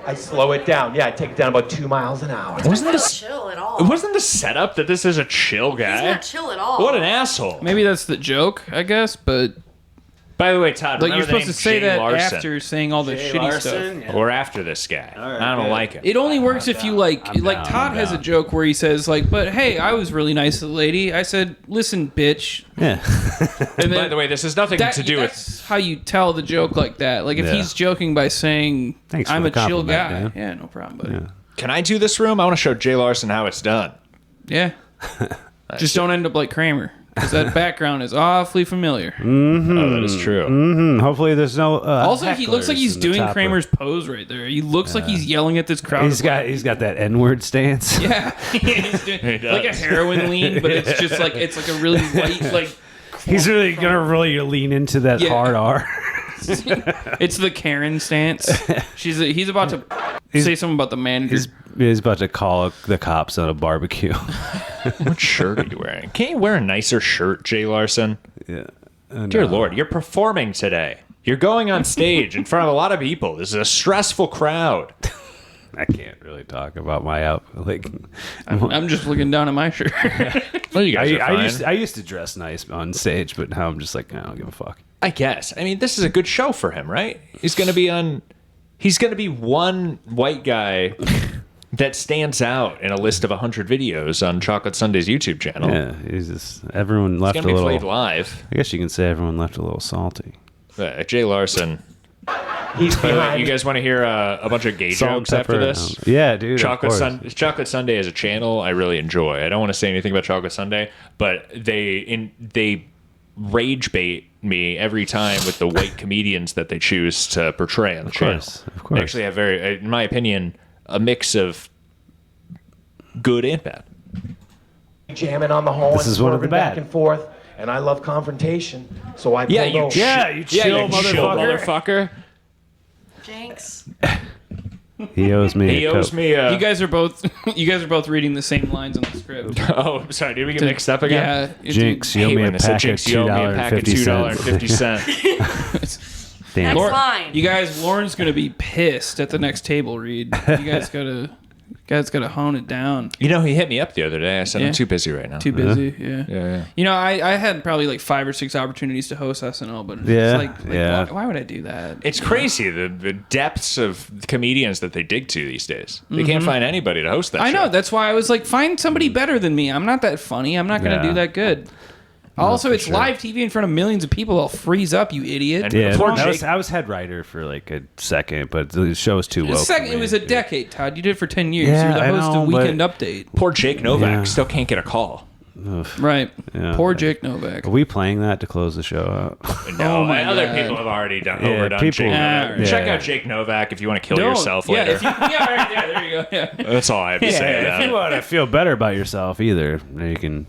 I slow it down. Yeah, I take it down about 2 miles an hour. Wasn't Not this chill at all. Wasn't the setup that this is a chill guy? He's not chill at all. What an asshole. Maybe that's the joke, I guess, but By the way, Todd, like remember you're the supposed name to say Jay that Larson. after saying all the shitty stuff. Or after this guy. All right, I don't good. like him. It only works if you like down, Todd I'm has a down. joke where he says like, "But hey, I was really nice to the lady. I said, listen, bitch." Yeah. And By the way, this has nothing to do with. That's how you tell the joke like that. Like if Yeah. he's joking by saying, Thanks for "I'm the a chill compliment, guy." Dan. Yeah, no problem, buddy. Yeah. Can I do this room? I want to show Jay Larson how it's done. Yeah. Just don't end up like Kramer, because that background is awfully familiar. Mm-hmm. Oh, that is true. Mm-hmm. Hopefully, there's no. Also, he looks like hecklers he's in the doing top row. Kramer's pose right there. He looks like he's yelling at this crowd. He's got that N-word stance. Yeah, he's doing He like a does. heroin lean, but it's just like it's like a really white like. He's really gonna really lean into that Yeah. hard R. It's the Karen stance. He's about to say something about the manager. He's about to call the cops on a barbecue. What shirt are you wearing? Can't you wear a nicer shirt, Jay Larson? Yeah. Dear Lord, you're performing today. You're going on stage in front of a lot of people. This is a stressful crowd. I can't really talk about my outfit. Like, I'm just looking down at my shirt. Well, you guys are fine. I used to dress nice on stage, but now I'm just like, I don't give a fuck. I guess. I mean, this is a good show for him, right? He's going to be one white guy that stands out in a list of 100 videos on Chocolate Sunday's YouTube channel. Yeah, he's just everyone left It's a going to be little. played live. I guess you can say everyone left a little salty. Jay Larson. He's By the way, behind. you guys want to hear a bunch of gay Salt and jokes after pepper, this? yeah, dude. Chocolate of course. Chocolate Sunday as a channel, I really enjoy. I don't want to say anything about Chocolate Sunday, but they rage bait me every time with the white comedians that they choose to portray on the channel. Of course. They actually have in my opinion, a mix of good and bad. Jamming on the horn, This is one of the swerving back bad. and forth, and I love confrontation, so I pulled over. you chill motherfucker. Jinx. He owes me. He a owes Coke. me a. You guys are both reading the same lines on the script. Oh, sorry. Did we get mixed up again? Yeah, Jinx, you owe me a pack of $2.50. Damn. That's fine. You guys, Lauren's gonna be pissed at the next table read. You guys gotta hone it down. You know, he hit me up the other day. I said, Yeah. I'm too busy right now. Too busy, yeah. Yeah. You know, I had probably like 5 or 6 opportunities to host SNL, but Yeah, it's like yeah. why would I do that? It's crazy, the depths of comedians that they dig to these days. They can't find anybody to host that I show. know. That's why I was like, find somebody better than me. I'm not that funny. I'm not going to Yeah. do that good. Also, for it's sure. live TV in front of millions of people. I'll freeze up, you idiot. And Yeah, before I was head writer for like a second, but the show was too woke. for It was me. a decade, Todd. You did it for 10 years. Yeah, You're the I host know, of Weekend Update. Poor Jake Novak Yeah. still can't get a call. Right. Yeah. Poor Jake Novak. Are we playing that to close the show out? No, Oh my other God. people have already Yeah, overdone people- Jake Novak. Yeah. Check out Jake Novak if you want to kill Don't. yourself Yeah, later. if you, yeah, right, yeah, there you go. Yeah. That's all I have to say if about you it. want to feel better about yourself, either you can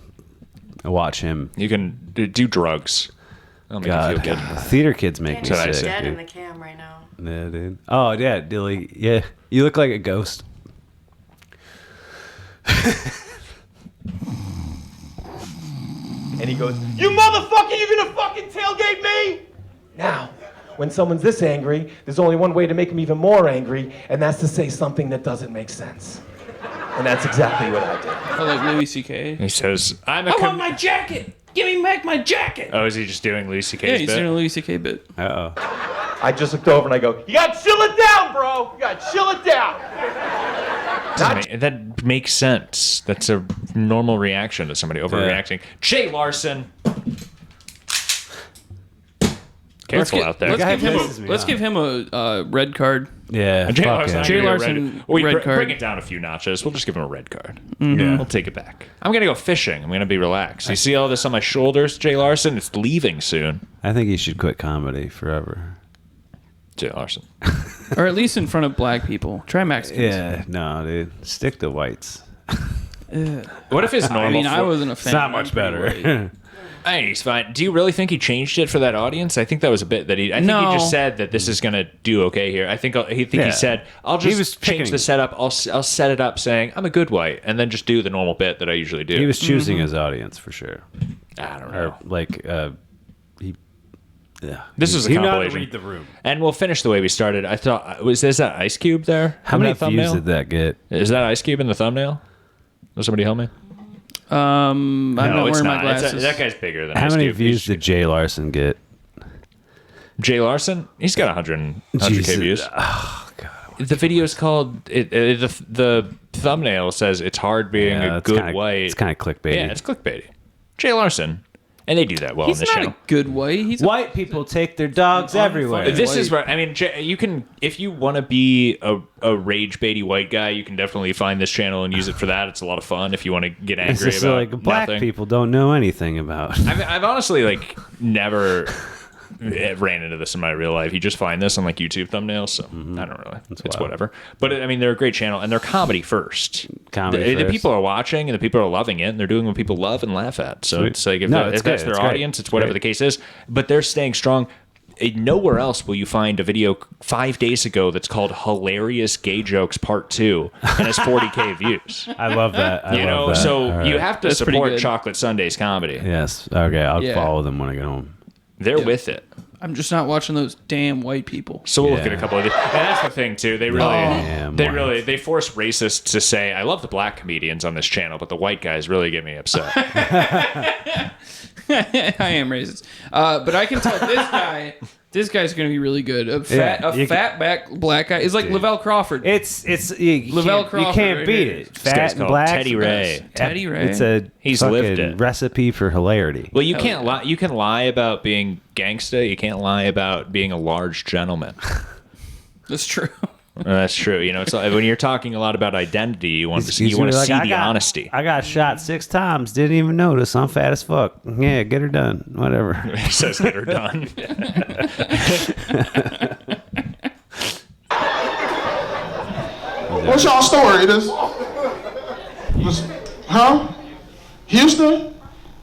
watch him. You can do drugs. That'll make you feel good. Theater kids make me That's what I sick, say. Dead in dude. the cam right now. Yeah, dude. Oh, yeah, Dilly. Yeah, you look like a ghost. And he goes, "You motherfucker, you gonna fucking tailgate me?" Now, when someone's this angry, there's only one way to make them even more angry, and that's to say something that doesn't make sense. And that's exactly what I did. Oh, like Louis C.K. He says, I'm I a want my jacket. Give me back my jacket. Oh, is he just doing Louis C.K.'s Yeah, he's bit? doing a Louis C.K. bit. Uh-oh. I just looked over and I go, "You gotta chill it down, bro. You gotta chill it down." That makes sense. That's a normal reaction to somebody overreacting. Jay Larson. Careful out there. Let's give him a red card. Yeah, Jay fuck Larson. yeah. Jay Larson, Wait, red card. bring it down a few notches. We'll just give him a red card. Yeah. We'll take it back. I'm gonna go fishing. I'm gonna be relaxed. You see all this on my shoulders, Jay Larson? It's leaving soon. I think he should quit comedy forever. Jay Larson. Or at least in front of black people. Try Mexicans. Yeah, no, dude. Stick to whites. What if his normal? I wasn't a fan. It's not much better. I think he's fine. Do you really think he changed it for that audience? I think that was a bit that he. I think he just said that this is going to do okay here. I think he said, "I'll just change the setup. I'll set it up saying I'm a good white, and then just do the normal bit that I usually do." He was choosing his audience for sure. I don't know. This is a he compilation. not read the room. And we'll finish the way we started. I thought is that Ice Cube there? How in many that thumbnail? views did that get? Is that Ice Cube in the thumbnail? Will somebody help me? I'm not it's wearing my not. glasses. That guy's bigger than How Ice many Cube. views did Jay Larson get? Jay Larson? He's got 100K Jesus. views. Oh god. The video is called the thumbnail says it's hard being a good white. It's kind of clickbaity. Yeah, it's clickbaity. Jay Larson. And they do that well He's in this not channel. a good white. He's White people take their dogs everywhere. This is right. I mean, you can if you want to be a rage baity white guy, you can definitely find this channel and use it for that. It's a lot of fun if you want to get It's angry just about like black nothing. people don't know anything about. I've honestly never ran into this in my real life. You just find this on YouTube thumbnails, so I don't really. It's wild. whatever. But I mean, they're a great channel, and they're comedy first. Comedy The first. people are watching, and the people are loving it, and they're doing what people love and laugh at. So Sweet. it's like if, No, if it's that's good. their It's great. audience, it's whatever Great. the case is. But they're staying strong. Nowhere else will you find a video 5 days ago that's called "Hilarious Gay Jokes Part 2" and has 40K views. I love that. I love that. So All you right. have to That's pretty support good. Chocolate Sundays comedy. Yes. Okay. I'll Yeah. follow them when I get home. They're with it. I'm just not watching those damn white people. So we'll look Yeah. at a couple of these. And that's the thing too. They really, Damn white. they force racists to say, "I love the black comedians on this channel, but the white guys really get me upset." I am racist, but I can tell this guy's going to be really good. A fat back black guy is like Lavelle Crawford. It's you Lavelle can't, Crawford you can't right beat here. it. guy's Fat and called black. Teddy Ray. Teddy Ray. It's a He's fucking lived it. recipe for hilarity. Well, you can't lie. You can lie about being gangsta. You can't lie about being a large gentleman. That's true. That's true. It's like when you're talking a lot about identity, you want to see He's gonna be like, the I got- honesty. I got shot 6 times. Didn't even notice. I'm fat as fuck. Yeah, get her done. Whatever. He says get her done. What's y'all story? Huh? Houston?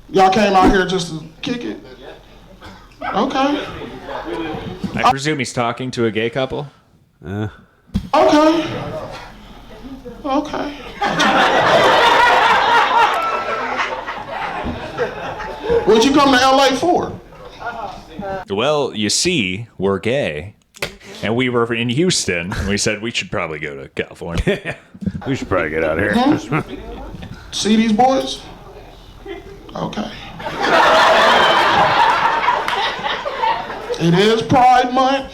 Y'all came out here just to kick it? Okay. I presume he's talking to a gay couple. Okay. What'd you come to LA for? Well, you see, we're gay. And we were in Houston, and we said we should probably go to California. We should probably get out of here. See these boys? Okay. It is Pride Month.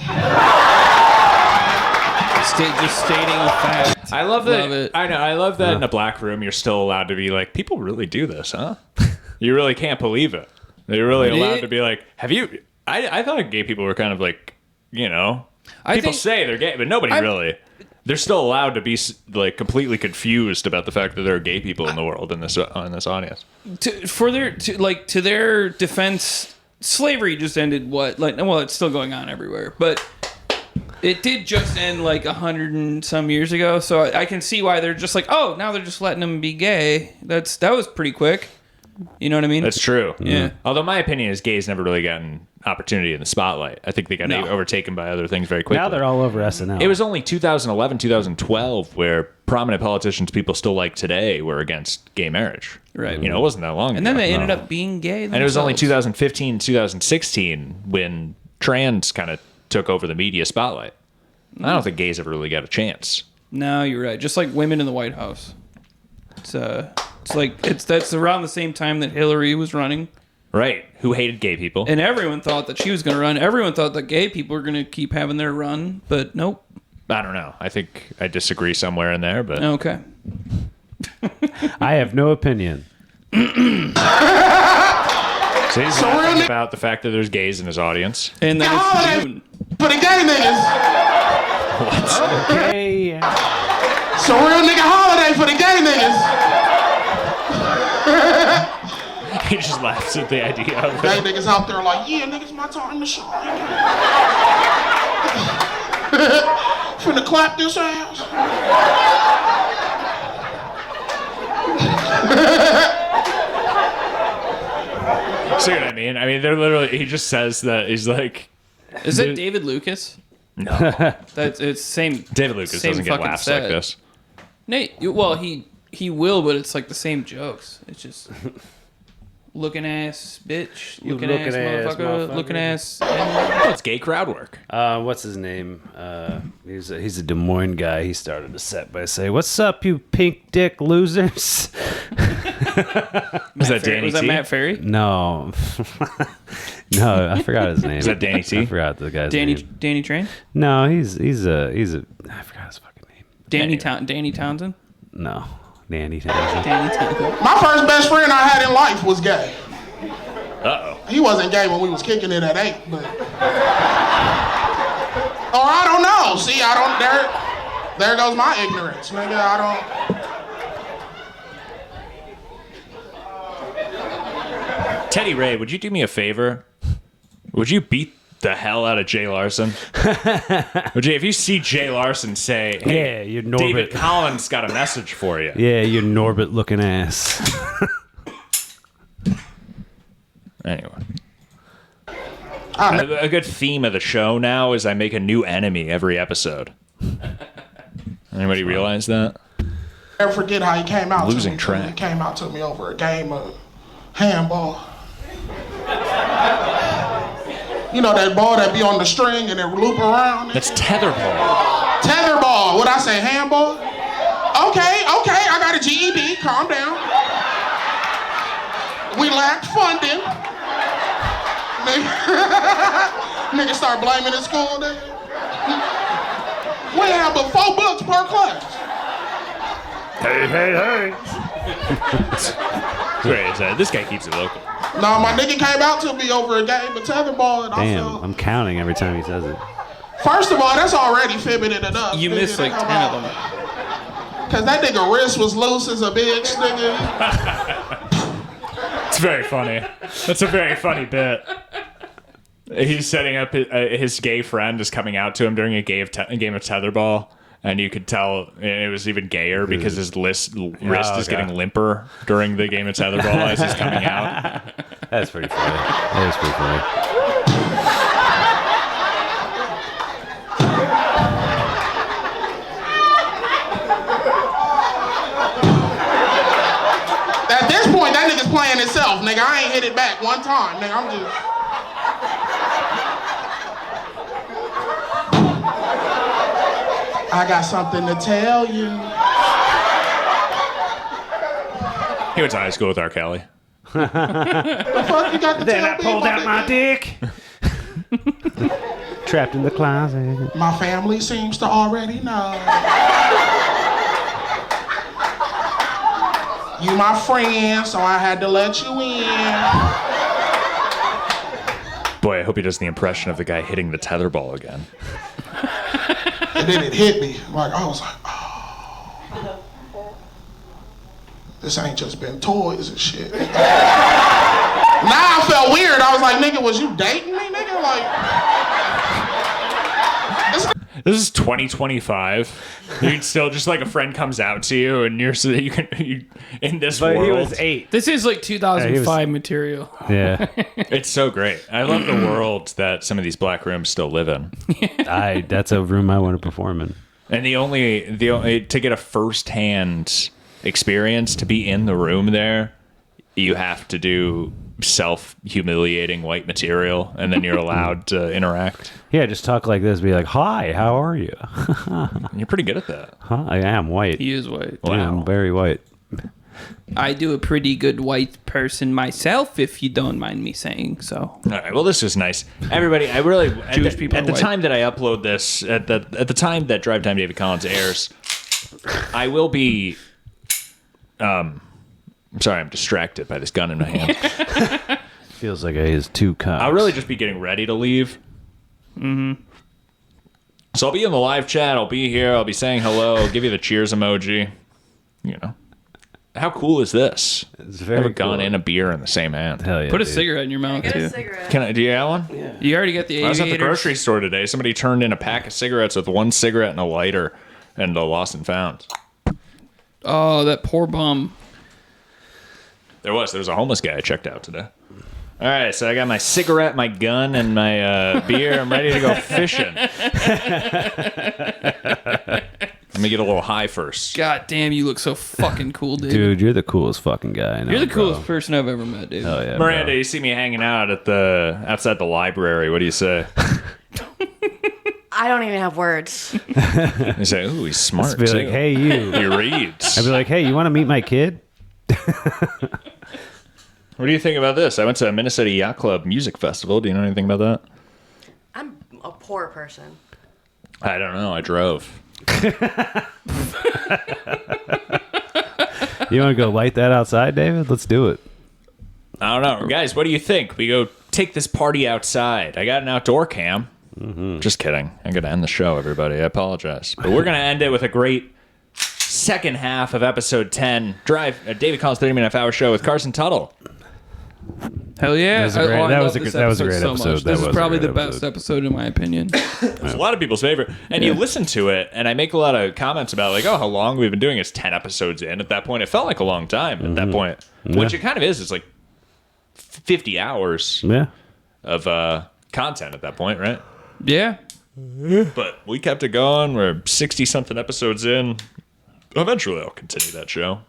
Just stating a fact. I love that. Love it. I know. I love that in a black room, you're still allowed to be like, people really do this, huh? You really can't believe it. You're really allowed to be like, have you? I thought gay people were kind of like, people say they're gay, but nobody really. They're still allowed to be like completely confused about the fact that there are gay people in the world in this audience. To their defense, slavery just ended. Well, it's still going on everywhere, but it did just end like 100 and some years ago. So I can see why they're just like, oh, now they're just letting them be gay. That was pretty quick. You know what I mean? That's true. Yeah. Although my opinion is gays never really gotten opportunity in the spotlight. I think they got overtaken by other things very quickly. Now they're all over SNL. It was only 2011, 2012 where prominent politicians people still like today were against gay marriage. Right. It wasn't that long ago. And then they ended up being gay themselves. And it was only 2015, 2016 when trans kind of took over the media spotlight. I don't think gays ever really got a chance. No, you're right. Just like women in the White House. That's around the same time that Hillary was running. Right. Who hated gay people. And everyone thought that she was going to run. Everyone thought that gay people were going to keep having their run, but nope. I don't know. I think I disagree somewhere in there, but okay. I have no opinion. So he's talking about the fact that there's gays in his audience. And that it's June. For the gay niggas. What? Okay. So real nigga holiday for the gay niggas. He just laughs at the idea of Gay it. niggas out there like, yeah, niggas, my time to shine. Finna clap this ass. See what I mean? I mean, they're literally. He just says that he's like. Is it David Lucas? No, that's it's same. David Lucas same doesn't get fucking laughs set. like this. Nate, well, he will, but it's like the same jokes. It's just looking ass bitch, looking ass motherfucker, looking ass. Oh, it's gay crowd work. What's his name? He's a Des Moines guy. He started a set by saying, "What's up, you pink dick losers?" Was that Danny T? Was that Matt Ferry? No, no, I forgot his name. Is that Danny T? I forgot the guy's name. Danny Train? No, he's a I forgot his fucking name. Danny Townsend? No, Danny Townsend. Danny Townsend. My first best friend I had in life was gay. Uh-oh. He wasn't gay when we was kicking it at 8, but... Or I don't know. See, I don't... There goes my ignorance, nigga. I don't... Teddy Ray, would you do me a favor? Would you beat the hell out of Jay Larson? Would you, if you see Jay Larson, say, "Hey, Yeah, you're Norbert. David Collins got a message for you." Yeah, you Norbert looking ass. Anyway. A good theme of the show now is I make a new enemy every episode. Anybody realize that? Never forget how he came out Losing to me. track. He came out to me over a game of handball. You know that ball that be on the string and it loop around? That's tetherball. Tetherball. What I say, handball? Okay, I got a GED. Calm down. We lacked funding. Nigga start blaming the school, nigga. We have but 4 books per class. Hey. Great. This guy keeps it local. No, my nigga came out to me over a game of tetherball, and I Damn, felt... I'm counting every time he says it. First of all, that's already fibbing it enough. You missed like 10 of them. Cause that nigga wrist was loose as a bitch, nigga. It's very funny. That's a very funny bit. He's setting up his gay friend is coming out to him during a game of tetherball, and you could tell it was even gayer because his wrist is getting limper during the game of tetherball as he's coming out. That's pretty funny. That is pretty funny. At this point, that nigga's playing himself, nigga. I ain't hit it back one time, nigga. I'm just... I got something to tell you. He went to high school with R. Kelly. The fuck you got to Then tell I me, pulled my out my nigga? dick. Trapped in the closet. My family seems to already know. You my friend, so I had to let you in. Boy, I hope he does the impression of the guy hitting the tetherball again. And then it hit me. Like, I was like, oh. This ain't just been toys and shit. Now I felt weird. I was like, nigga, was you dating me, nigga? Like, this is 2025. You can still just like a friend comes out to you and you're in this But world. he was 8. This is like 2005 material. Yeah. It's so great. I love the world that some of these black rooms still live in. That's a room I want to perform in. And the only to get a first-hand experience, to be in the room there, you have to do self-humiliating white material, and then you're allowed to interact. Yeah, just talk like this. Be like, "Hi, how are you?" You're pretty good at that. Huh? I am white. He is white. Wow. Yeah, I'm very white. I do a pretty good white person myself, if you don't mind me saying so. All right. Well, this was nice, everybody. I really Jewish people at the are white. time that I upload this, at the time that Drive Time David Collins airs, I will be. I'm sorry, I'm distracted by this gun in my hand. Feels like I has 2 cocks. I'll really just be getting ready to leave. Mm-hmm. So I'll be in the live chat. I'll be here. I'll be saying hello. I'll give you the cheers emoji. You know. How cool is this? It's Have very a gun cool. and a beer in the same hand. Hell yeah, Put a dude. cigarette in your mouth, too. Can I? Do you have one? Yeah. You already got the I was at the aviators? grocery store today. Somebody turned in a pack of cigarettes with 1 cigarette and a lighter and a lost and found. Oh, that poor bum. There was a homeless guy I checked out today. All right, so I got my cigarette, my gun, and my beer. I'm ready to go fishing. Let me get a little high first. God damn, you look so fucking cool, dude. Dude, you're the coolest fucking guy. I know, You're the bro. coolest person I've ever met, dude. Hell yeah, Miranda, bro. you see me hanging out at outside the library. What do you say? I don't even have words. You say, ooh, he's smart, I'd be too. like, hey, you. He reads. I'd be like, hey, you want to meet my kid? What do you think about this? I went to a Minnesota Yacht Club Music Festival. Do you know anything about that? I'm a poor person. I don't know. I drove. You want to go light that outside, David? Let's do it. I don't know. Guys, what do you think? We go take this party outside. I got an outdoor cam. Mm-hmm. Just kidding. I'm going to end the show, everybody. I apologize. But we're going to end it with a great second half of episode 10. David Collins 30-minute hour show with Carson Tuttle. Hell yeah. That was a great episode. This is probably the best episode in my opinion. It's a lot of people's favorite. And you listen to it, and I make a lot of comments about, like, oh, how long we've been doing it. It's 10 episodes in. At that point, it felt like a long time at that point. Yeah. Which it kind of is. It's like 50 hours of content at that point, right? Yeah. But we kept it going. We're 60-something episodes in. Eventually, I'll continue that show.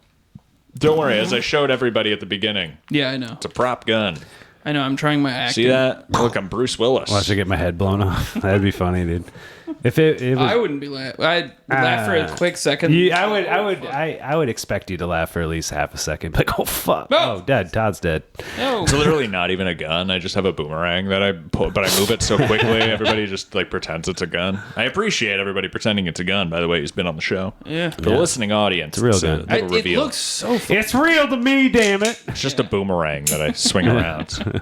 Don't worry, as I showed everybody at the beginning. Yeah, I know. It's a prop gun. I know, I'm trying my acting. See that? Look, I'm Bruce Willis. Watch I get my head blown off. That'd be funny, dude. If it was, I wouldn't be laughing. I'd laugh for a quick second. I would expect you to laugh for at least half a second. Like, oh fuck! Oh, dead. Todd's dead. No. It's literally not even a gun. I just have a boomerang that I pull, but I move it so quickly. Everybody just like pretends it's a gun. I appreciate everybody pretending it's a gun. By the way, who's been on the show. Yeah. For the listening audience, It's a real gun. little It reveal. looks so fun. It's real to me, damn it. It's just a boomerang that I swing around.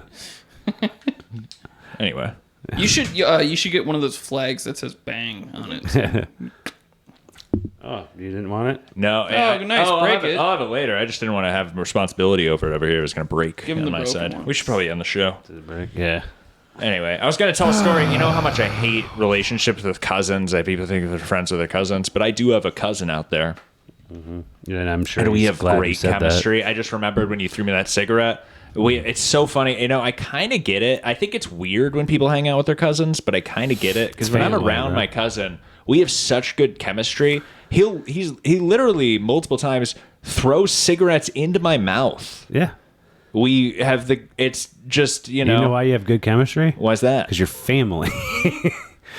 Anyway. You should get one of those flags that says "bang" on it. Oh, you didn't want it? No. Nice. Break it. I'll have it later. I just didn't want to have responsibility over it over here. It was going to break Give him on the my broken side. one. We should probably end the show. Yeah. Anyway, I was going to tell a story. You know how much I hate relationships with cousins. People think they're friends with their cousins, but I do have a cousin out there. Mm-hmm. Yeah, and I'm sure. And we he's have glad you great said chemistry. I just remembered when you threw me that cigarette. It's so funny. You know, I kind of get it. I think it's weird when people hang out with their cousins, but I kind of get it because when I'm family, around right? my cousin, we have such good chemistry. He literally multiple times throws cigarettes into my mouth. Yeah. We have it's just, you know. You know why you have good chemistry? Why's that? Because you're family.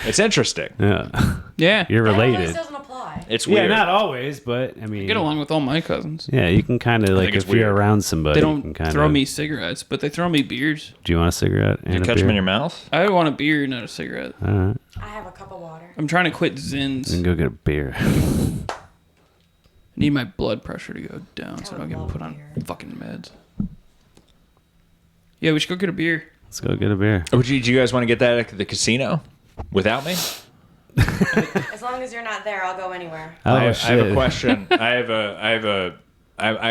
It's interesting. Yeah. Yeah. You're related. This doesn't apply. It's weird. Yeah, not always, but I mean, I get along with all my cousins. yeah, you can kind of like think it's if you're weird. around somebody, They you can don't kind throw of me cigarettes, but they throw me beers. Do you want a cigarette? You and a catch beer? them in your mouth? I want a beer, not a cigarette. All right, I have a cup of water. I'm trying to quit Zins. then go get a beer. I need my blood pressure to go down so I don't get put on fucking meds. Yeah, we should go get a beer. Let's go get a beer. Do you guys want to get that at the casino without me? As long as you're not there, I'll go anywhere. Oh, I have a shit. question. I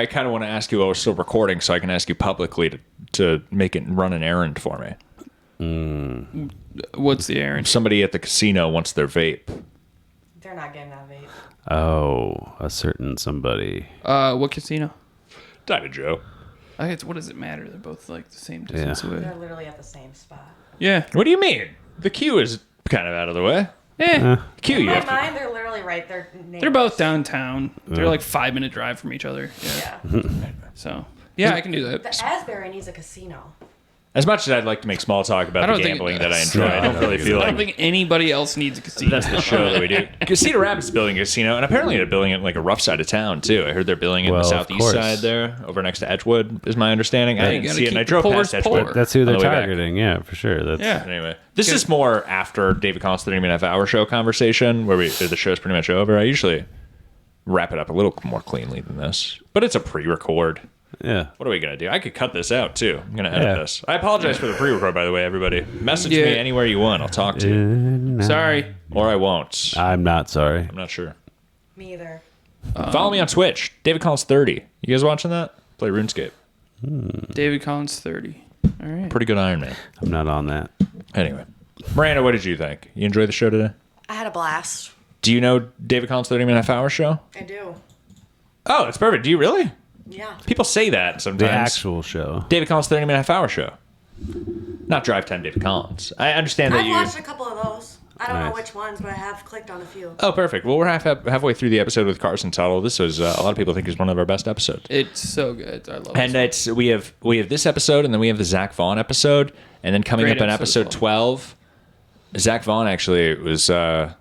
kind of want to ask you while we're still recording, so I can ask you publicly to make it run an errand for me. What's the errand? Somebody at the casino wants their vape. They're not getting that vape. Oh, a certain somebody. What casino? Diamond Joe. What does it matter? They're both like the same distance Yeah. away. They're literally at the same spot. Yeah. What do you mean? The queue is kind of out of the way. Queue, In you my have to. mind, they're literally right there. They're both downtown. They're like 5-minute drive from each other. Yeah. So yeah, I can do that. The Asbury needs a casino. As much as I'd like to make small talk about the gambling that I enjoy, I don't really feel I like don't think anybody else needs a casino. that's the show that we do. Cedar Rapids is building a casino, and apparently they're building it in like a rough side of town too. I heard they're building it in Well, the of southeast course. side there, over next to Edgewood, is my understanding. I you didn't gotta see it, and keep I drove the past poor Edgewood. poor. That's who on they're the way back. targeting. Yeah, for sure. That's Yeah. Anyway, this is more after David Collins' 30-minute hour show conversation, where the show's pretty much over. I usually wrap it up a little more cleanly than this, but it's a pre-record. Yeah. What are we going to do? I could cut this out, too. I'm going to edit Yeah. this. I apologize for the pre-record, by the way, everybody. Message Yeah. me anywhere you want. I'll talk to you. Sorry. Or I won't. I'm not sorry. I'm not sure. Me either. Follow me on Twitch. David Collins 30. You guys watching that? Play RuneScape. David Collins 30. All right. Pretty good Iron Man. I'm not on that. Anyway. Miranda, what did you think? You enjoyed the show today? I had a blast. Do you know David Collins' 30-minute hour show? I do. Oh, that's perfect. Do you really? Yeah. People say that sometimes. The actual show. David Collins' 30-minute hour show. Not Drive Time David Collins. I understand that I've you... watched a couple of those. I don't know Nice. which ones, but I have clicked on a few. Oh, perfect. Well, we're halfway through the episode with Carson Tuttle. This was a lot of people think is one of our best episodes. It's so good. I love it. And we have this episode, and then we have the Zach Vaughn episode, and then coming Great up in episode 12, Zach Vaughn actually was one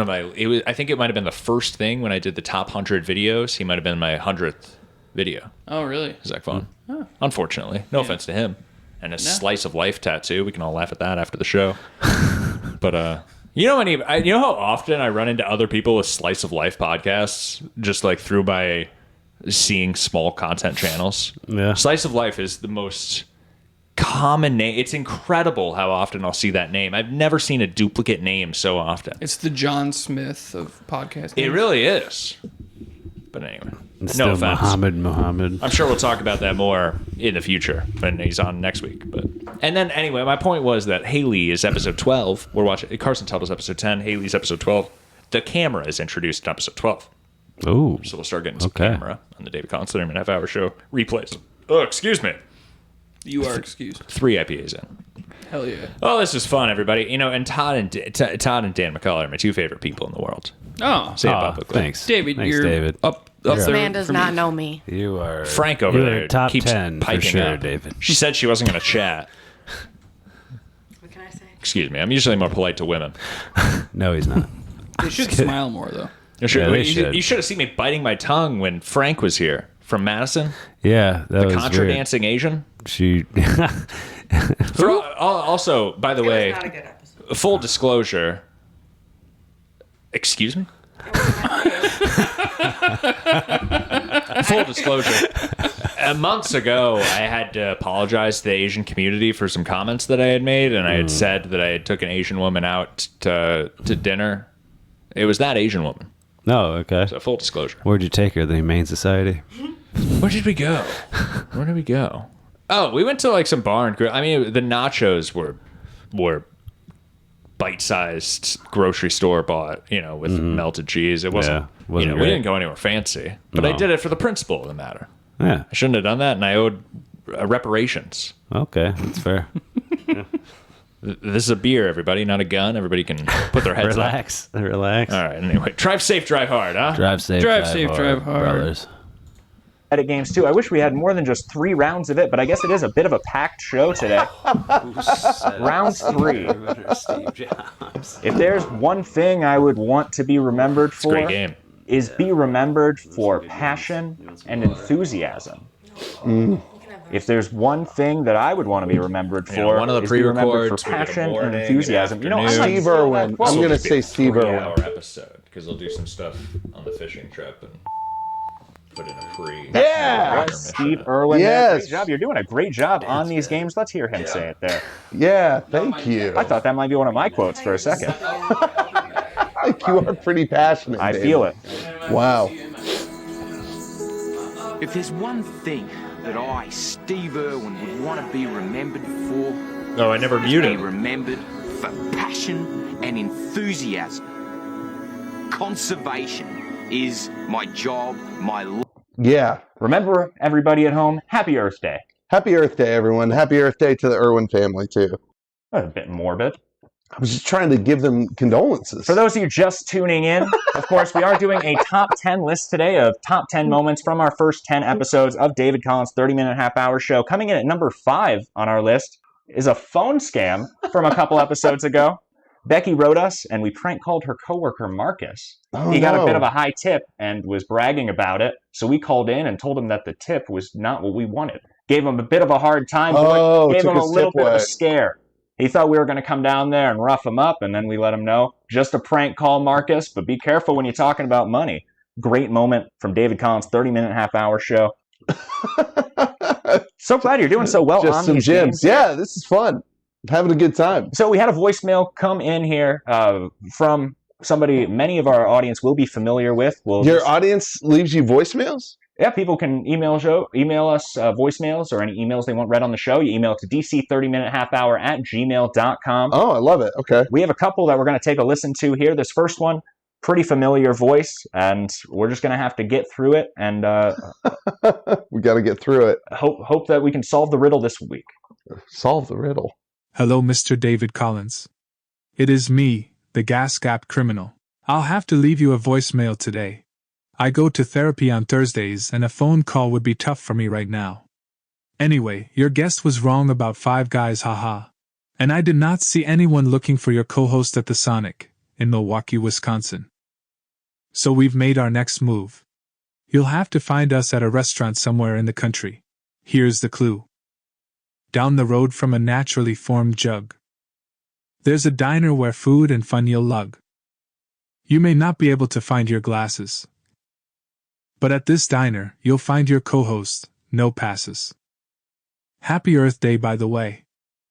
of my. I think it might have been the first thing when I did the top 100 videos. He might have been my 100th video. Oh, really? Zach Vaughn. Oh. Unfortunately, no offense to him, and a slice of life tattoo. We can all laugh at that after the show. But you know how often I run into other people with slice of life podcasts, just like through by seeing small content channels. Yeah. Slice of life is the most common name. It's incredible how often I'll see that name. I've never seen a duplicate name so often. It's the John Smith of podcasting. It really is. But anyway, It's no still offense. Muhammad. I'm sure we'll talk about that more in the future when he's on next week. And then anyway, my point was that Haley is episode 12. We're watching Carson Tuttle's episode 10. Haley's episode 12. The camera is introduced in episode 12. Ooh. So we'll start getting some camera on the David Collins 30-minute half-hour show replays. Oh, excuse me. You are excused. 3 IPAs in. Hell yeah. Oh, this is fun, everybody. And Todd and Dan McCullough are my two favorite people in the world. Oh. Say it publicly. Thanks. David, Thanks, you're David. up This there man does for not me. know me. You are Frank over you are there top keeps 10 for piping sure, up. David. She said she wasn't going to chat. What can I say? Excuse me. I'm usually more polite to women. No, he's not. They should smile more, though. You should, Yeah, they should. you should have seen me biting my tongue when Frank was here from Madison. Yeah, that The was contra weird. dancing Asian. She. Also, by the way, Not a good episode. full disclosure. Excuse me? Full disclosure. Months ago, I had to apologize to the Asian community for some comments that I had made, and I had said that I had took an Asian woman out to dinner. It was that Asian woman. No, okay. So full disclosure. Where'd you take her? The Humane Society. Where did we go? Where did we go? Oh, we went to like some bar and grill. I mean, the nachos were bite-sized grocery store bought, with melted cheese. It wasn't, wasn't we great. didn't go anywhere fancy, but I No. did it for the principle of the matter. Yeah. I shouldn't have done that, and I owed reparations. Okay, that's fair. This is a beer, everybody, not a gun. Everybody can put their heads Relax. Relax. up. All right, anyway. Drive safe, drive hard, huh? Drive safe. Drive safe, drive hard. Brothers. Edit games too. I wish we had more than just 3 rounds of it, but I guess it is a bit of a packed show today. Round 3. Steve Jobs. If there's one thing I would want to be remembered for, Great game. is be remembered for passion and enthusiasm. If there's one thing that I would want to be remembered for, one of the is be remembered pre-records, for we did a passion and morning, enthusiasm. an I'm afternoon. like, Steve Irwin. I'm This will going to just be say a Steve Irwin. 3-hour episode because they'll do some stuff on the fishing trip and put in a pre. Yeah. Steve Irwin. Yes. Great job. You're doing a great job on these games. Let's hear him say it there. Yeah, thank you. I thought that might be one of my quotes for a second. You are pretty passionate. I David. feel it. Wow. If there's one thing that I, Steve Irwin, would want to be remembered for, Oh, I never be muted. remembered for passion and enthusiasm. Conservation is my job, my life. Yeah. Remember, everybody at home, Happy Earth Day. Happy Earth Day, everyone. Happy Earth Day to the Irwin family, too. A bit morbid. I was just trying to give them condolences. For those of you just tuning in, of course, we are doing a top 10 list today of top 10 moments from our first 10 episodes of David Collins' 30-minute half-hour show. Coming in at number 5 on our list is a phone scam from a couple episodes ago. Becky wrote us, and we prank called her coworker, Marcus. He got a bit of a high tip and was bragging about it, so we called in and told him that the tip was not what we wanted. Gave him a bit of a hard time, gave him a little bit of a scare. He thought we were going to come down there and rough him up, and then we let him know. Just a prank call, Marcus, but be careful when you're talking about money. Great moment from David Collins' 30-minute half-hour show. So glad you're doing so well Just on some these gems. games. Yeah, this is fun. I'm having a good time. So we had a voicemail come in here from somebody many of our audience will be familiar with. Your audience leaves you voicemails? Yeah, people can email us voicemails or any emails they want read on the show. You email it to dc30minutehalfhour@gmail.com. Oh, I love it. Okay. We have a couple that we're going to take a listen to here. This first one pretty familiar voice, and we're just going to have to get through it, and we got to get through it. Hope that we can solve the riddle this week. Solve the riddle. Hello, Mr. David Collins. It is me, the gas cap criminal. I'll have to leave you a voicemail today. I go to therapy on Thursdays, and a phone call would be tough for me right now. Anyway, your guest was wrong about Five Guys, haha. And I did not see anyone looking for your co-host at the Sonic in Milwaukee, Wisconsin. So we've made our next move. You'll have to find us at a restaurant somewhere in the country. Here's the clue. Down the road from a naturally formed jug. There's a diner where food and fun you'll lug. You may not be able to find your glasses. But at this diner, you'll find your co-host, no passes. Happy Earth Day, by the way.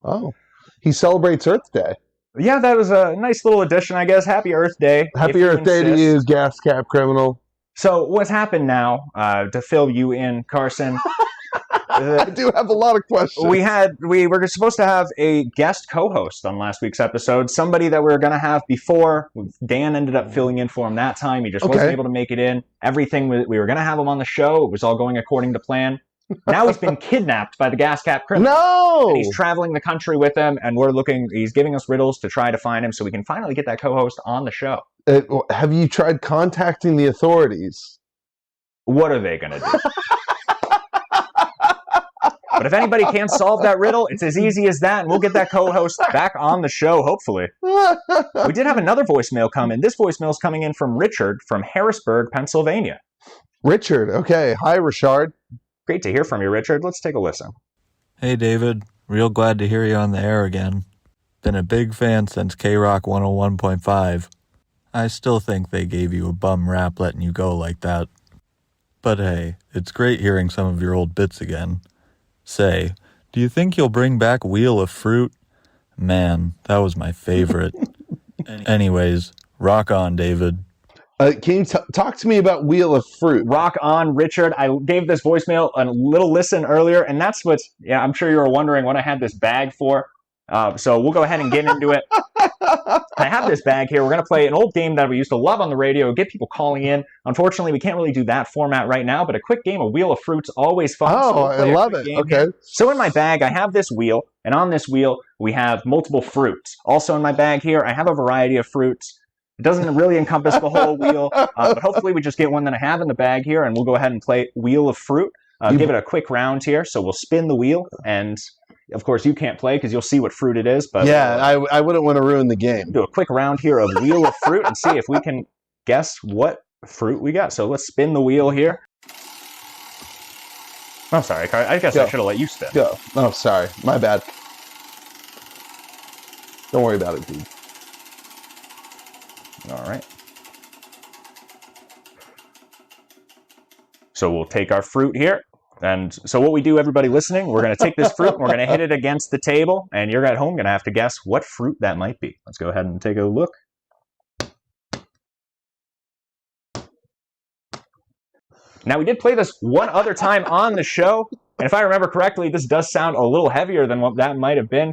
Oh, he celebrates Earth Day. Yeah, that was a nice little addition, I guess. Happy Earth Day. Happy Earth Day to you, gas cap criminal. So what's happened now, to fill you in, Carson? I do have a lot of questions. We were supposed to have a guest co-host on last week's episode, somebody that we were going to have before. Dan ended up filling in for him that time. He just wasn't able to make it in. Everything, we were going to have him on the show. It was all going according to plan. Now he's been kidnapped by the gas cap criminal. No! And he's traveling the country with him, and he's giving us riddles to try to find him so we can finally get that co-host on the show. Have you tried contacting the authorities? What are they going to do? But if anybody can solve that riddle, it's as easy as that, and we'll get that co-host back on the show, hopefully. We did have another voicemail come in. This voicemail is coming in from Richard from Harrisburg, Pennsylvania. Richard, okay. Hi, Richard. Great to hear from you, Richard. Let's take a listen. Hey, David. Real glad to hear you on the air again. Been a big fan since K-Rock 101.5. I still think they gave you a bum rap letting you go like that. But hey, it's great hearing some of your old bits again. Say, do you think you'll bring back Wheel of Fruit? Man, that was my favorite. Anyways, rock on, David. Can you talk to me about Wheel of Fruit? Rock on, Richard. I gave this voicemail a little listen earlier, and that's what, I'm sure you were wondering what I had this bag for. So we'll go ahead and get into it. I have this bag here. We're going to play an old game that we used to love on the radio, get people calling in. Unfortunately, we can't really do that format right now, but a quick game of Wheel of Fruit's always fun. Oh, I love it. Okay. Here. So in my bag, I have this wheel, and on this wheel, we have multiple fruits. Also in my bag here, I have a variety of fruits. It doesn't really encompass the whole wheel, but hopefully we just get one that I have in the bag here, and we'll go ahead and play Wheel of Fruit. Give it a quick round here. So we'll spin the wheel, and of course you can't play because you'll see what fruit it is. But yeah, I wouldn't want to ruin the game. Do a quick round here of Wheel of Fruit and see if we can guess what fruit we got. So let's spin the wheel here. I'm sorry, I guess I should have let you spin. Go. Oh, sorry. My bad. Don't worry about it, dude. All right. So we'll take our fruit here. And so what we do, everybody listening, we're going to take this fruit and we're going to hit it against the table. And you're at home going to have to guess what fruit that might be. Let's go ahead and take a look. Now, we did play this one other time on the show. And if I remember correctly, this does sound a little heavier than what that might have been.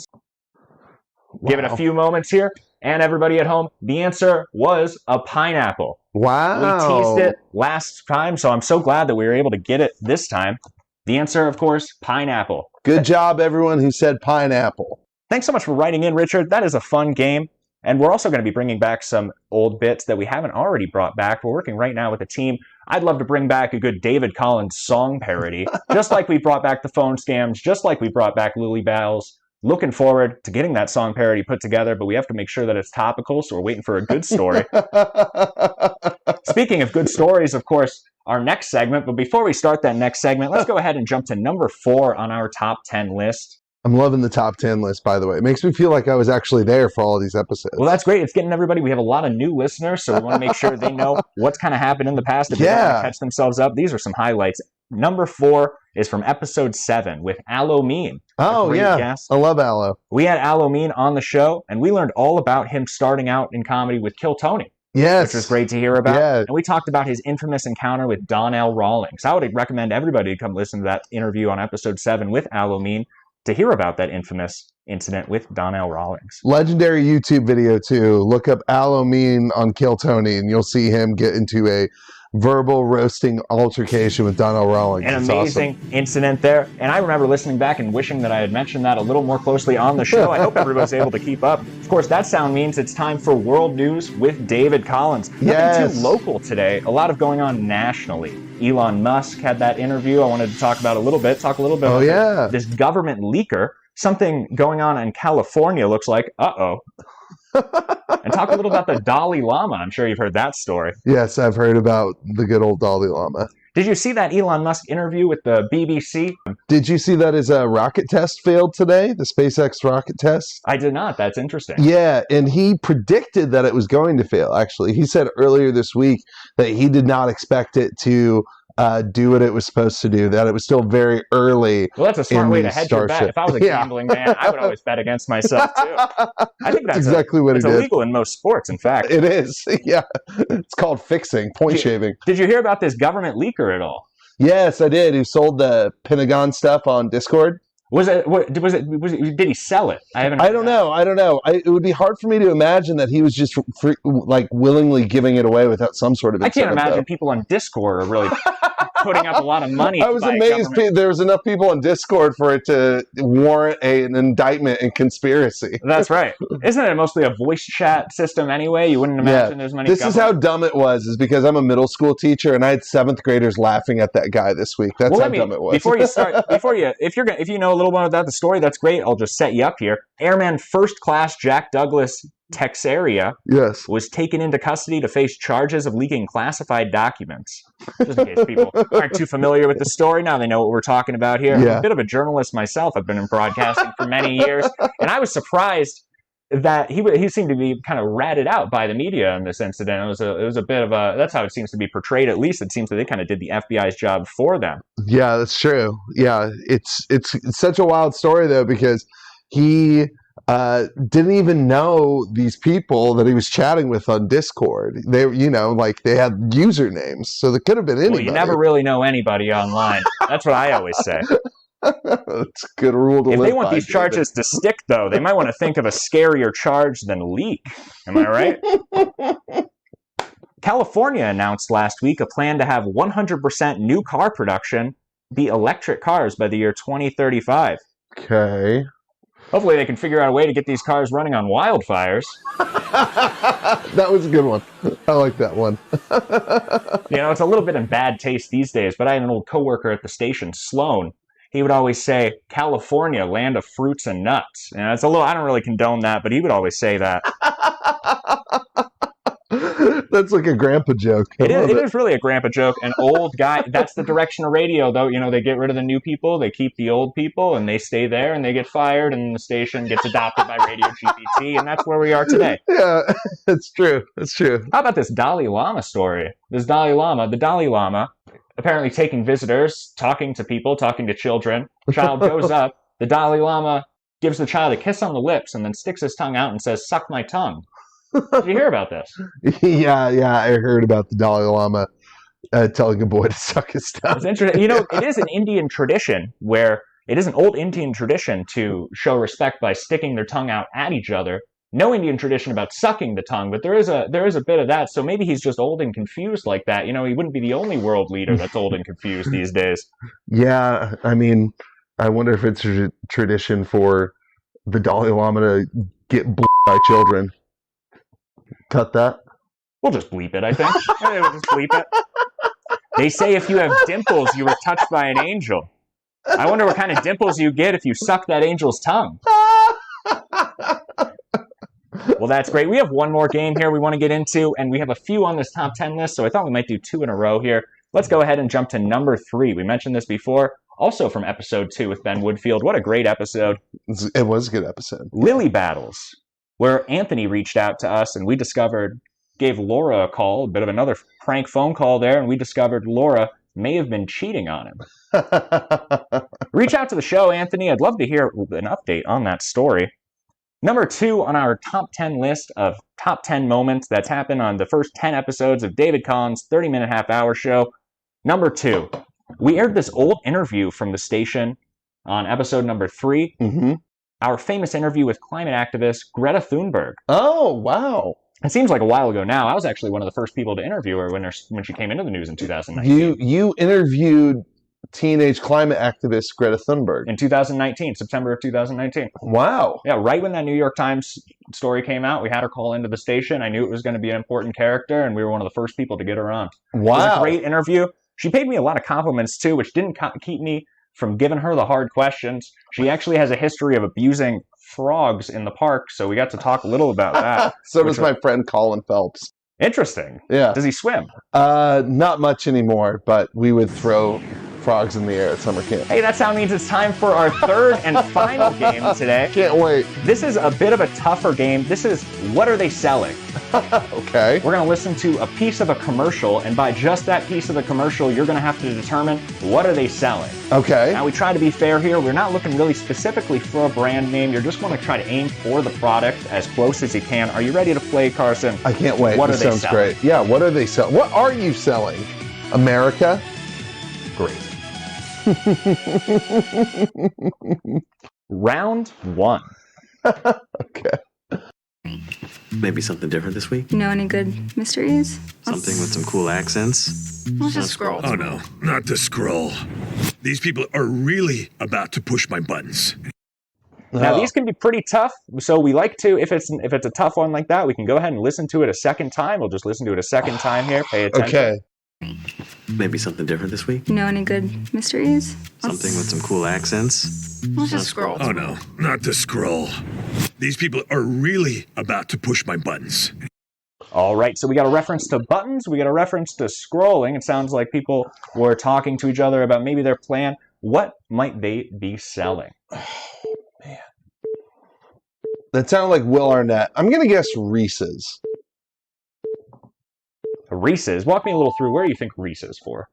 Wow. Give it a few moments here. And everybody at home, the answer was a pineapple. Wow. We teased it last time, so I'm so glad that we were able to get it this time. The answer, of course, pineapple. Good job, everyone who said pineapple. Thanks so much for writing in, Richard. That is a fun game. And we're also going to be bringing back some old bits that we haven't already brought back. We're working right now with a team. I'd love to bring back a good David Collins song parody, just like we brought back the phone scams, just like we brought back Lily Bells. Looking forward to getting that song parody put together, but we have to make sure that it's topical, so we're waiting for a good story. Speaking of good stories, of course, our next segment, but before we start that next segment, let's go ahead and jump to number 4 on our top 10 list. I'm loving the top 10 list, by the way. It makes me feel like I was actually there for all of these episodes. Well, that's great. It's getting everybody. We have a lot of new listeners, so we want to make sure they know what's kind of happened in the past. If they want to catch themselves up, these are some highlights. Number 4 is from episode 7 with Aloe Mean. Oh, yeah. Guest. I love Aloe. We had Aloe Mean on the show, and we learned all about him starting out in comedy with Kill Tony. Yes. Which was great to hear about. Yeah. And we talked about his infamous encounter with Donnell Rawlings. I would recommend everybody to come listen to that interview on episode 7 with Aloe Mean to hear about that infamous incident with Donnell Rawlings. Legendary YouTube video too. Look up Alomine on Kill Tony, and you'll see him get into a verbal roasting altercation with Donnell Rawlings. An It's amazing awesome. incident there. And I remember listening back and wishing that I had mentioned that a little more closely on the show. I hope everybody's able to keep up. Of course, that sound means it's time for World News with David Collins. Nothing Yes. too local today. A lot of going on nationally. Elon Musk had that interview I wanted to talk about a little bit. Talk a little bit Oh, about yeah. this government leaker. Something going on in California looks like, uh-oh. And talk a little about the Dalai Lama. I'm sure you've heard that story. Yes, I've heard about the good old Dalai Lama. Did you see that Elon Musk interview with the BBC? Did you see that his rocket test failed today? The SpaceX rocket test? I did not. That's interesting. Yeah, and he predicted that it was going to fail, actually. He said earlier this week that he did not expect it to do what it was supposed to do, that it was still very early. Well, that's a smart in way the to hedge your bet. Starship. If I was a gambling man, I would always bet against myself, too. I think that's exactly what it's it is. illegal in most sports, in fact. It is, yeah. It's called fixing, point shaving. Did you hear about this government leaker at all? Yes, I did. Who sold the Pentagon stuff on Discord? Did he sell it? I don't know. It would be hard for me to imagine that he was just willingly giving it away without some sort of I can't incentive, imagine though. people on Discord are really putting up a lot of money. I was to buy amazed government. there was enough people on Discord for it to warrant an indictment and conspiracy. That's right. Isn't it mostly a voice chat system anyway? You wouldn't imagine there's many. This is how dumb it was, is because I'm a middle school teacher and I had 7th graders laughing at that guy this week. That's how dumb it was. Before you start, if you know a little more about the story, that's great. I'll just set you up here. Airman First Class Jack Douglas Texeria was taken into custody to face charges of leaking classified documents. Just in case people aren't too familiar with the story, now they know what we're talking about here. Yeah. I'm a bit of a journalist myself. I've been in broadcasting for many years, and I was surprised that he seemed to be kind of ratted out by the media in this incident. It was a bit of a, that's how it seems to be portrayed. At least it seems that they kind of did the FBI's job for them. Yeah, that's true. Yeah, it's such a wild story though, because he didn't even know these people that he was chatting with on Discord. They, they had usernames, so there could have been anybody. Well, you never really know anybody online. That's what I always say. That's a good rule to live by. If they want these charges to stick, though, they might want to think of a scarier charge than leak. Am I right? California announced last week a plan to have 100% new car production be electric cars by the year 2035. Okay. Hopefully they can figure out a way to get these cars running on wildfires. That was a good one. I like that one. It's a little bit in bad taste these days, but I had an old coworker at the station, Sloan. He would always say, California, land of fruits and nuts. It's a little, I don't really condone that, but he would always say that. That's like a grandpa joke. It is really a grandpa joke. An old guy. That's the direction of radio, though. They get rid of the new people, they keep the old people, and they stay there, and they get fired, and the station gets adopted by Radio GPT, and that's where we are today. Yeah, it's true. It's true. How about this Dalai Lama story? The Dalai Lama, apparently taking visitors, talking to people, talking to children. Child goes up. The Dalai Lama gives the child a kiss on the lips, and then sticks his tongue out and says, "Suck my tongue." Did you hear about this? Yeah, I heard about the Dalai Lama telling a boy to suck his tongue. It's interesting. It is an Indian tradition where it is an old Indian tradition to show respect by sticking their tongue out at each other. No Indian tradition about sucking the tongue, but there is a bit of that. So maybe he's just old and confused like that. He wouldn't be the only world leader that's old and confused these days. Yeah, I mean, I wonder if it's a tradition for the Dalai Lama to get by children. Cut that. We'll just bleep it, I think. We'll just bleep it. They say if you have dimples, you were touched by an angel. I wonder what kind of dimples you get if you suck that angel's tongue. Well, that's great. We have one more game here we want to get into, and we have a few on this top 10 list, so I thought we might do 2 in a row here. Let's go ahead and jump to number 3. We mentioned this before, also from episode 2 with Ben Woodfield. What a great episode. It was a good episode. Lily Battles, where Anthony reached out to us and we gave Laura a call, a bit of another prank phone call there, and we discovered Laura may have been cheating on him. Reach out to the show, Anthony. I'd love to hear an update on that story. Number 2 on our top 10 list of top 10 moments that's happened on the first 10 episodes of David Collins' 30-minute half-hour show. Number 2, we aired this old interview from the station on episode number 3. Mm-hmm. our famous interview with climate activist Greta Thunberg. Oh, wow. It seems like a while ago now. I was actually one of the first people to interview her when she came into the news in 2019. You interviewed teenage climate activist Greta Thunberg in 2019, September of 2019. Wow. Yeah, right when that New York Times story came out, we had her call into the station. I knew it was going to be an important character, and we were one of the first people to get her on. Wow. It was a great interview. She paid me a lot of compliments, too, which didn't keep me from giving her the hard questions. She actually has a history of abusing frogs in the park, so we got to talk a little about that. So does my friend Colin Phelps. Interesting. Yeah. Does he swim? Not much anymore, but we would throw frogs in the air at summer camp. Hey, that means it's time for our third and final game today. Can't wait. This is a bit of a tougher game. This is What Are They Selling? Okay. We're going to listen to a piece of a commercial, and by just that piece of the commercial, you're going to have to determine what are they selling. Okay. Now, we try to be fair here. We're not looking really specifically for a brand name. You're just going to try to aim for the product as close as you can. Are you ready to play, Carson? I can't wait. What this are they sounds selling? great. Yeah, what are they selling? What are you selling? America? Great. Round one. Okay. Maybe something different this week? Know any good mysteries? Something with some cool accents? Let's just scroll. Oh no, not the scroll. These people are really about to push my buttons. Now these can be pretty tough, so we like to, if it's a tough one like that, we can go ahead and listen to it a second time. We'll just listen to it a second time here. Pay attention. Okay. Maybe something different this week? Know any good mysteries? Something with some cool accents? Let's just scroll. Oh no, not the scroll. These people are really about to push my buttons. All right, so we got a reference to buttons. We got a reference to scrolling. It sounds like people were talking to each other about maybe their plan. What might they be selling? That sounded like Will Arnett. I'm going to guess Reese's. Reese's? Walk me a little through where you think Reese's for.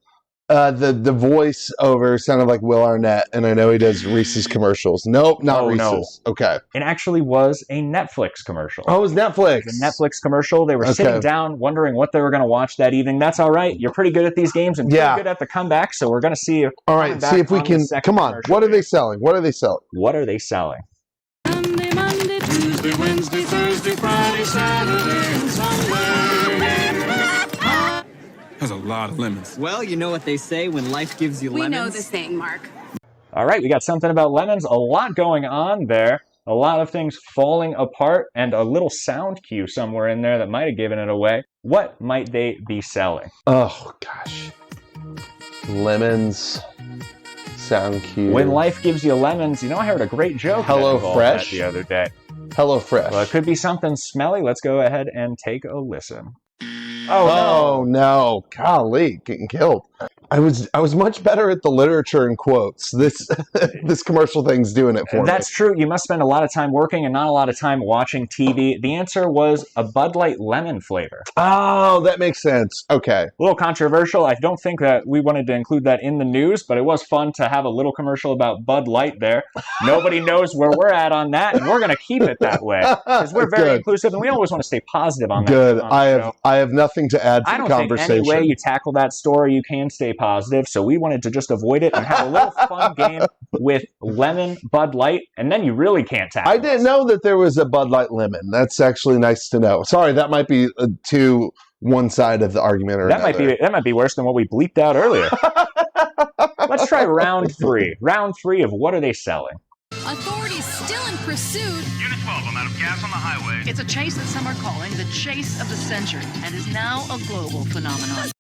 The voice over sounded like Will Arnett, and I know he does Reese's commercials. Nope, not Reese's. No. Okay. It actually was a Netflix commercial. Oh, it was Netflix. It was a Netflix commercial. They were sitting down wondering what they were going to watch that evening. That's all right. You're pretty good at these games and pretty good at the comeback, so we're going to see. All right, see if we can. Come on. What are they selling? What are they selling? What are they selling? Monday, Tuesday, Wednesday, Thursday, Friday, Saturday, and Sunday. That's a lot of lemons. Well, you know what they say when life gives you lemons. We know the saying, Mark. All right, we got something about lemons. A lot going on there. A lot of things falling apart and a little sound cue somewhere in there that might have given it away. What might they be selling? Oh, gosh. Lemons. Sound cue. When life gives you lemons, you know, I heard a great joke Hello that Fresh the other day. Hello Fresh. Well, it could be something smelly. Let's go ahead and take a listen. Oh no. Golly, getting killed. I was much better at the literature and quotes. This commercial thing's doing it for me. That's true. You must spend a lot of time working and not a lot of time watching TV. The answer was a Bud Light lemon flavor. Oh, that makes sense. Okay. A little controversial. I don't think that we wanted to include that in the news, but it was fun to have a little commercial about Bud Light there. Nobody knows where we're at on that, and we're going to keep it that way because we're very inclusive, and we always want to stay positive on that. Good. I have nothing to add to the conversation. Think any way you tackle that story, you can stay positive. So we wanted to just avoid it and have a little fun game with lemon Bud Light, and then you really can't tackle. I didn't know that there was a Bud Light lemon. That's actually nice to know. Sorry, that might be to one side of the argument or another. That might be worse than what we bleeped out earlier. Let's try round three. Round three of what are they selling? Authorities still in pursuit. Unit 12, I'm out of gas on the highway. It's a chase that some are calling the chase of the century and is now a global phenomenon.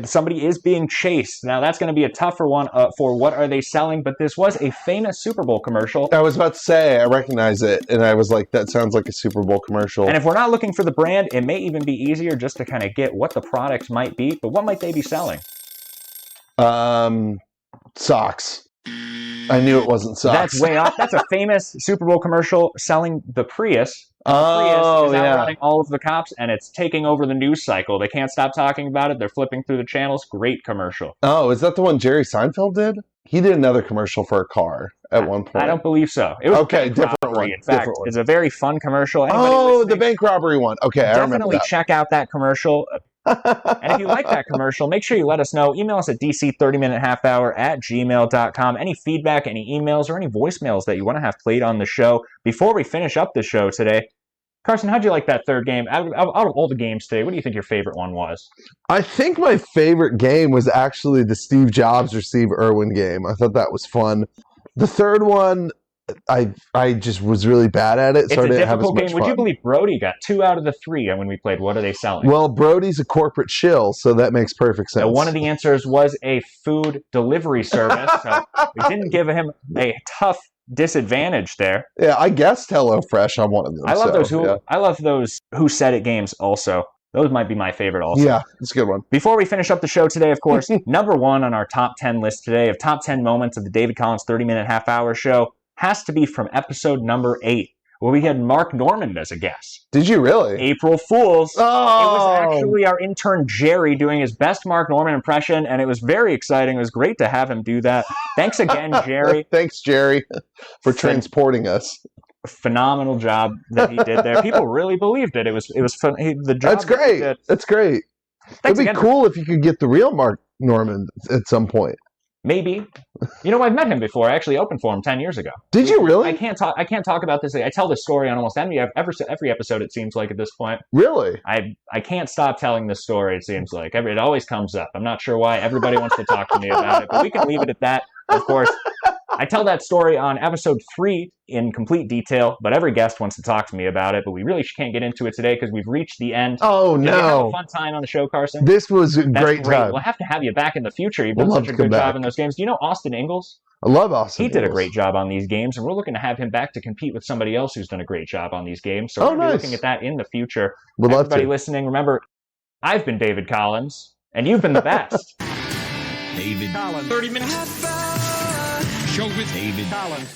Somebody is being chased. Now, that's going to be a tougher one for what are they selling, but this was a famous Super Bowl commercial. I was about to say, I recognize it, and I was like, that sounds like a Super Bowl commercial. And if we're not looking for the brand, it may even be easier just to kind of get what the product might be, but what might they be selling? Socks. I knew it wasn't socks. That's way off. That's a famous Super Bowl commercial selling the Prius. The Prius is outrunning all of the cops, and it's taking over the news cycle. They can't stop talking about it. They're flipping through the channels. Great commercial. Oh, is that the one Jerry Seinfeld did? He did another commercial for a car at one point. I don't believe so. It was different one. In fact, it's a very fun commercial. The bank robbery one. Okay, I remember that. Definitely check out that commercial. And if you like that commercial, make sure you let us know. Email us at dc30minutehalfhour@gmail.com. Any feedback, any emails, or any voicemails that you want to have played on the show. Before we finish up the show today, Carson, how'd you like that third game? Out of all the games today, what do you think your favorite one was? I think my favorite game was actually the Steve Jobs or Steve Irwin game. I thought that was fun. The third one, I just was really bad at it, It's so I a didn't have as difficult much game. fun. Would you believe Brody got 2 out of the 3 when we played What Are They Selling? Well, Brody's a corporate shill, so that makes perfect sense. Now, one of the answers was a food delivery service, so we didn't give him a tough disadvantage there. Yeah, I guessed HelloFresh on one of them. I love so, those Who Said It games also. Those might be my favorite also. Yeah, it's a good one. Before we finish up the show today, of course, number 1 on our top 10 list today of top 10 moments of the David Collins 30-minute half-hour show has to be from episode number 8, where we had Mark Normand as a guest. Did you really? April Fools. Oh! It was actually our intern Jerry doing his best Mark Normand impression, and it was very exciting. It was great to have him do that. Thanks again, Jerry. Thanks, Jerry, for transporting us. Phenomenal job that he did there. People really believed it. It was fun. The job That's great. That's great. It'd be again. cool if you could get the real Mark Normand at some point. Maybe. You know, I've met him before. I actually opened for him 10 years ago. Did you really? I can't talk about this. I tell this story on almost every episode, it seems like, at this point. Really? I can't stop telling this story, it seems like. It always comes up. I'm not sure why. Everybody wants to talk to me about it, but we can leave it at that. Of course, I tell that story on episode 3 in complete detail, but every guest wants to talk to me about it, but we really can't get into it today because we've reached the end. Oh, Did you have no. a fun time on the show, Carson? This was a That's great time. We'll have to have you back in the future. You've We'll done love such a to come good job back. in those games. Do you know Austin Ingalls? I love Austin He did a Ingalls. great job on these games, and we're looking to have him back to compete with somebody else who's done a great job on these games. So Oh, we're going to be nice. looking at that in the future. Would love Everybody to. listening, remember, I've been David Collins, and you've been the best. David Collins. 30 minutes. Show with David Collins.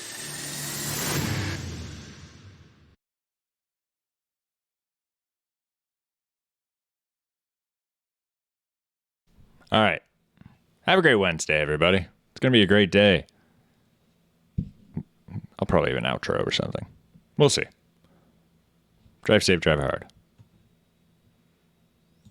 All right. Have a great Wednesday, everybody. It's going to be a great day. I'll probably have an outro or something. We'll see. Drive safe, drive hard.